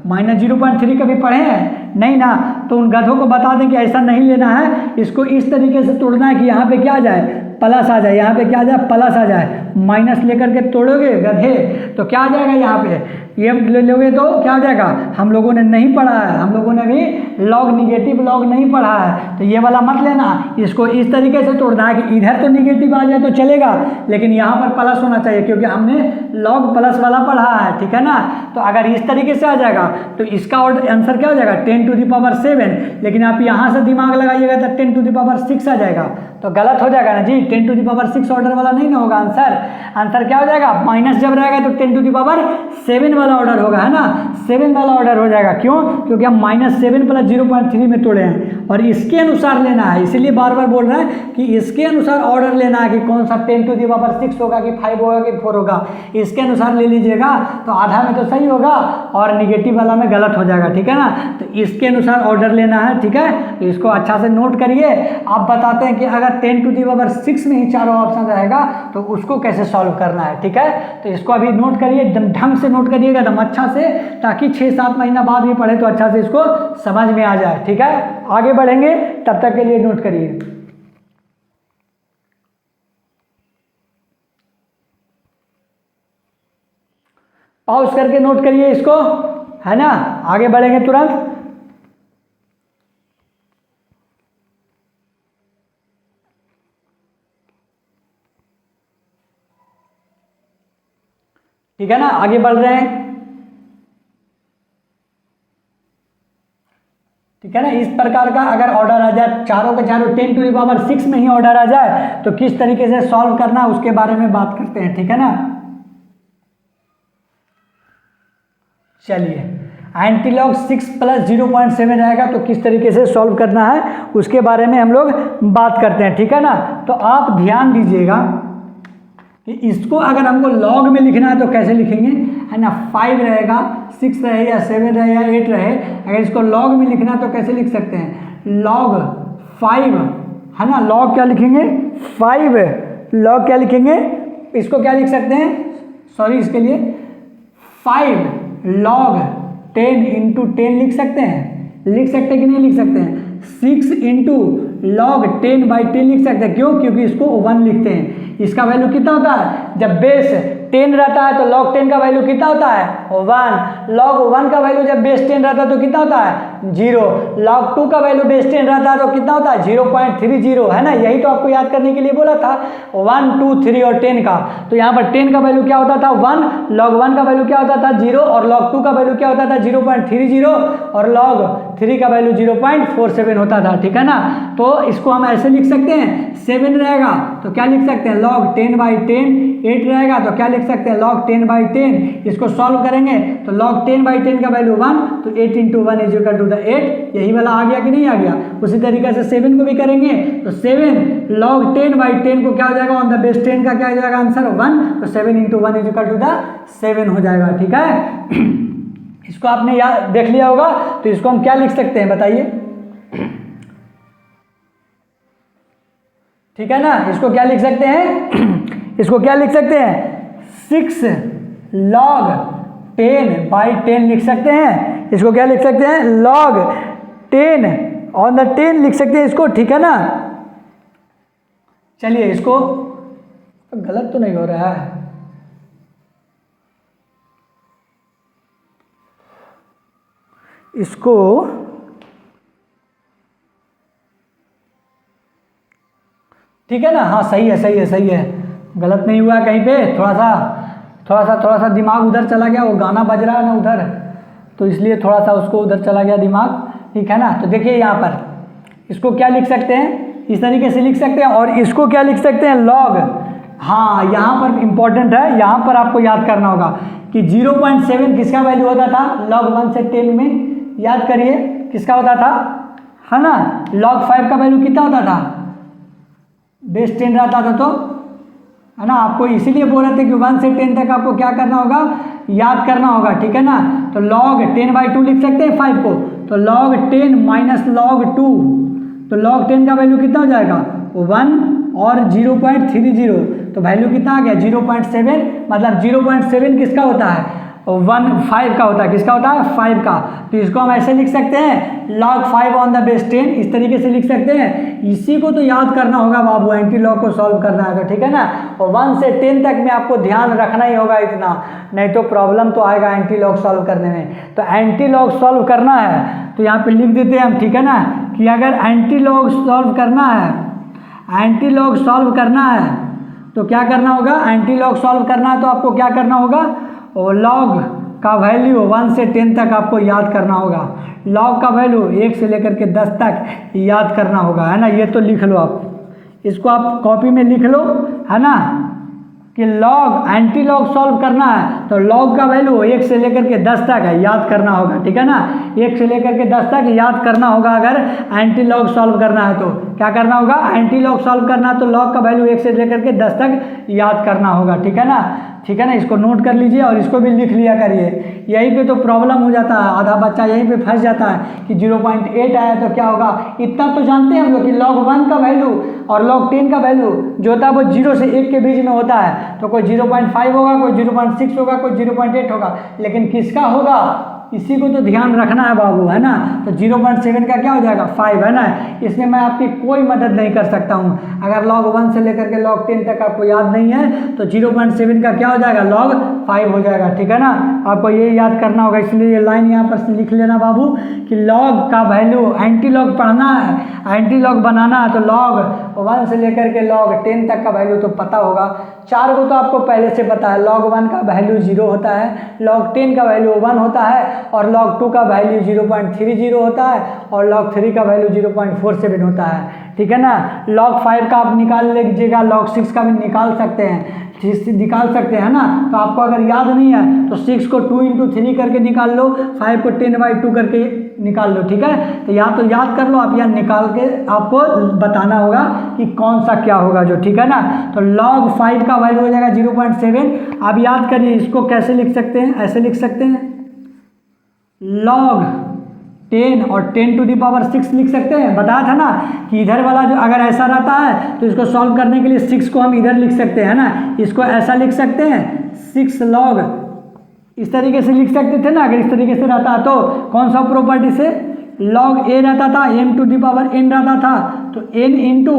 -0.3 कभी पढ़े हैं, नहीं ना। तो उन गधों को बता दें कि ऐसा नहीं लेना है, इसको इस तरीके से तोड़ना है कि यहाँ पे क्या आ जाए, प्लस आ जाए, यहाँ पे क्या आ जाए, प्लस आ जाए। माइनस लेकर के तोड़ोगे गधे तो क्या आ जाएगा, यहाँ पे ये ले लोगे तो क्या हो जाएगा। हम लोगों ने नहीं पढ़ा है, हम लोगों ने भी लॉग निगेटिव लॉग नहीं पढ़ा है, तो ये वाला मत लेना। इसको इस तरीके से तोड़ना है कि इधर तो निगेटिव आ जाए तो चलेगा, लेकिन यहाँ पर प्लस होना चाहिए, क्योंकि हमने लॉग प्लस वाला पढ़ा है, ठीक है ना। तो अगर इस तरीके से आ जाएगा तो इसका आंसर क्या हो जाएगा, 10 टू दी पावर 7। लेकिन आप यहाँ से दिमाग लगाइएगा तो 10 टू दी पावर 6 आ जाएगा, तो गलत हो जाएगा ना जी। 10 टू दी पावर 6 ऑर्डर वाला नहीं ना होगा आंसर। आंसर क्या हो जाएगा, माइनस जब रहेगा तो 10 टू दी पावर 7 वाला ऑर्डर होगा, है ना, 7 वाला ऑर्डर हो जाएगा। क्यों, क्योंकि हम -7 + 0.3 में तोड़े हैं, और इसके अनुसार लेना है, इसीलिए बार बार बोल रहे हैं कि इसके अनुसार ऑर्डर लेना है कि कौन सा 10 टू दी पावर 6 होगा कि 5 होगा कि 4 होगा, इसके अनुसार ले लीजिएगा तो आधा में तो सही होगा और निगेटिव वाला में गलत हो जाएगा, ठीक है ना। तो इसके अनुसार ऑर्डर लेना है, ठीक है। तो इसको अच्छा से नोट करिए। आप बताते हैं कि अगर 10 टू दी पावर 6 में ही चारों ऑप्शन रहेगा तो उसको कैसे सॉल्व करना है, ठीक है। तो इसको अभी नोट करिए, एकदम ढंग से नोट करिएगा, एकदम अच्छा से, ताकि 6-7 महीना बाद भी पढ़े तो अच्छा से इसको समझ में आ जाए, ठीक है। आगे बढ़ेंगे, तब तक के लिए नोट करिए। पॉज करके नोट करिए इसको, है ना। आगे बढ़ेंगे तुरंत। ठीक है ना, आगे बढ़ रहे हैं, ठीक है ना। इस प्रकार का अगर ऑर्डर आ जाए, चारों के चारों 10 टू दी पावर 6 में ही ऑर्डर आ जाए तो किस तरीके से सॉल्व करना है उसके बारे में बात करते हैं, ठीक है ना। चलिए, एंटी लॉग 6 + 0.7 रहेगा तो किस तरीके से सॉल्व करना है उसके बारे में हम लोग बात करते हैं, ठीक है ना। तो आप ध्यान दीजिएगा कि इसको अगर हमको लॉग में लिखना है तो कैसे लिखेंगे, है ना। 5 रहेगा, 6 रहे या 7 रहे या 8 रहे, अगर इसको लॉग में लिखना है तो कैसे लिख सकते हैं, log 5, है ना। लॉग क्या लिखेंगे, 5, लॉग क्या लिखेंगे, इसको क्या लिख सकते हैं, सॉरी इसके लिए 5 log 10 × 10 लिख सकते हैं, लिख सकते हैं कि नहीं लिख सकते हैं। 6 × log 10/10 लिख सकते हैं। क्यों, क्योंकि इसको 1 लिखते हैं। इसका वैल्यू कितना होता है, जब बेस 10 रहता है तो log 10 का वैल्यू कितना होता है 1, log 1 का वैल्यू जब बेस 10 रहता है तो कितना होता है 0, log 2 का वैल्यू बेस 10 रहता है तो कितना होता है 0.30 है ना। यही तो आपको याद करने के लिए बोला था 1, 2, 3 और 10 का। तो यहाँ पर 10 का वैल्यू क्या होता था 1, log 1 का वैल्यू क्या होता था 0 और log 2 का वैल्यू क्या होता था 0.30 और log 3 का वैल्यू 0.47 होता था, ठीक है ना। तो इसको हम ऐसे लिख सकते हैं 7 रहेगा तो क्या लिख सकते हैं log 10/10, 8 रहेगा तो क्या लिख सकते हैं log 10/10। इसको सॉल्व करेंगे तो log 10/10 का वैल्यू 1 तो 8 × 1 = 8, यही वाला आ गया कि नहीं आ गया। उसी तरीके से 7 को भी करेंगे तो 7 log 10/10 को क्या हो जाएगा ऑन द बेस 10 का क्या हो जाएगा आंसर 1, तो 7 × 1 = 7 हो जाएगा, ठीक है। इसको आपने याद देख लिया होगा तो इसको हम क्या लिख सकते हैं बताइए, ठीक है ना। इसको क्या लिख सकते हैं इसको क्या लिख सकते हैं 6 log 10/10 लिख सकते हैं। इसको क्या लिख सकते हैं log 10 ऑन द 10 लिख सकते हैं इसको, ठीक है ना। चलिए इसको गलत तो नहीं हो रहा है, इसको ठीक है ना, हाँ सही है सही है सही है, गलत नहीं हुआ कहीं पे। थोड़ा सा दिमाग उधर चला गया, वो गाना बज रहा है ना उधर, तो इसलिए थोड़ा सा उसको उधर चला गया दिमाग, ठीक है ना। तो देखिए यहाँ पर इसको क्या लिख सकते हैं इस तरीके से लिख सकते हैं और इसको क्या लिख सकते हैं log, हाँ यहाँ पर इंपॉर्टेंट है, यहाँ पर आपको याद करना होगा कि 0.7 किसका वैल्यू होता था log 1 से 10 में, याद करिए किसका होता था, है ना। log 5 का वैल्यू कितना होता था बेस 10 रहता था, तो है ना। आपको इसीलिए बोल रहे थे कि 1 से 10 तक आपको क्या करना होगा याद करना होगा, ठीक है ना। तो log 10/2 लिख सकते हैं 5 को, तो log 10 - log 2, तो log 10 का वैल्यू कितना हो जाएगा 1 और 0.30, तो वैल्यू कितना आ गया 0.7, मतलब 0.7 किसका होता है 5 का होता है, किसका होता है 5 का। तो इसको हम ऐसे लिख सकते हैं log 5 ऑन द बेस 10, इस तरीके से लिख सकते हैं। इसी को तो याद करना होगा बाबू, एंटी लॉग को सॉल्व करना है तो, ठीक है ना। और 1 से 10 तक में आपको ध्यान रखना ही होगा इतना, नहीं तो प्रॉब्लम तो आएगा एंटी लॉग सॉल्व करने में। तो एंटी लॉग सॉल्व करना है तो यहाँ पे लिख देते हैं हम, ठीक है ना, कि अगर एंटी लॉग सॉल्व करना है, एंटी लॉग सॉल्व करना है तो क्या करना होगा, एंटी लॉग सॉल्व करना है तो आपको क्या करना होगा, और log का वैल्यू 1 से 10 तक आपको याद करना होगा। log का वैल्यू 1 से लेकर के 10 तक याद करना होगा, है ना। ये तो लिख लो आप, इसको आप कॉपी में लिख लो, है ना, कि log एंटी लॉग सॉल्व करना है तो log का वैल्यू 1 से लेकर के 10 तक है, याद करना होगा, ठीक है ना। 1 से लेकर के 10 तक याद करना होगा अगर एंटी लॉग सॉल्व करना है तो। क्या करना होगा, एंटी लॉग सॉल्व करना है तो log का वैल्यू 1 से लेकर के 10 तक याद करना होगा, ठीक है ना। ठीक है ना, इसको नोट कर लीजिए और इसको भी लिख लिया करिए। यहीं पे तो प्रॉब्लम हो जाता है, आधा बच्चा यहीं पे फंस जाता है कि 0.8 आया तो क्या होगा। इतना तो जानते हैं हम लोग कि log 1 का वैल्यू और log 10 का वैल्यू जो होता है वो 0 से 1 के बीच में होता है, तो कोई 0.5 होगा, कोई 0.6 होगा, कोई 0.8 होगा, लेकिन किसका होगा इसी को तो ध्यान रखना है बाबू, है ना। तो 0.7 का क्या हो जाएगा 5, है ना। इसमें मैं आपकी कोई मदद नहीं कर सकता हूँ। अगर log 1 से लेकर के log 10 तक आपको याद नहीं है तो 0.7 का क्या हो जाएगा log 5 हो जाएगा, ठीक है ना। आपको ये याद करना होगा, इसलिए ये लाइन यहाँ पर लिख लेना बाबू कि log का वैल्यू एंटी लॉग पढ़ना है, एंटी लॉग बनाना है तो log 1 से लेकर के log 10 तक का वैल्यू तो पता होगा। 4 को तो आपको पहले से पता है, log 1 का वैल्यू 0 होता है, log 10 का वैल्यू 1 होता है और log 2 का वैल्यू 0.30 होता है और log 3 का वैल्यू 0.47 होता है, ठीक है ना। log 5 का आप निकाल लीजिएगा, log 6 का भी निकाल सकते हैं, निकाल सकते हैं ना। तो आपको अगर याद नहीं है तो 6 को 2 × 3 करके निकाल लो, 5 को 10/2 करके निकाल लो, ठीक है। तो या तो याद कर लो आप, या निकाल के आपको बताना होगा कि कौन सा क्या होगा जो, ठीक है ना। तो log 5 का वैल्यू हो जाएगा 0.7। आप याद करिए इसको कैसे लिख सकते हैं, ऐसे लिख सकते हैं log 10 और 10⁻6 लिख सकते हैं। बताया था ना कि इधर वाला जो अगर ऐसा रहता है तो इसको सॉल्व करने के लिए 6 को हम इधर लिख सकते हैं ना, इसको ऐसा लिख सकते हैं 6 log, इस तरीके से लिख सकते थे ना। अगर इस तरीके से रहता तो कौन सा प्रॉपर्टी से log a रहता था, m⁴n रहता था, तो n ×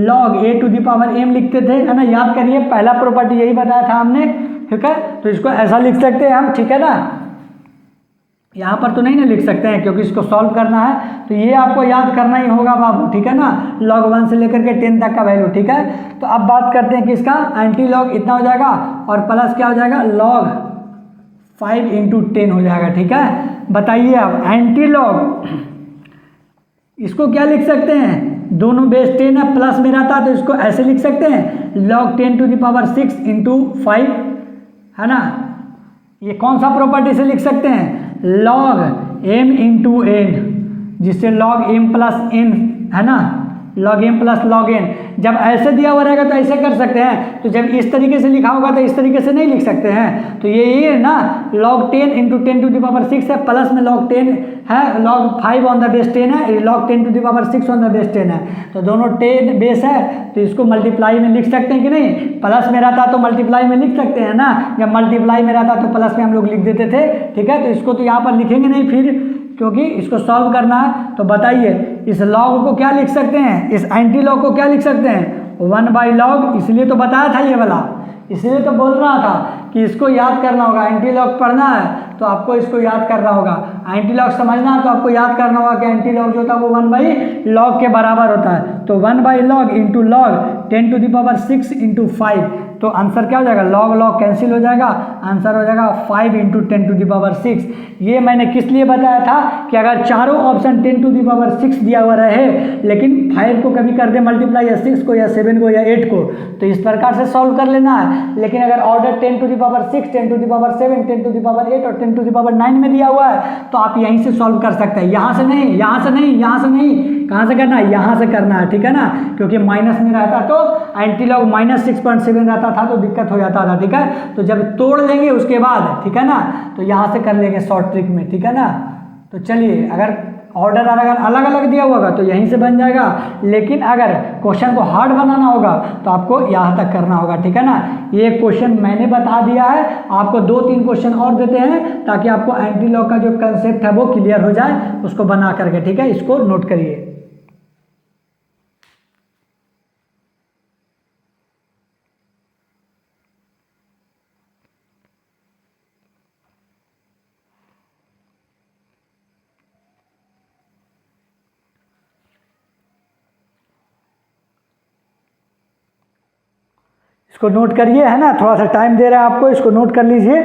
log a⁴m लिखते थे, है ना। याद करिए पहला प्रॉपर्टी यही बताया था हमने, ठीक है। तो इसको ऐसा लिख सकते हैं हम, ठीक है ना। यहाँ पर तो नहीं ना लिख सकते हैं क्योंकि इसको सॉल्व करना है, तो ये आपको याद करना ही होगा बाबू, ठीक है ना। log 1 से लेकर के 10 तक का वैल्यू, ठीक है। तो अब बात करते हैं कि इसका एंटी लॉग इतना हो जाएगा और प्लस क्या हो जाएगा, log 5 × 10 हो जाएगा, ठीक है। बताइए अब एंटी लॉग इसको क्या लिख सकते हैं, दोनों बेस 10 है, प्लस में रहता है तो इसको ऐसे लिख सकते हैं log 10⁶ × 5, है ना। ये कौन सा प्रॉपर्टी से लिख सकते हैं, log m × n, जिससे log m + n, है ना, log m + log n। जब ऐसे दिया हुआ रहेगा तो ऐसे कर सकते हैं, तो जब इस तरीके से लिखा होगा तो इस तरीके से नहीं लिख सकते हैं। तो ये है ना, log 10 × 10⁶ है, प्लस में log 10 है, log 5 ऑन द बेस 10 है, log 10⁶ ऑन द बेस 10 है। तो दोनों 10 बेस है तो इसको मल्टीप्लाई में लिख सकते हैं कि नहीं, प्लस में रहता तो मल्टीप्लाई में लिख सकते हैं ना, जब मल्टीप्लाई में रहता तो प्लस में हम लोग लिख देते थे, ठीक है। तो इसको तो यहाँ पर लिखेंगे नहीं फिर, क्योंकि इसको सॉल्व करना है। तो बताइए इस लॉग को क्या लिख सकते हैं, इस एंटी लॉग को क्या लिख सकते हैं, 1/log। इसलिए तो बताया था ये वाला, इसलिए तो बोल रहा था कि इसको याद करना होगा। एंटी लॉग पढ़ना है तो आपको इसको याद करना होगा, एंटी लॉग समझना है तो आपको याद करना होगा कि एंटी लॉग जो होता है वो 1/log के बराबर होता है। तो 1/log × log 10⁶ × 5, तो आंसर क्या हो जाएगा, log log कैंसिल हो जाएगा, आंसर हो जाएगा 5 × 10⁶। ये मैंने किस लिए बताया था कि अगर चारों ऑप्शन 10⁶ दिया हुआ रहे लेकिन 5 को कभी कर दे मल्टीप्लाई, या 6 को, या 7 को, या 8 को, तो इस प्रकार से सॉल्व कर लेना है। लेकिन अगर ऑर्डर 10⁶, 10�7, 10�8 और 10�9 में दिया हुआ है तो आप यहीं से सॉल्व कर सकते हैं, यहाँ से नहीं, यहाँ से नहीं, यहाँ से नहीं, कहाँ से करना है, यहाँ से करना है, ठीक है ना। क्योंकि माइनस में रहता तो एंटी लॉग -6.7 रहता था तो दिक्कत हो जाता था, ठीक है। तो जब तोड़ लेंगे उसके बाद, ठीक है ना, तो यहाँ से कर लेंगे शॉर्ट ट्रिक में, ठीक है ना। तो चलिए, अगर ऑर्डर अगर अलग अलग दिया होगा तो यहीं से बन जाएगा, लेकिन अगर क्वेश्चन को हार्ड बनाना होगा तो आपको यहाँ तक करना होगा, ठीक है ना। ये क्वेश्चन मैंने बता दिया है, आपको 2-3 क्वेश्चन और देते हैं ताकि आपको एंटी लॉग का जो कंसेप्ट है वो क्लियर हो जाए, उसको बना करके, ठीक है। इसको नोट करिए। इसको नोट करिए, है ना, थोड़ा सा टाइम दे रहा है आपको, इसको नोट कर लीजिए।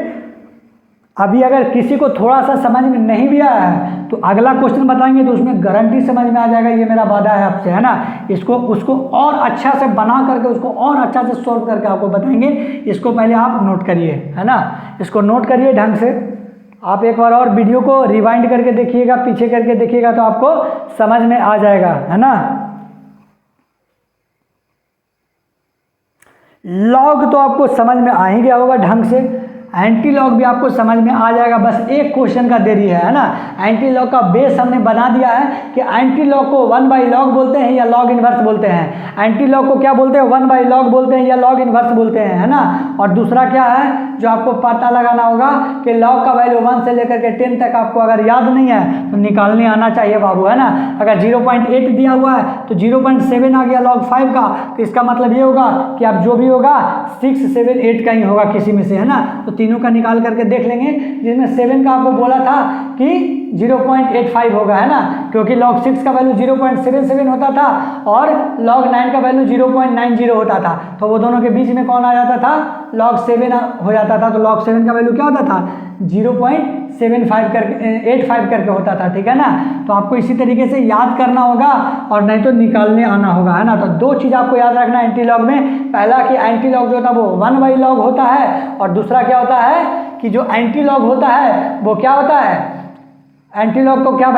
अभी अगर किसी को थोड़ा सा समझ में नहीं भी आया है तो अगला क्वेश्चन बताएंगे तो उसमें गारंटी समझ में आ जाएगा, ये मेरा वादा है आपसे, है ना। इसको उसको और अच्छा से बना करके, उसको और अच्छा से सॉल्व करके आपको बताएंगे। इसको पहले आप नोट करिए, है ना, इसको नोट करिए ढंग से। आप एक बार और वीडियो को रिवाइंड करके देखिएगा, पीछे करके देखिएगा तो आपको समझ में आ जाएगा, है ना। लॉग तो आपको समझ में आ ही गया होगा ढंग से, एंटी लॉग भी आपको समझ में आ जाएगा, बस एक क्वेश्चन का देरी है ना। एंटी लॉग का बेस हमने बना दिया है कि एंटी लॉग को 1/log बोलते हैं या लॉग इनवर्स बोलते हैं। एंटी लॉग को क्या बोलते हैं, 1/log बोलते हैं या लॉग इनवर्स बोलते हैं, है ना। और दूसरा क्या है जो आपको पता लगाना होगा कि लॉग का वैल्यू 1 से लेकर के 10 तक आपको अगर याद नहीं है तो निकालने आना चाहिए बाबू, है ना। अगर 0.8 दिया हुआ है तो 0.7 आ गया log 5 का, तो इसका मतलब ये होगा कि आप जो भी होगा 6, 7, 8 का ही होगा किसी में से, है ना। तो तीनों का निकाल करके देख लेंगे, जिसमें 7 का आपको बोला था कि 0.85 होगा, है ना, क्योंकि log 6 का वैल्यू 0.77 होता था और log 9 का वैल्यू 0.90 होता था। तो वो दोनों के बीच में कौन आ जाता था, log 7 हो जाता था। तो log 7 का वैल्यू क्या होता था, 0.75 करके 85 करके होता था, ठीक है ना। तो आपको इसी तरीके से याद करना होगा और नहीं तो निकालने आना होगा, है ना। तो 2 चीज़ आपको याद रखना है एंटी लॉग में। पहला कि एंटी लॉग जो होता है वो 1/log होता है, और दूसरा क्या होता है कि जो एंटी लॉग होता है वो क्या होता है, एंटी लॉग को क्या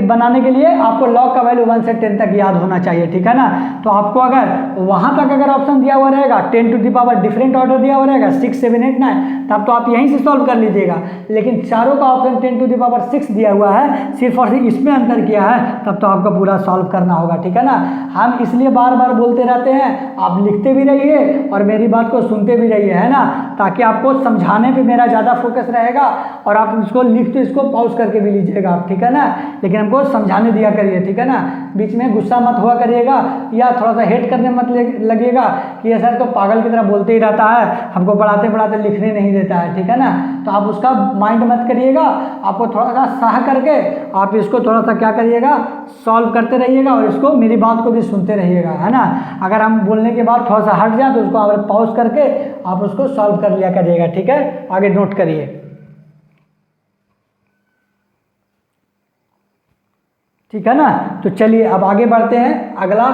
बनाने के लिए आपको लॉग का वैल्यू 1 से 10 तक याद होना चाहिए, ठीक है ना। तो आपको अगर वहां तक अगर ऑप्शन दिया हुआ रहेगा 10 to the power different order दिया हुआ रहेगा 6, 7, 8, 9, तब तो आप यहीं से सॉल्व कर लीजिएगा। लेकिन चारों का ऑप्शन 10 टू द पावर 6 दिया हुआ है, सिर्फ और सिर्फ इसमें अंतर किया है, तब तो आपको पूरा सॉल्व करना होगा, ठीक है ना। हम इसलिए बार बार बोलते रहते हैं, आप लिखते भी रहिए और मेरी बात को सुनते भी रहिए, है ना, ताकि आपको समझाने पे मेरा ज़्यादा फोकस रहेगा और आप इसको लिखते इसको पॉज करके भी लीजिएगा आप, ठीक है ना। लेकिन हमको समझाने दिया करिए, ठीक है ना। बीच में गुस्सा मत हुआ करिएगा या थोड़ा सा हेट करने मत लगिएगा कि ये सर तो पागल की तरह बोलते ही रहता है, हमको पढ़ाते पढ़ाते लिखने नहीं देता है, ठीक है ना। तो आप उसका माइंड मत करिएगा, आपको थोड़ा सा सह करके आप इसको थोड़ा सा क्या करिएगा, सॉल्व करते रहिएगा और इसको मेरी बात को भी सुनते रहिएगा, है ना। अगर हम बोलने के बाद थोड़ा सा हट जाए तो उसको आप पॉज करके आप उसको सॉल्व कर लिया करिएगा, ठीक है। आगे नोट करिए, ठीक है ना। तो चलिए अब आगे बढ़ते हैं, अगला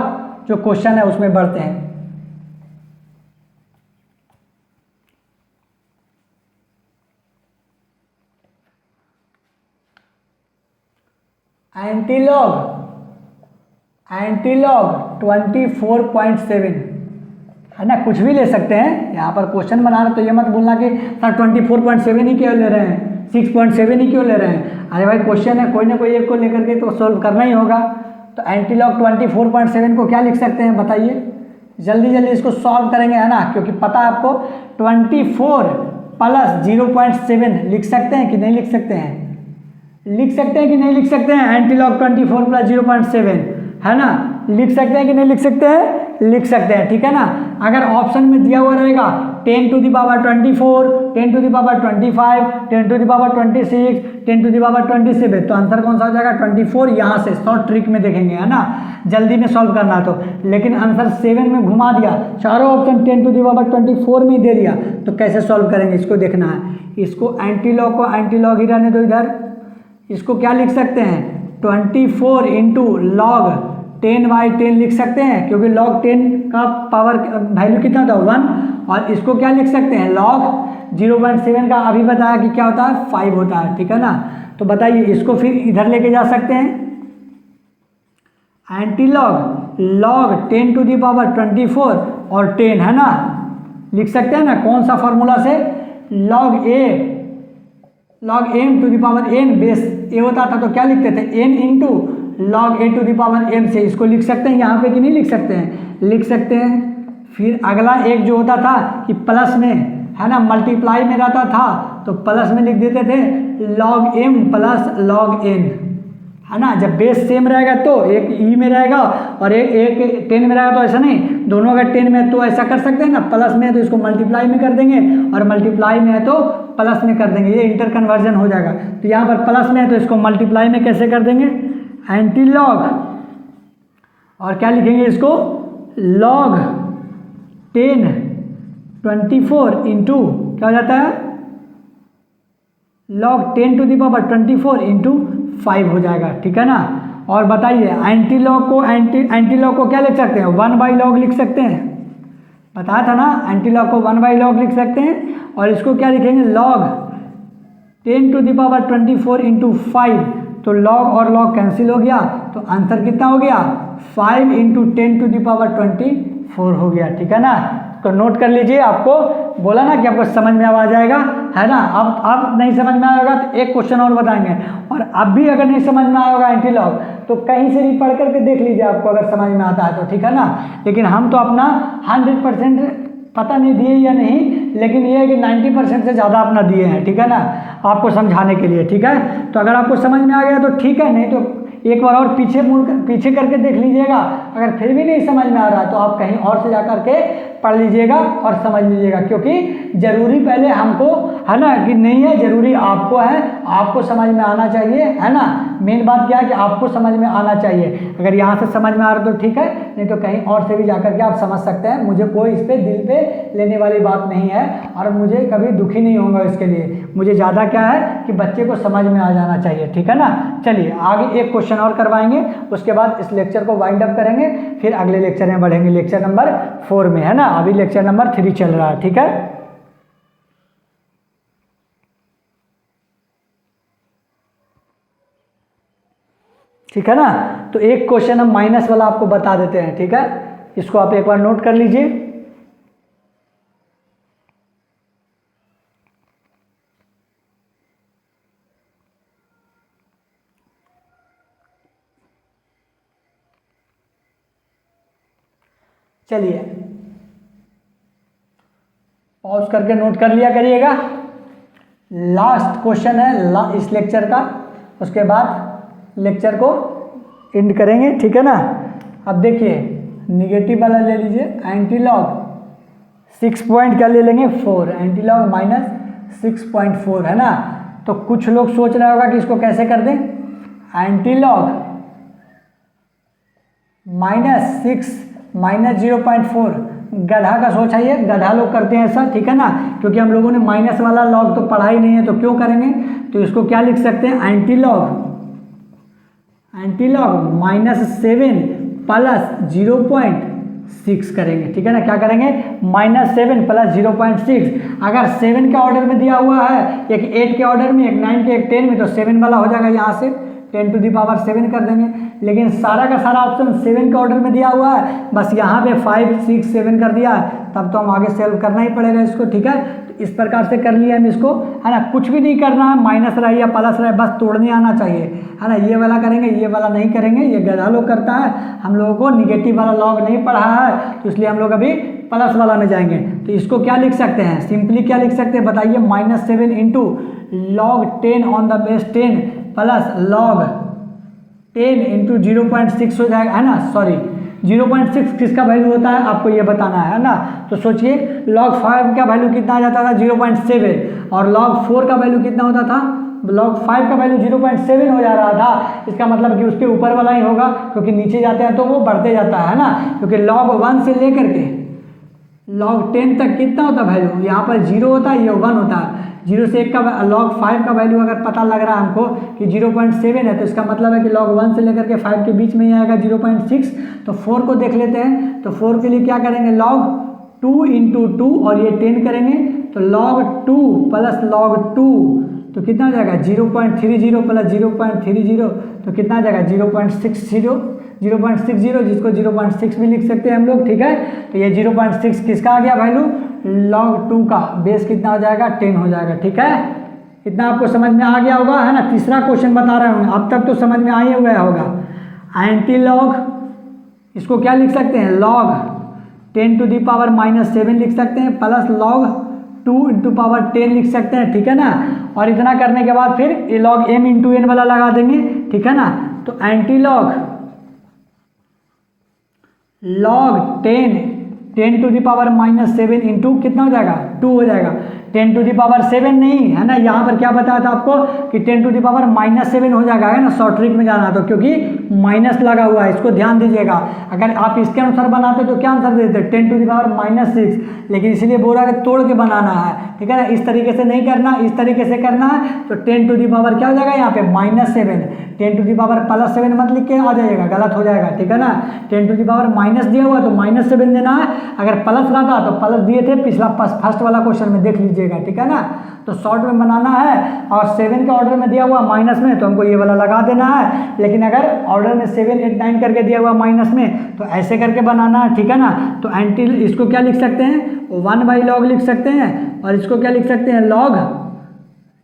जो क्वेश्चन है उसमें बढ़ते हैं। एंटीलॉग 24.7 है ना, कुछ भी ले सकते हैं। यहाँ पर क्वेश्चन बना रहे तो ये मत बोलना कि सर 24.7 ही क्यों ले रहे हैं, 6.7 ही क्यों ले रहे हैं। अरे भाई क्वेश्चन है, कोई ना कोई एक को लेकर के तो सॉल्व करना ही होगा। तो एंटीलॉग 24.7 को क्या लिख सकते हैं बताइए, जल्दी जल्दी इसको सॉल्व करेंगे, है ना, क्योंकि पता है आपको 24 प्लस 0.7 लिख सकते हैं कि नहीं लिख सकते हैं, लिख सकते हैं कि नहीं लिख सकते हैं। एंटीलॉग 24 प्लस 0.7 है ना, लिख सकते हैं कि नहीं लिख सकते हैं, लिख सकते हैं, ठीक है ना। अगर ऑप्शन में दिया हुआ रहेगा 10 to the power 24, 10 to the power 25, 10 to the power 26, 10 to the power 27, तो आंसर कौन सा हो जाएगा 24। यहाँ से शॉर्ट ट्रिक में देखेंगे, है ना, जल्दी में सॉल्व करना तो। लेकिन आंसर 7 में घुमा दिया, चारों ऑप्शन 10 टू द पावर 24 में ही दे दिया, तो कैसे सॉल्व करेंगे इसको देखना है। इसको एंटीलॉग को एंटीलॉग ही रहने दो इधर, इसको क्या लिख सकते हैं 24 इंटू लॉग 10/10 लिख सकते हैं, क्योंकि log 10 का पावर वैल्यू कितना था 1, और इसको क्या लिख सकते हैं log 0.7 का अभी बताया कि क्या होता है 5 होता है, ठीक है ना। तो बताइए इसको फिर इधर लेके जा सकते हैं, antilog log 10 to the power 24 और 10 है ना, लिख सकते हैं ना। कौन सा फॉर्मूला से, log m to the power n base a होता था तो क्या लिखते थे n into log a to the power m से, इसको लिख सकते हैं यहाँ पे कि नहीं लिख सकते हैं, लिख सकते हैं। फिर अगला एक जो होता था कि प्लस में, है ना, मल्टीप्लाई में रहता था तो प्लस में लिख देते थे log m plus log n, है ना। जब बेस सेम रहेगा तो एक ई में रहेगा और एक 10 में रहेगा, तो ऐसा नहीं, दोनों अगर 10 में है तो ऐसा कर सकते हैं ना, प्लस में है तो इसको मल्टीप्लाई में कर देंगे और मल्टीप्लाई में है तो प्लस में कर देंगे, ये इंटर कन्वर्जन हो जाएगा। तो यहाँ पर प्लस में है तो इसको मल्टीप्लाई में कैसे कर देंगे, एंटीलॉग और क्या लिखेंगे इसको log 10 24 इंटू क्या हो जाता है log 10 to the power 24 into 5 हो जाएगा, ठीक है ना। और बताइए एंटीलॉग को क्या लिख सकते हैं 1/log लिख सकते हैं, बताया था ना, एंटीलॉग को 1/log लिख सकते हैं। और इसको क्या लिखेंगे log 10 to the power 24 into 5, तो log और log कैंसिल हो गया, तो आंसर कितना हो गया 5 इंटू 10 टू द पावर 24 हो गया, ठीक है ना। तो नोट कर लीजिए, आपको बोला ना कि आपको समझ में आ जाएगा, है ना। अब नहीं समझ में आएगा तो एक क्वेश्चन और बताएंगे, और अब भी अगर नहीं समझ में आएगा एंटीलॉग तो कहीं से भी पढ़ करके देख लीजिए, आपको अगर समझ में आता है तो, ठीक है ना। लेकिन हम तो अपना 100% पता नहीं दिए या नहीं, लेकिन ये है कि 90% से ज़्यादा अपना दिए हैं, ठीक है ना, आपको समझाने के लिए, ठीक है। तो अगर आपको समझ में आ गया तो ठीक है, नहीं तो एक बार और पीछे करके देख लीजिएगा। अगर फिर भी नहीं समझ में आ रहा तो आप कहीं और से जा करके पढ़ लीजिएगा और समझ लीजिएगा, क्योंकि जरूरी पहले हमको, है ना, कि नहीं है, जरूरी आपको है, आपको समझ में आना चाहिए, है ना। मेन बात क्या है कि आपको समझ में आना चाहिए। अगर यहाँ से समझ में आ रहा तो ठीक है, नहीं तो कहीं और से भी जा करके आप समझ सकते हैं। मुझे कोई इस पर दिल पे लेने वाली बात नहीं है और मुझे कभी दुखी नहीं होगा इसके लिए। मुझे ज़्यादा क्या है कि बच्चे को समझ में आ जाना चाहिए, ठीक है ना। चलिए आगे एक क्वेश्चन और करवाएंगे, उसके बाद इस लेक्चर को वाइंड अप करेंगे, फिर अगले लेक्चर में बढ़ेंगे, लेक्चर नंबर 4 में, है ना। अभी लेक्चर नंबर 3 चल रहा है, ठीक है। ठीक है ना। तो एक क्वेश्चन हम माइनस वाला आपको बता देते हैं, ठीक है, इसको आप एक बार नोट कर लीजिए। चलिए पॉज करके नोट कर लिया करिएगा। लास्ट क्वेश्चन है इस लेक्चर का, उसके बाद लेक्चर को एंड करेंगे, ठीक है ना। अब देखिए निगेटिव वाला ले लीजिए, एंटी लॉग 6 पॉइंट क्या ले लेंगे 4, एंटी लॉग माइनस 6.4 है ना। तो कुछ लोग सोच रहे होगा कि इसको कैसे कर दें, एंटी लॉग -6 माइनस 0.4, गधा का सोच है ये, गधा लोग करते हैं ऐसा, ठीक है ना, क्योंकि हम लोगों ने माइनस वाला लॉग तो पढ़ा ही नहीं है, तो क्यों करेंगे। तो इसको क्या लिख सकते हैं, एंटी लॉग -7 प्लस 0.6 करेंगे, ठीक है ना। क्या करेंगे, -7 प्लस 0.6। अगर 7 के ऑर्डर में दिया हुआ है, एक 8 के ऑर्डर में, एक 9 के, एक 10 में, तो 7 वाला हो जाएगा यहाँ से 10⁻7 कर देंगे। लेकिन सारा का सारा ऑप्शन 7 के ऑर्डर में दिया हुआ है, बस यहाँ पे 5, 6, 7 कर दिया है, तब तो हम आगे सॉल्व करना ही पड़ेगा इसको, ठीक है। तो इस प्रकार से कर लिया हम इसको, है ना। कुछ भी नहीं करना है, माइनस रहे या प्लस रहे, बस तोड़ने आना चाहिए, है ना। ये वाला करेंगे, ये वाला नहीं करेंगे, ये गधा लोग करता है। हम लोगों को निगेटिव वाला लॉग नहीं पढ़ा है, तो इसलिए हम लोग अभी प्लस वाला में जाएंगे। तो इसको क्या लिख सकते हैं, सिंपली क्या लिख सकते हैं बताइए, -7 into log 10 on the base 10 plus log 10 into 0.6 हो जाएगा, है ना। सॉरी 0.6 किसका वैल्यू होता है आपको ये बताना है ना। तो सोचिए log 5 का वैल्यू कितना आ जाता था 0.7, और log 4 का वैल्यू कितना होता था, log 5 का वैल्यू 0.7 हो जा रहा था। इसका मतलब कि उसके ऊपर वाला ही होगा, क्योंकि नीचे जाते हैं तो वो बढ़ते जाता है ना। क्योंकि log 1 से लेकर के log 10 तक कितना होता है वैल्यू, यहाँ पर 0 होता है, ये 1 होता है। 0 से 1 का log 5 का वैल्यू अगर पता लग रहा है हमको कि 0.7 है, तो इसका मतलब है कि log 1 से लेकर के 5 के बीच में ही आएगा 0.6। तो 4 को देख लेते हैं, तो 4 के लिए क्या करेंगे, log 2 इंटू 2 और ये 10 करेंगे, तो log 2 प्लस log 2 तो कितना आ जाएगा 0.30 प्लस 0.30, तो कितना आ जाएगा 0.60, जिसको 0.6 भी लिख सकते हैं हम लोग, ठीक है। तो ये 0.6 किसका आ गया वैल्यू, log 2 का, बेस कितना हो जाएगा 10 हो जाएगा, ठीक है। इतना आपको समझ में आ गया होगा, है ना। तीसरा क्वेश्चन बता रहा हूँ, अब तक तो समझ में आ ही गया होगा। एंटी लॉग, इसको क्या लिख सकते हैं, log 10⁻−7 लिख सकते हैं, प्लस log 2 इंटू पावर 10 लिख सकते हैं, ठीक है ना। और इतना करने के बाद फिर ये log m इंटू n वाला लगा देंगे, ठीक है ना। तो एंटी लॉग log 10⁻−7 इंटू कितना हो जाएगा 2 हो जाएगा, 10⁻7 नहीं है ना। यहाँ पर क्या बताया था आपको कि 10⁻−7 हो जाएगा, है ना। शॉर्ट ट्रिक में जाना, तो क्योंकि माइनस लगा हुआ है, इसको ध्यान दीजिएगा। अगर आप इसके अनुसार बनाते तो क्या आंसर देते 10⁻6, लेकिन इसलिए बोला कि तोड़ के बनाना है, ठीक है ना। इस तरीके से नहीं करना, इस तरीके से करना है। तो 10 क्या हो जाएगा यहाँ पे -7, 10⁻+7 मत लिख के आ जाइएगा, गलत हो जाएगा, ठीक है ना। 10⁻- दिया हुआ तो -7 देना है, अगर प्लस रहता तो प्लस दिए थे पिछला फर्स्ट वाला क्वेश्चन में, देख लीजिएगा, ठीक है ना। तो शॉर्ट में बनाना है, और 7 के ऑर्डर में दिया हुआ माइनस में, तो हमको ये वाला लगा देना है। लेकिन अगर ऑर्डर में 7, 8, 9 करके दिया हुआ माइनस में, तो ऐसे करके बनाना है, ठीक है ना। तो एंटी इसको क्या लिख सकते हैं 1/log लिख सकते हैं, और इसको क्या लिख सकते हैं log,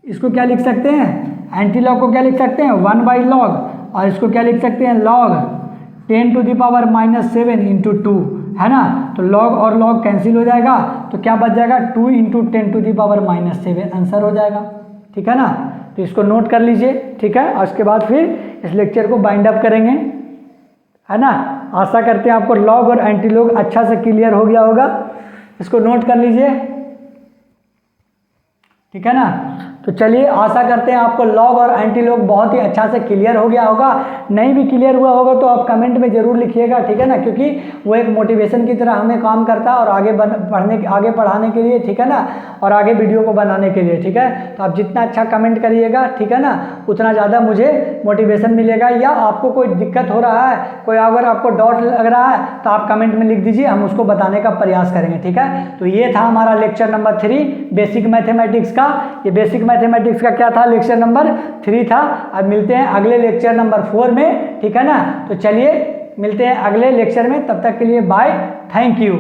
इसको क्या लिख सकते हैं एंटी लॉग को क्या लिख सकते हैं 1/log, और इसको क्या लिख सकते हैं log 10⁻−7 इंटू 2, है ना। तो log और log कैंसिल हो जाएगा, तो क्या बच जाएगा 2 इंटू 10⁻−7 आंसर हो जाएगा, ठीक है ना। तो इसको नोट कर लीजिए, ठीक है। और उसके बाद फिर इस लेक्चर को बाइंड अप करेंगे, है ना। आशा करते हैं आपको log और एंटी लॉग अच्छा से क्लियर हो गया होगा। इसको नोट कर लीजिए, ठीक है ना। तो चलिए, आशा करते हैं आपको लॉग और एंटी लॉग बहुत ही अच्छा से क्लियर हो गया होगा। नहीं भी क्लियर हुआ होगा तो आप कमेंट में ज़रूर लिखिएगा, ठीक है ना, क्योंकि वो एक मोटिवेशन की तरह हमें काम करता है, और आगे पढ़ाने के लिए, ठीक है ना, और आगे वीडियो को बनाने के लिए, ठीक है। तो आप जितना अच्छा कमेंट करिएगा, ठीक है ना, उतना ज़्यादा मुझे मोटिवेशन मिलेगा। या आपको कोई दिक्कत हो रहा है, कोई अगर आपको डाउट लग रहा है, तो आप कमेंट में लिख दीजिए, हम उसको बताने का प्रयास करेंगे, ठीक है। तो ये था हमारा लेक्चर नंबर 3 बेसिक मैथमेटिक्स का। ये बेसिक मैथमेटिक्स का क्या था, लेक्चर नंबर 3 था। अब मिलते हैं अगले लेक्चर नंबर 4 में, ठीक है ना। तो चलिए मिलते हैं अगले लेक्चर में, तब तक के लिए बाय, थैंक यू।